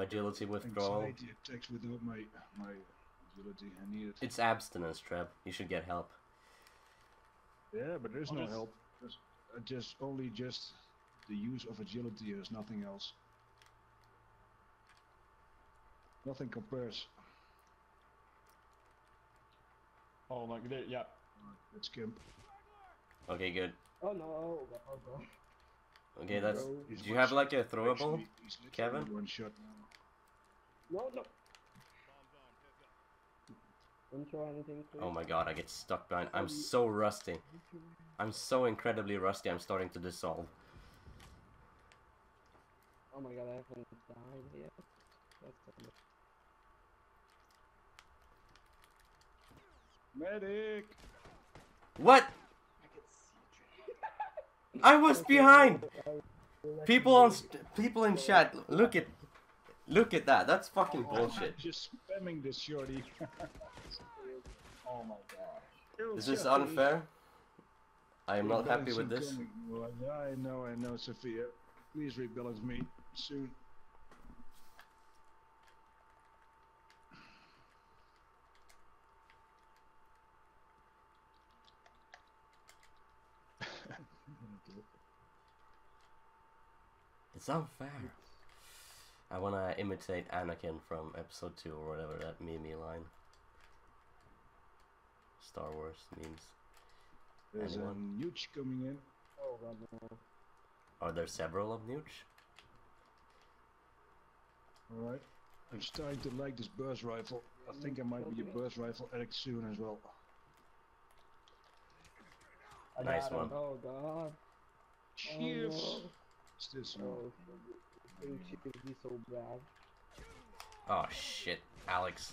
agility withdrawal. Anxiety attacks without my agility. I need it. It's abstinence, Treb. You should get help. Yeah, but there's I'll no just- help. Just only the use of agility. There's nothing else. Nothing compares. Oh my god, yeah. Let's skimp. Okay, good. Oh no! Oh god! Okay, that's. Bro, he's Do you one have shot. like a throwable? Actually, he's literally Kevin? one shot now. No! Don't try anything, please. Oh my god, I get stuck behind. I'm so rusty. I'm so incredibly rusty. I'm starting to dissolve. Oh my god! I haven't died yet. That's Medic! What? I can see I was behind. People in chat. Look at that. That's fucking bullshit. Just spamming this shorty. Oh my god. Is this unfair? I am not happy with this. I know, Sophia. Please rebalance me soon. It's unfair. I wanna imitate Anakin from episode 2 or whatever, that meme line. Star Wars memes. There's Anyone? a nuke coming in. Oh god no! Are there several of Nooch? Alright. I'm starting to like this burst rifle. I think I might be a burst rifle addict soon as well. I Nice got him. one. Oh god! Cheers! no. What's this one? Oh, I think she could be so bad. Oh shit, Alex.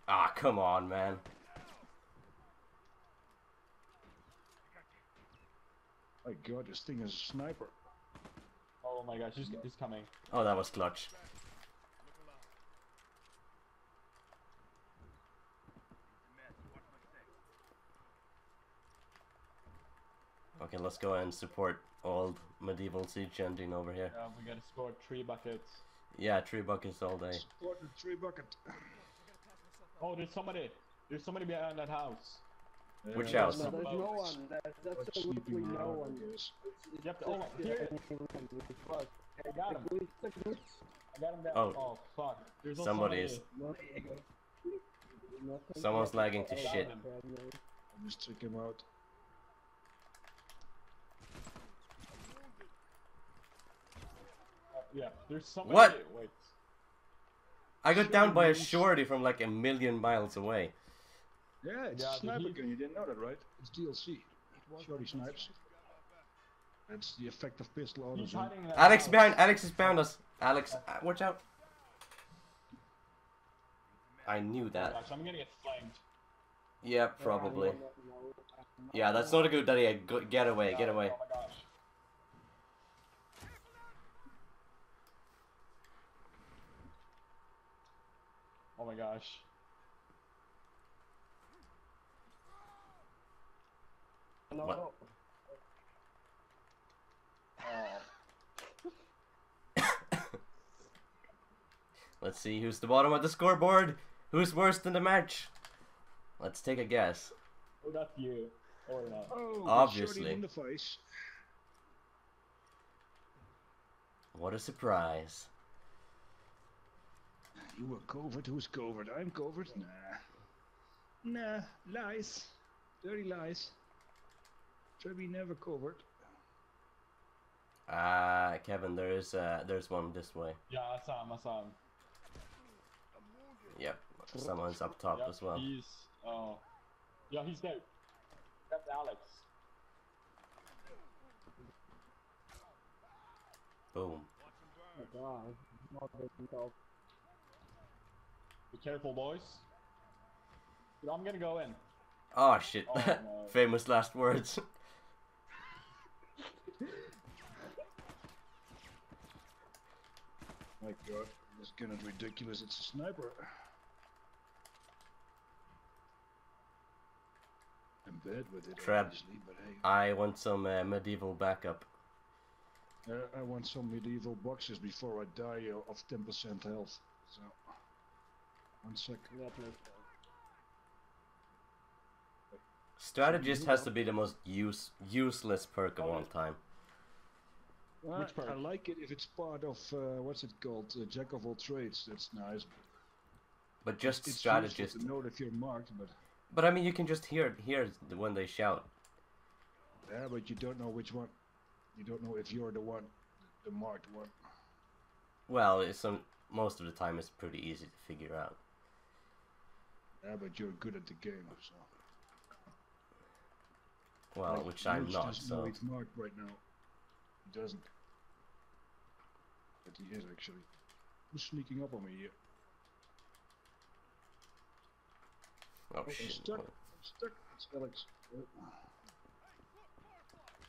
Ah, come on, man. My god, this thing is a sniper. Oh my gosh, he's coming. Oh, that was clutch. Okay, let's go and support old medieval siege engine over here. We gotta score 3 buckets. Yeah, 3 buckets all day. Support the 3 bucket. Oh, there's somebody. There's somebody behind that house. Which Yeah, house? No, there's no Boats. one. That's What's absolutely sleeping no around, one. I guess. Yep. Oh, here. I got him. I got him down. Oh. Oh fuck. There's also Somebody is. Someone's lagging to shit. I'll just check him out. Yeah, there's somebody. What? Wait. I got down by a shorty from like a million miles away. Yeah, it's Yeah, a but sniper he- gun, you didn't know that, right? It's DLC. Shorty snipes. That's the effect of pistol auto He's zoom. hiding in that Alex house. behind. Alex is behind us. Alex, watch out. I knew Oh that. gosh, I'm gonna get flamed. Yeah, probably. Yeah, that's not a good idea. Get away, get away. Oh my gosh. Oh my gosh. No. What? Oh. Let's see who's the bottom of the scoreboard. Who's worst in the match? Let's take a guess. Oh, that's you. Or not. Oh, Obviously. Shorty in the face. What a surprise. You were covert, who's covert? I'm covert? Nah. Nah, lies. Dirty lies. Trebby never covert. Kevin, there's one this way. Yeah, I saw him. I saw him. Yep, someone's up top Yep, as well. He's. Oh. Yeah, he's dead. That's Alex. Boom. Oh god. Not that dog. Be careful, boys. Dude, I'm gonna go in. Oh shit. Oh, no. Famous last words. My god, this gun is ridiculous. It's a sniper. I'm bad with it, Treb. obviously, but hey. I want some medieval backup. I want some medieval boxes before I die of 10% health. So, 1 sec. Yeah, please. Strategist has to be the most useless perk of all time. Which perk? I like it if it's part of, what's it called? Jack of all trades. That's nice. But just It's strategist. useful to know if you're marked, but... But I mean, you can just hear when they shout. Yeah, but you don't know which one. You don't know if you're the one, the marked one. Well, most of the time it's pretty easy to figure out. Yeah, but you're good at the game, so... Well, Like, which I'm Luch not, doesn't know so... he's marked right now. He doesn't. But he is actually. Who's sneaking up on me here? Oh I'm shit. stuck. I'm stuck. It's Alex.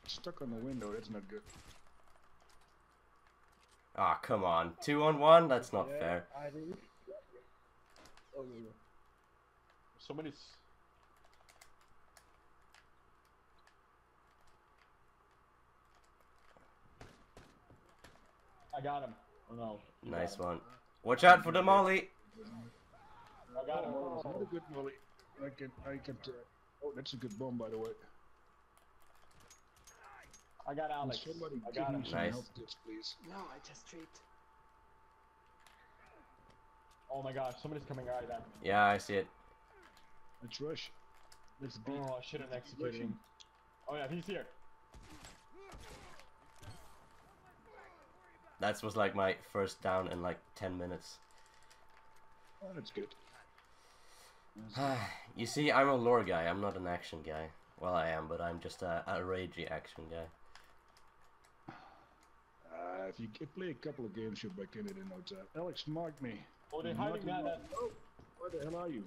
Stuck on the window. That's not good. Ah, come on. 2-on-1? That's not Yeah, fair. I didn't. Oh, no. Somebody's. I got him. Oh no. You Nice got him. one. Watch out for the molly! I got him. Oh, that's not a good molly. I can. Oh, that's a good bomb, by the way. I got Alex. Somebody I give got me him. some Nice. health tips, please. No, I just tripped. Oh my gosh, somebody's coming right at me. Yeah, I see it. Let's rush. Let's beat. Oh, I shouldn't execute him. Oh yeah, he's here. That was like my first down in like 10 minutes. Oh, that's good. You see, I'm a lore guy, I'm not an action guy. Well, I am, but I'm just a ragey action guy. If you play a couple of games, you're back in it in no time. Alex, mark me. Oh, they're Mark hiding me. behind that. Oh, where the hell are you?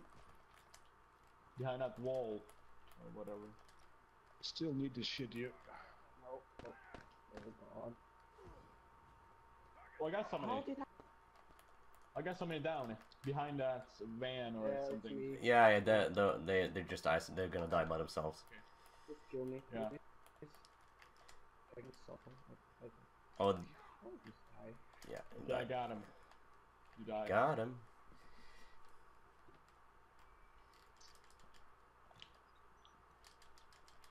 Behind that wall. Or whatever. Still need this shit here. Oh, God. Oh, I got somebody. How did I got somebody down behind that van or Yeah, it's something. me. Yeah, they're just they're gonna die by themselves. Just kill me. Yeah. please. I can stop him. Oh, Oh, this guy. yeah. Yeah, I got him. You died. Got him.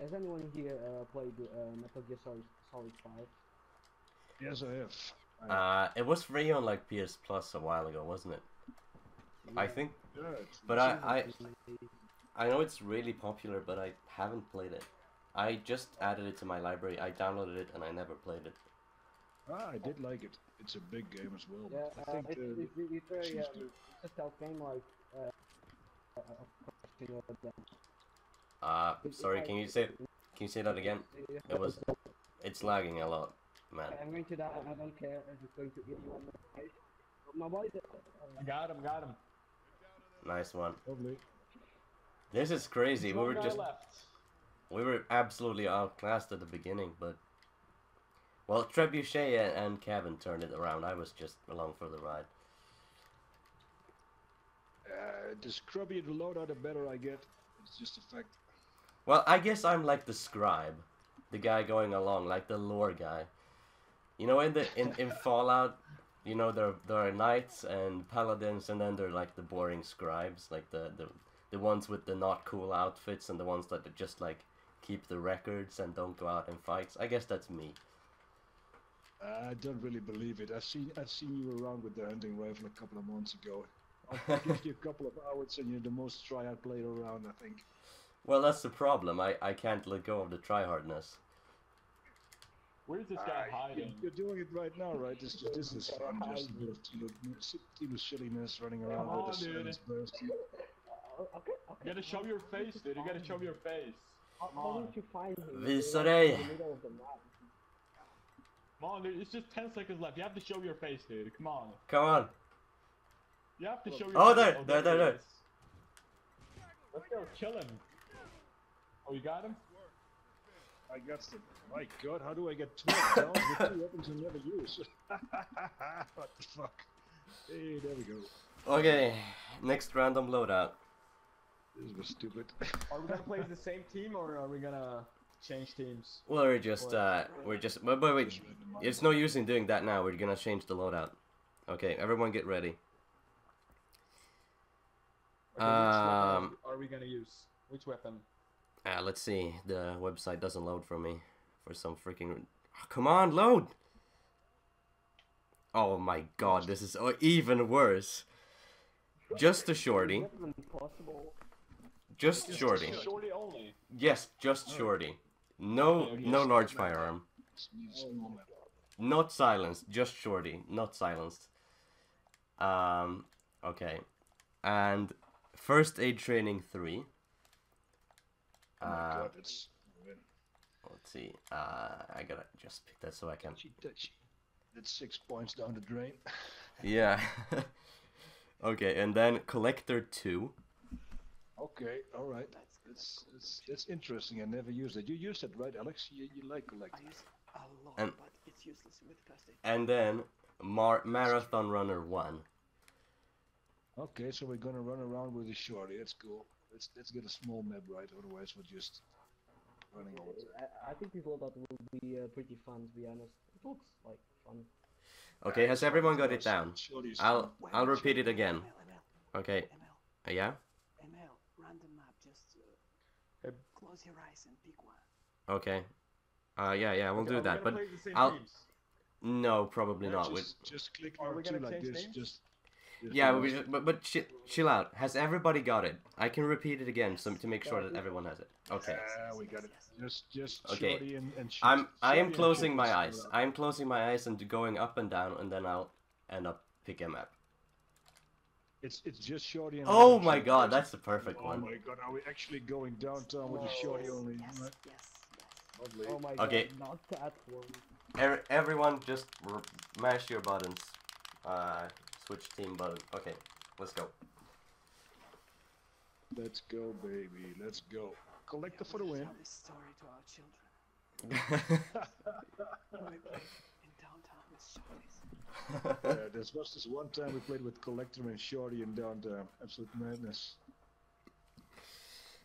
Has anyone here played Metal Gear Solid 5? Yes, I have. It was free on like PS Plus a while ago, wasn't it? I think, Yeah, it's but I know it's really popular, but I haven't played it. I just added it to my library. I downloaded it and I never played it. I did like it. It's a big game as well. Yeah, But I think it's very, seems it's a stealth game like, of course, you know, Sorry, can you say that again? It's lagging a lot, man. I'm going to die, I don't care, I'm just going to hit you on the face. My body's I got him, got him. Nice one. Lovely. This is crazy. One guy left. We were absolutely outclassed at the beginning, but well, Trebuchet and Kevin turned it around. I was just along for the ride. The scrubbier the loadout, the better I get. It's just a fact. Well, I guess I'm like the scribe, the guy going along, like the lore guy. You know, in Fallout, you know, there are knights and paladins, and then there are like the boring scribes, like the ones with the not cool outfits, and the ones that just like keep the records and don't go out in fights. I guess that's me. I don't really believe it. I've seen you around with the hunting rifle a couple of months ago. I'll give you a couple of hours and you're the most try-hard player around, I think. Well, that's the problem. I can't let go of the tryhardness. Where's this guy hiding? You're doing it right now, right? This is fun. Just a bit of TLOU silliness running around Come with the on, dude. silence bursting. Okay. You gotta show your face, dude. You gotta show your face. How did you find him? Visa dig. In the middle of the map. Come on, dude. It's just 10 seconds left. You have to show your face, dude. Come on. Come on. You have to show your Oh, face. there. he is. Let's go kill him. Oh, you got him? I got the. My God, how do I get 12 downs with 2 weapons I never use? What the fuck? Hey, there we go. Okay, next random loadout. This was stupid. Are we gonna play as the same team or are we gonna change teams? Well, but wait, it's no use in doing that now. We're gonna change the loadout. Okay, everyone get ready. Okay, which weapon are we gonna use? Which weapon? Let's see. The website doesn't load for me for some freaking. Oh, come on, load! Oh my God, this is even worse. Just a shorty. Just shorty. Shorty only. Yes, just shorty. No, Okay, no yes. large firearm. Small map. Not silenced. Just shorty. Not silenced. Okay. And first aid training 3. Oh my God, it's. Let's see. I gotta just pick that so I can. Touchy. That's 6 points down the drain. Yeah. Okay, and then collector 2. Okay, all right. That's interesting. I never used it. You used it, right, Alex? You like I collecting. use it a lot, And- but it's useless with first aid. And then marathon runner 1. Okay, so we're gonna run around with a shorty. That's cool. Let's get a small map, right? Otherwise, we're just running all the time. I think this loadout will be pretty fun, to be honest. It looks like fun. Okay, has everyone got it down? Shorty's I'll Wait, I'll repeat it again. ML, Okay. ML, Yeah. ML, random map, just close your eyes and pick one. Okay. Yeah, we'll Okay, do are we that. gonna But play the same I'll. teams? No, probably Yeah, not. just click Are we R2 gonna like change this. names? Just Yeah, do this. but chill out. Has everybody got it? I can repeat it again to make sure that everyone has it. Okay. Yeah, we got it. Just Okay. shorty and shoot. I Shorty am and closing shoot my is eyes. allowed. I am closing my eyes and going up and down, and then I'll end up picking a map. It's just shorty and. Oh long my shot. God, that's the perfect Oh one. my God, are we actually going downtown with a shorty only? Yes, Right? yes. Lovely. Oh my Okay. God, not that one. Everyone, just mash your buttons. Switch team button. Okay, let's go. Let's go, baby. Let's go. Collector for the win. Tell this story to our children. We played in downtown with shorties. Yeah, this was this one time we played with Collector and Shorty in downtown. Absolute madness.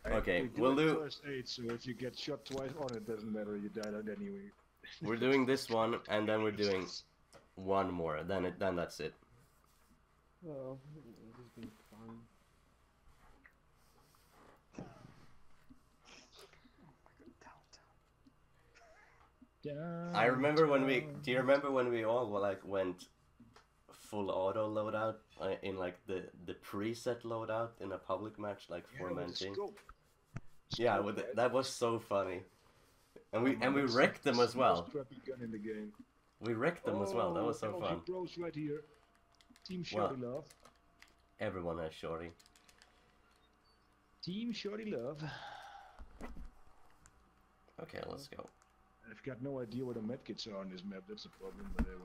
Okay, we we'll do. first aid, so if you get shot twice on it, doesn't matter. You died out anyway. We're doing this one, and then we're doing one more. Then that's it. Well, this has been fun. Downtown. I remember when we. Do you remember when we all went full auto loadout in like the preset loadout in a public match like Yeah, 4-man with team? scope. Yeah, Scope, with right? that was so funny. And we That's wrecked them the as well. most crappy gun in the game. We wrecked them as well. That was so LG fun. Pros right here. Team Shorty Love. Everyone has shorty. Team Shorty Love. Okay, let's go. I've got no idea where the medkits are on this map. That's a problem, but whatever.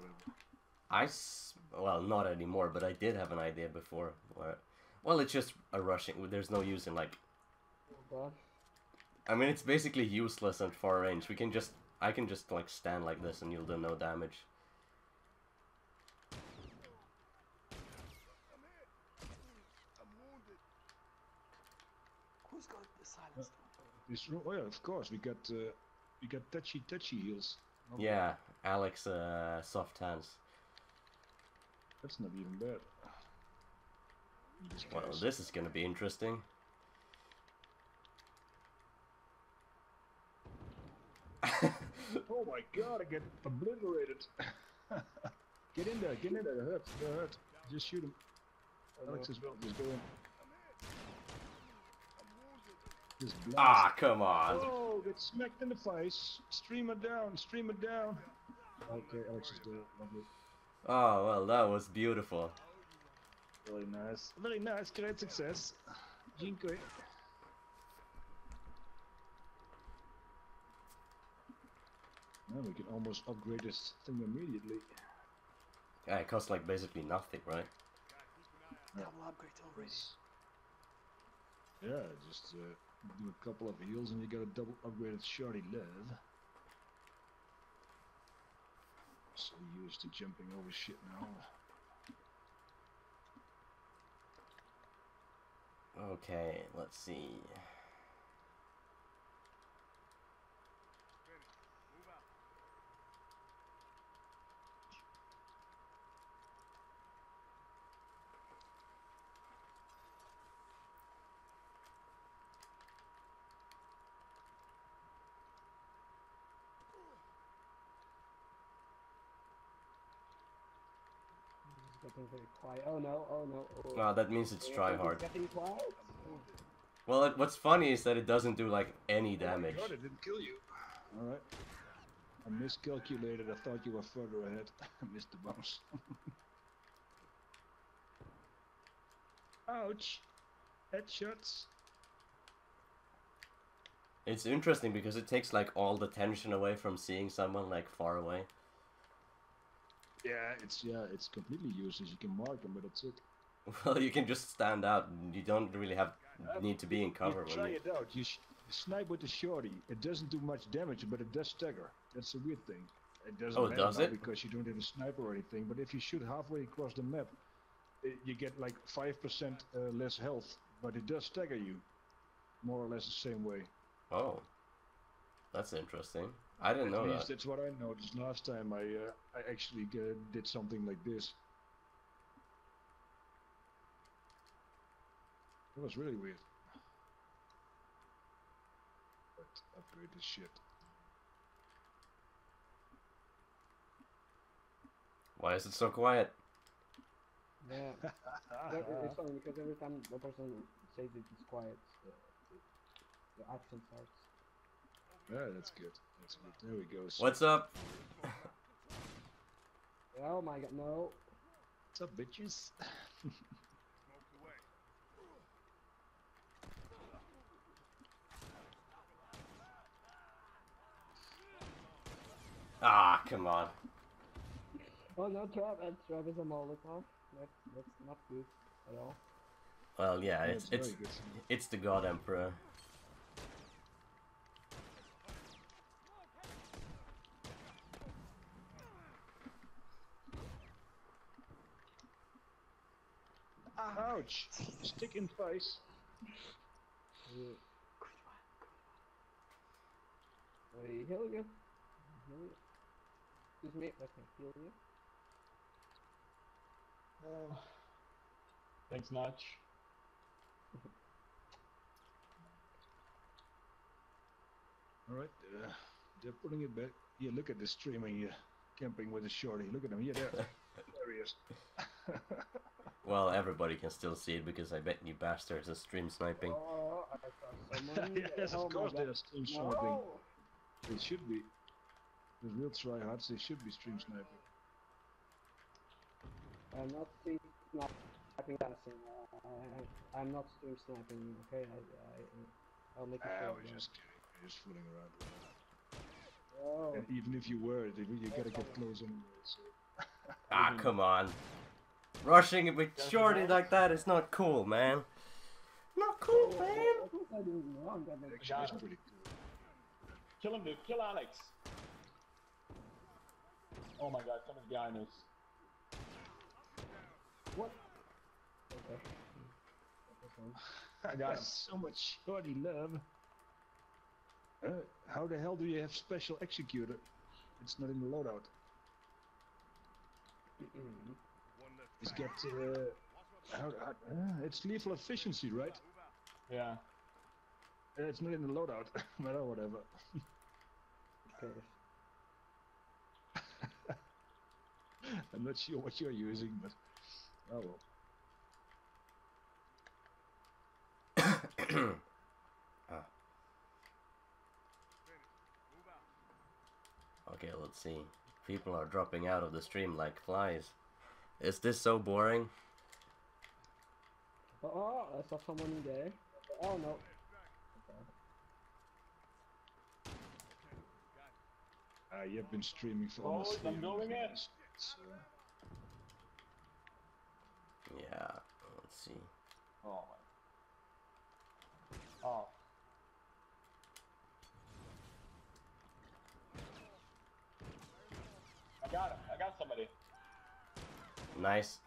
Well, not anymore, but I did have an idea before. Well, it's just a rushing. There's no use in like. Oh God. I mean, it's basically useless at far range. I can just like stand like this and you'll do no damage. Who's got the silenced one? This room. Oh yeah, of course. We got touchy heals. Lovely. Yeah, Alex, soft hands. That's not even bad. These Well, guys. this is gonna be interesting. Oh my God! I get obliterated. Get in there! Get in there! It hurts! It hurts! Just shoot him. Alex as well. Just go in. Just blast. Ah, come on. Oh, get smacked in the face. Stream it down. Stream it down. Okay, Alex is dead. Lovely. Oh, well, that was beautiful. Very nice. Very nice. Great success. Dziękuję. Now we can almost upgrade this thing immediately. Yeah, it costs like basically nothing, right? Yeah. Double upgrade already. Yeah, just do a couple of heals and you got a double upgraded Shorty Love. So used to jumping over shit now. Okay, let's see. It's getting very quiet. Oh no, oh no. Oh. Oh, that means it's try hard. It's getting quiet. Oh. Well, what's funny is that it doesn't do like any damage. Oh my God, it didn't kill you. Alright. I miscalculated. I thought you were further ahead. I missed the bounce. Ouch! Headshots. It's interesting because it takes like all the tension away from seeing someone like far away. Yeah, it's completely useless. You can mark them, but that's it. Well, you can just stand out. And you don't really need to be in cover. You try it out. You snipe with the shorty. It doesn't do much damage, but it does stagger. That's a weird thing. It doesn't Oh, matter does now it? because you don't have a sniper or anything. But if you shoot halfway across the map, you get like 5% less health. But it does stagger you, more or less the same way. Oh, that's interesting. I didn't know that. That's what I noticed last time. I actually did something like this. It was really weird. But upgrade this shit. Why is it so quiet? Yeah. It's funny because every time the person says it's quiet, the action starts. Yeah, that's good. That's good. There we go. What's up? Oh my God, no. What's up, bitches? Ah, come on. Oh no, Treb is a Molotov. That's not good at all. Well, yeah, Yeah, it's very good. it's the God Emperor. Ouch! Stick in face. Yeah. Wait, heal you. Heal you. Excuse me, let me heal you. Thanks, Notch. Alright, they're putting it back. Yeah, look at this streamer here, camping with a shorty. Look at him, yeah, there. There he is. Well, everybody can still see it because I bet you bastards are stream sniping. Oh, I saw someone. Yes, Oh of my course God. they're stream sniping. No. They should be. The real tryhards, they should be stream sniping. I'm not stream sniping dancing. I'm not stream sniping. Okay, I'll make it I sure. was just kidding. I'm just fooling around with that. Oh. And even if you were, you gotta get close anyway, so... Ah, come on. Rushing it with shorty like that is not cool, man. Not cool, man. I didn't know. I'm gonna Actually, it's pretty cool. Kill him, dude. Kill Alex. Oh my God, someone's behind us. What? Okay. I got so much shorty love. How the hell do you have special executor? It's not in the loadout. It's got it's lethal efficiency, right? Yeah. It's not in the loadout. Well, whatever. Okay. I'm not sure what you're using, but oh well. Okay, let's see. People are dropping out of the stream like flies. Is this so boring? Oh, I saw someone in there. Oh no. Okay. You've been streaming for Oh, almost I'm 3 going in. years. Yeah, let's see. Oh my. Oh. I got him. I somebody. Nice.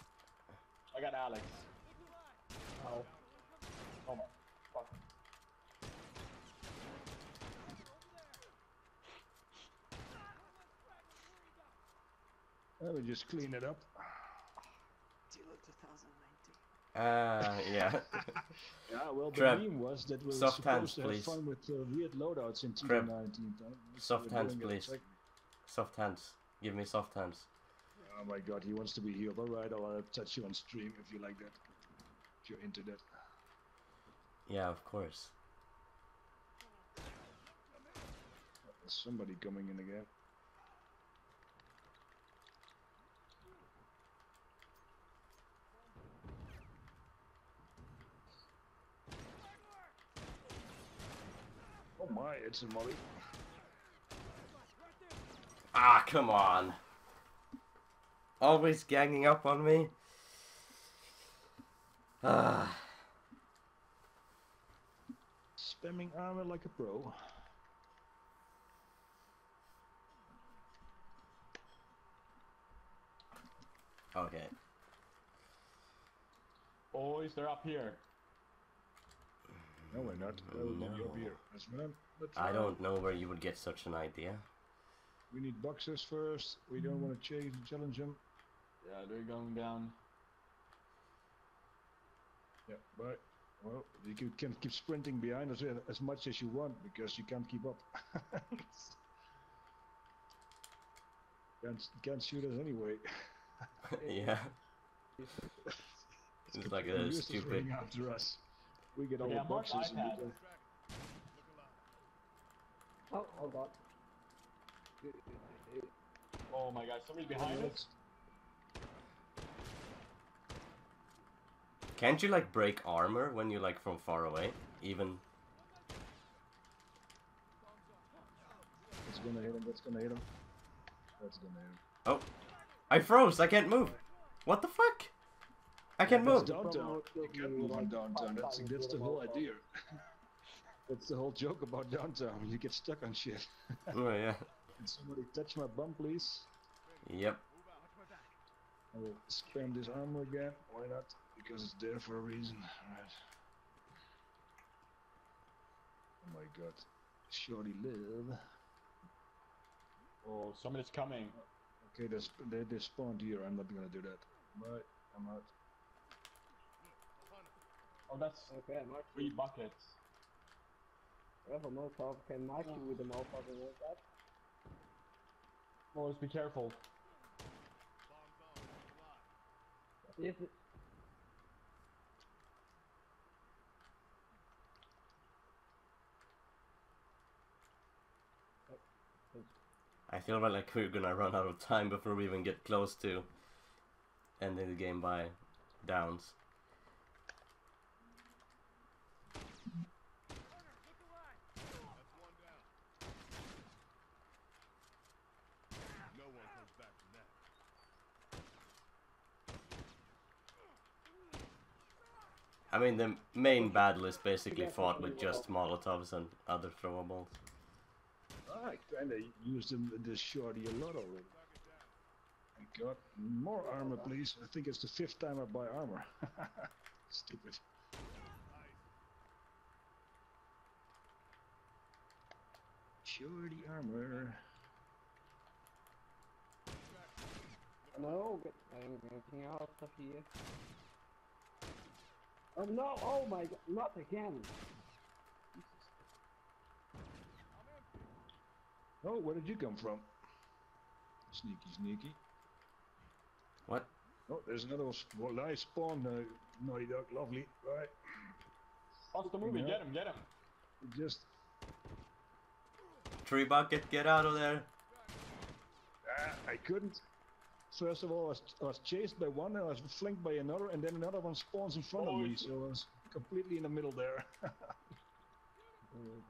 I got Alex. Oh. Oh my fuck. Let me just clean it up. TLOU-2019. Yeah. Yeah, well, the Treb, meme was that we're soft hands, supposed to have please. fun with weird loadouts in Treb, 2019. soft hands, please. Soft hands. Give me soft hands. Oh my god, he wants to be healed. Alright, I'll touch you on stream if you like that. If you're into that. Yeah, of course. There's somebody coming in again. Oh my, it's a molly. Ah, come on. Always ganging up on me. Ah. Spamming armor like a pro. Okay. Boys, they're up here. No, we're not. We'll No. be up here. That's man. I don't know where you would get such an idea. We need boxers first. We don't want to challenge them. Yeah, they're going down. Yeah, but well, you can keep sprinting behind us as much as you want because you can't keep up. Can't shoot us anyway. Yeah. It's like a Used to stupid. running after us. We get all Yeah, the Mark boxes. And iPad. Oh god. Oh my god, somebody's behind us. Can't you like break armor when you like from far away? Even. That's gonna hit him. That's gonna hit him. That's gonna hit him. Oh, I froze. I can't move. What the fuck? I can't move. That's downtown. You can't move on downtown. That's the whole idea. That's the whole joke about downtown. You get stuck on shit. Oh yeah. Can somebody touch my bum, please? Yep. I will spam this armor again. Why not? Because it's there for a reason. Right. Oh my god. Shorty live. Oh, somebody's coming. Okay, they spawned here. I'm not gonna do that. Bye. I'm out. Oh, that's Okay, Mark. 3 buckets. We have a Molotov. Can Mark you with the Molotov and all that? Boys, be careful. If it... I feel like we're gonna run out of time before we even get close to ending the game by downs. I mean, the main battle is basically fought with just Molotovs and other throwables. I kinda used this shorty a lot already. I got more armor, please. I think it's the 5th time I buy armor. Stupid. Shorty armor. No, I'm getting out of here. Oh no! Oh my god! Not again! Oh, where did you come from? Sneaky, sneaky. What? Oh, there's another nice spawn. Naughty Dog, lovely. Right. What's the movie? Yeah. Get him, get him. Just. Tree bucket, get out of there! I couldn't. First of all, I was chased by one, and I was flanked by another, and then another one spawns in front of me, so I was completely in the middle there. Oh,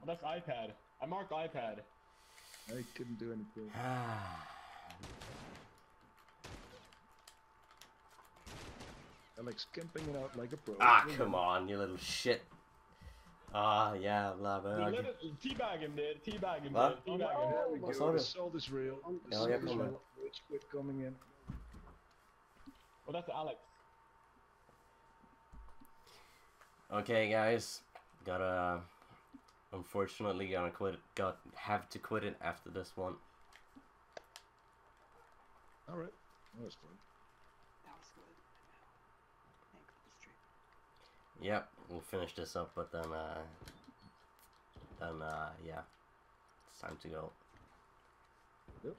that's iPad. I marked iPad. I couldn't do anything. Alex camping it out like a pro. Ah, come on, you little shit. Ah, yeah, blah, blah. Teabag him, dude. Teabag him, What? dude. Teabag him. There we What's go. on The it? salt is real. The Oh, salt yeah, is come on. real. Rage quit coming in. Oh, that's Alex. Okay, guys, unfortunately gonna quit it. Have to quit it after this one. All right, that was fun. That was good. And now, end of the stream. Yep, we'll finish this up, but then yeah, it's time to go. Yep.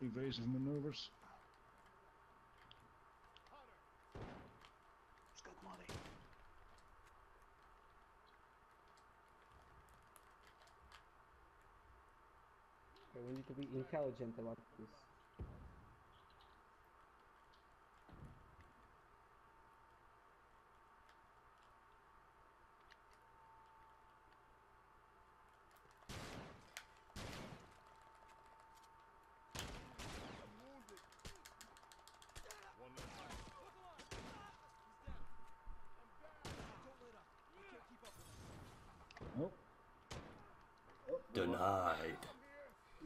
Evasive maneuvers. He's got Molly. Okay, we need to be intelligent about this. Nope. Denied.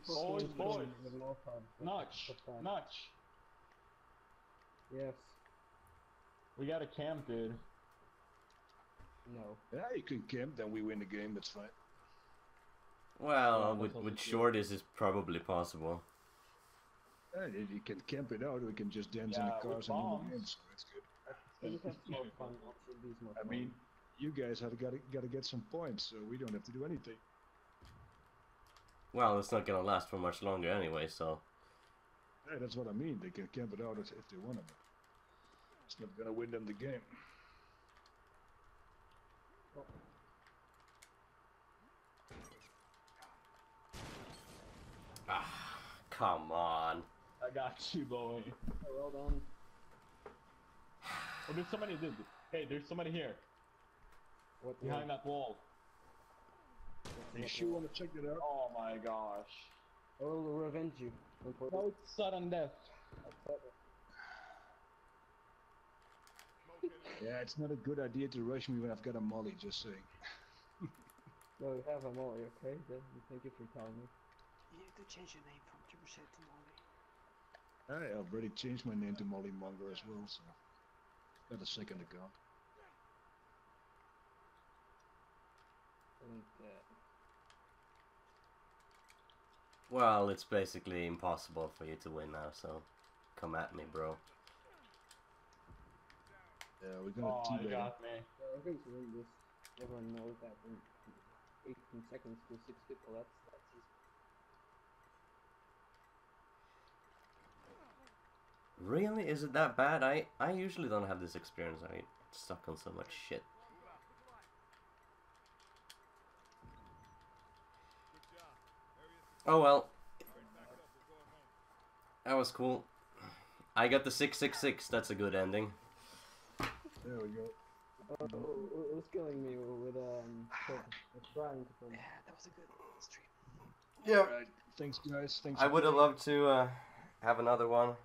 Boys, boys. Notch, Notch. Notch. Yes. We got a camp, dude. No. Yeah, you can camp, then we win the game. That's fine. Well, Yeah, with short this is probably possible. You can camp it out. We can just dance in Yeah, the with cars and win the bombs. game. So that's good. It has more fun. Should be more I fun. mean, you guys have got to get some points, so we don't have to do anything. Well, it's not gonna last for much longer anyway, so. Yeah, that's what I mean. They can camp it out if they want to, but it's not gonna win them the game. Ah, come on. I got you, boy. Well done. Oh, there's somebody. Hey, there's somebody here What behind that wall. You sure want to check that out? Oh my gosh. I will revenge you. No, it's sudden death. Yeah, it's not a good idea to rush me when I've got a molly. Just saying. No, you have a molly, okay? Then thank you for telling me. You need to change your name from Trebuchet to Molly. I already changed my name to Molly Monger as well, so got a second account. And, Well, it's basically impossible for you to win now, so come at me, bro. Yeah, we're gonna Oh, you teabag. got me. we're going to win this. Everyone knows that in 18 seconds to 6 people, that's easy. Really? Is it that bad? I usually don't have this experience. I suck on so much shit. Oh well. That was cool. I got the 666. That's a good ending. There we go. Who's killing me with trying to kill me? Yeah, that was a good stream. Yeah. Alright, thanks guys. Thanks. I would have loved to have another one.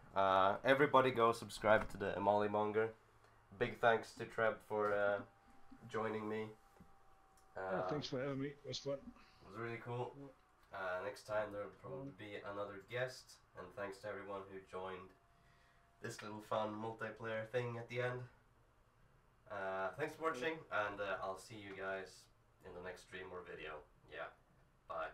Everybody go subscribe to the Molly Monger. Big thanks to Treb for joining me. Yeah, thanks for having me. It was fun. It was really cool. Next time there will probably be another guest. And thanks to everyone who joined this little fun multiplayer thing at the end. Thanks for watching, and I'll see you guys in the next stream or video. Yeah, bye.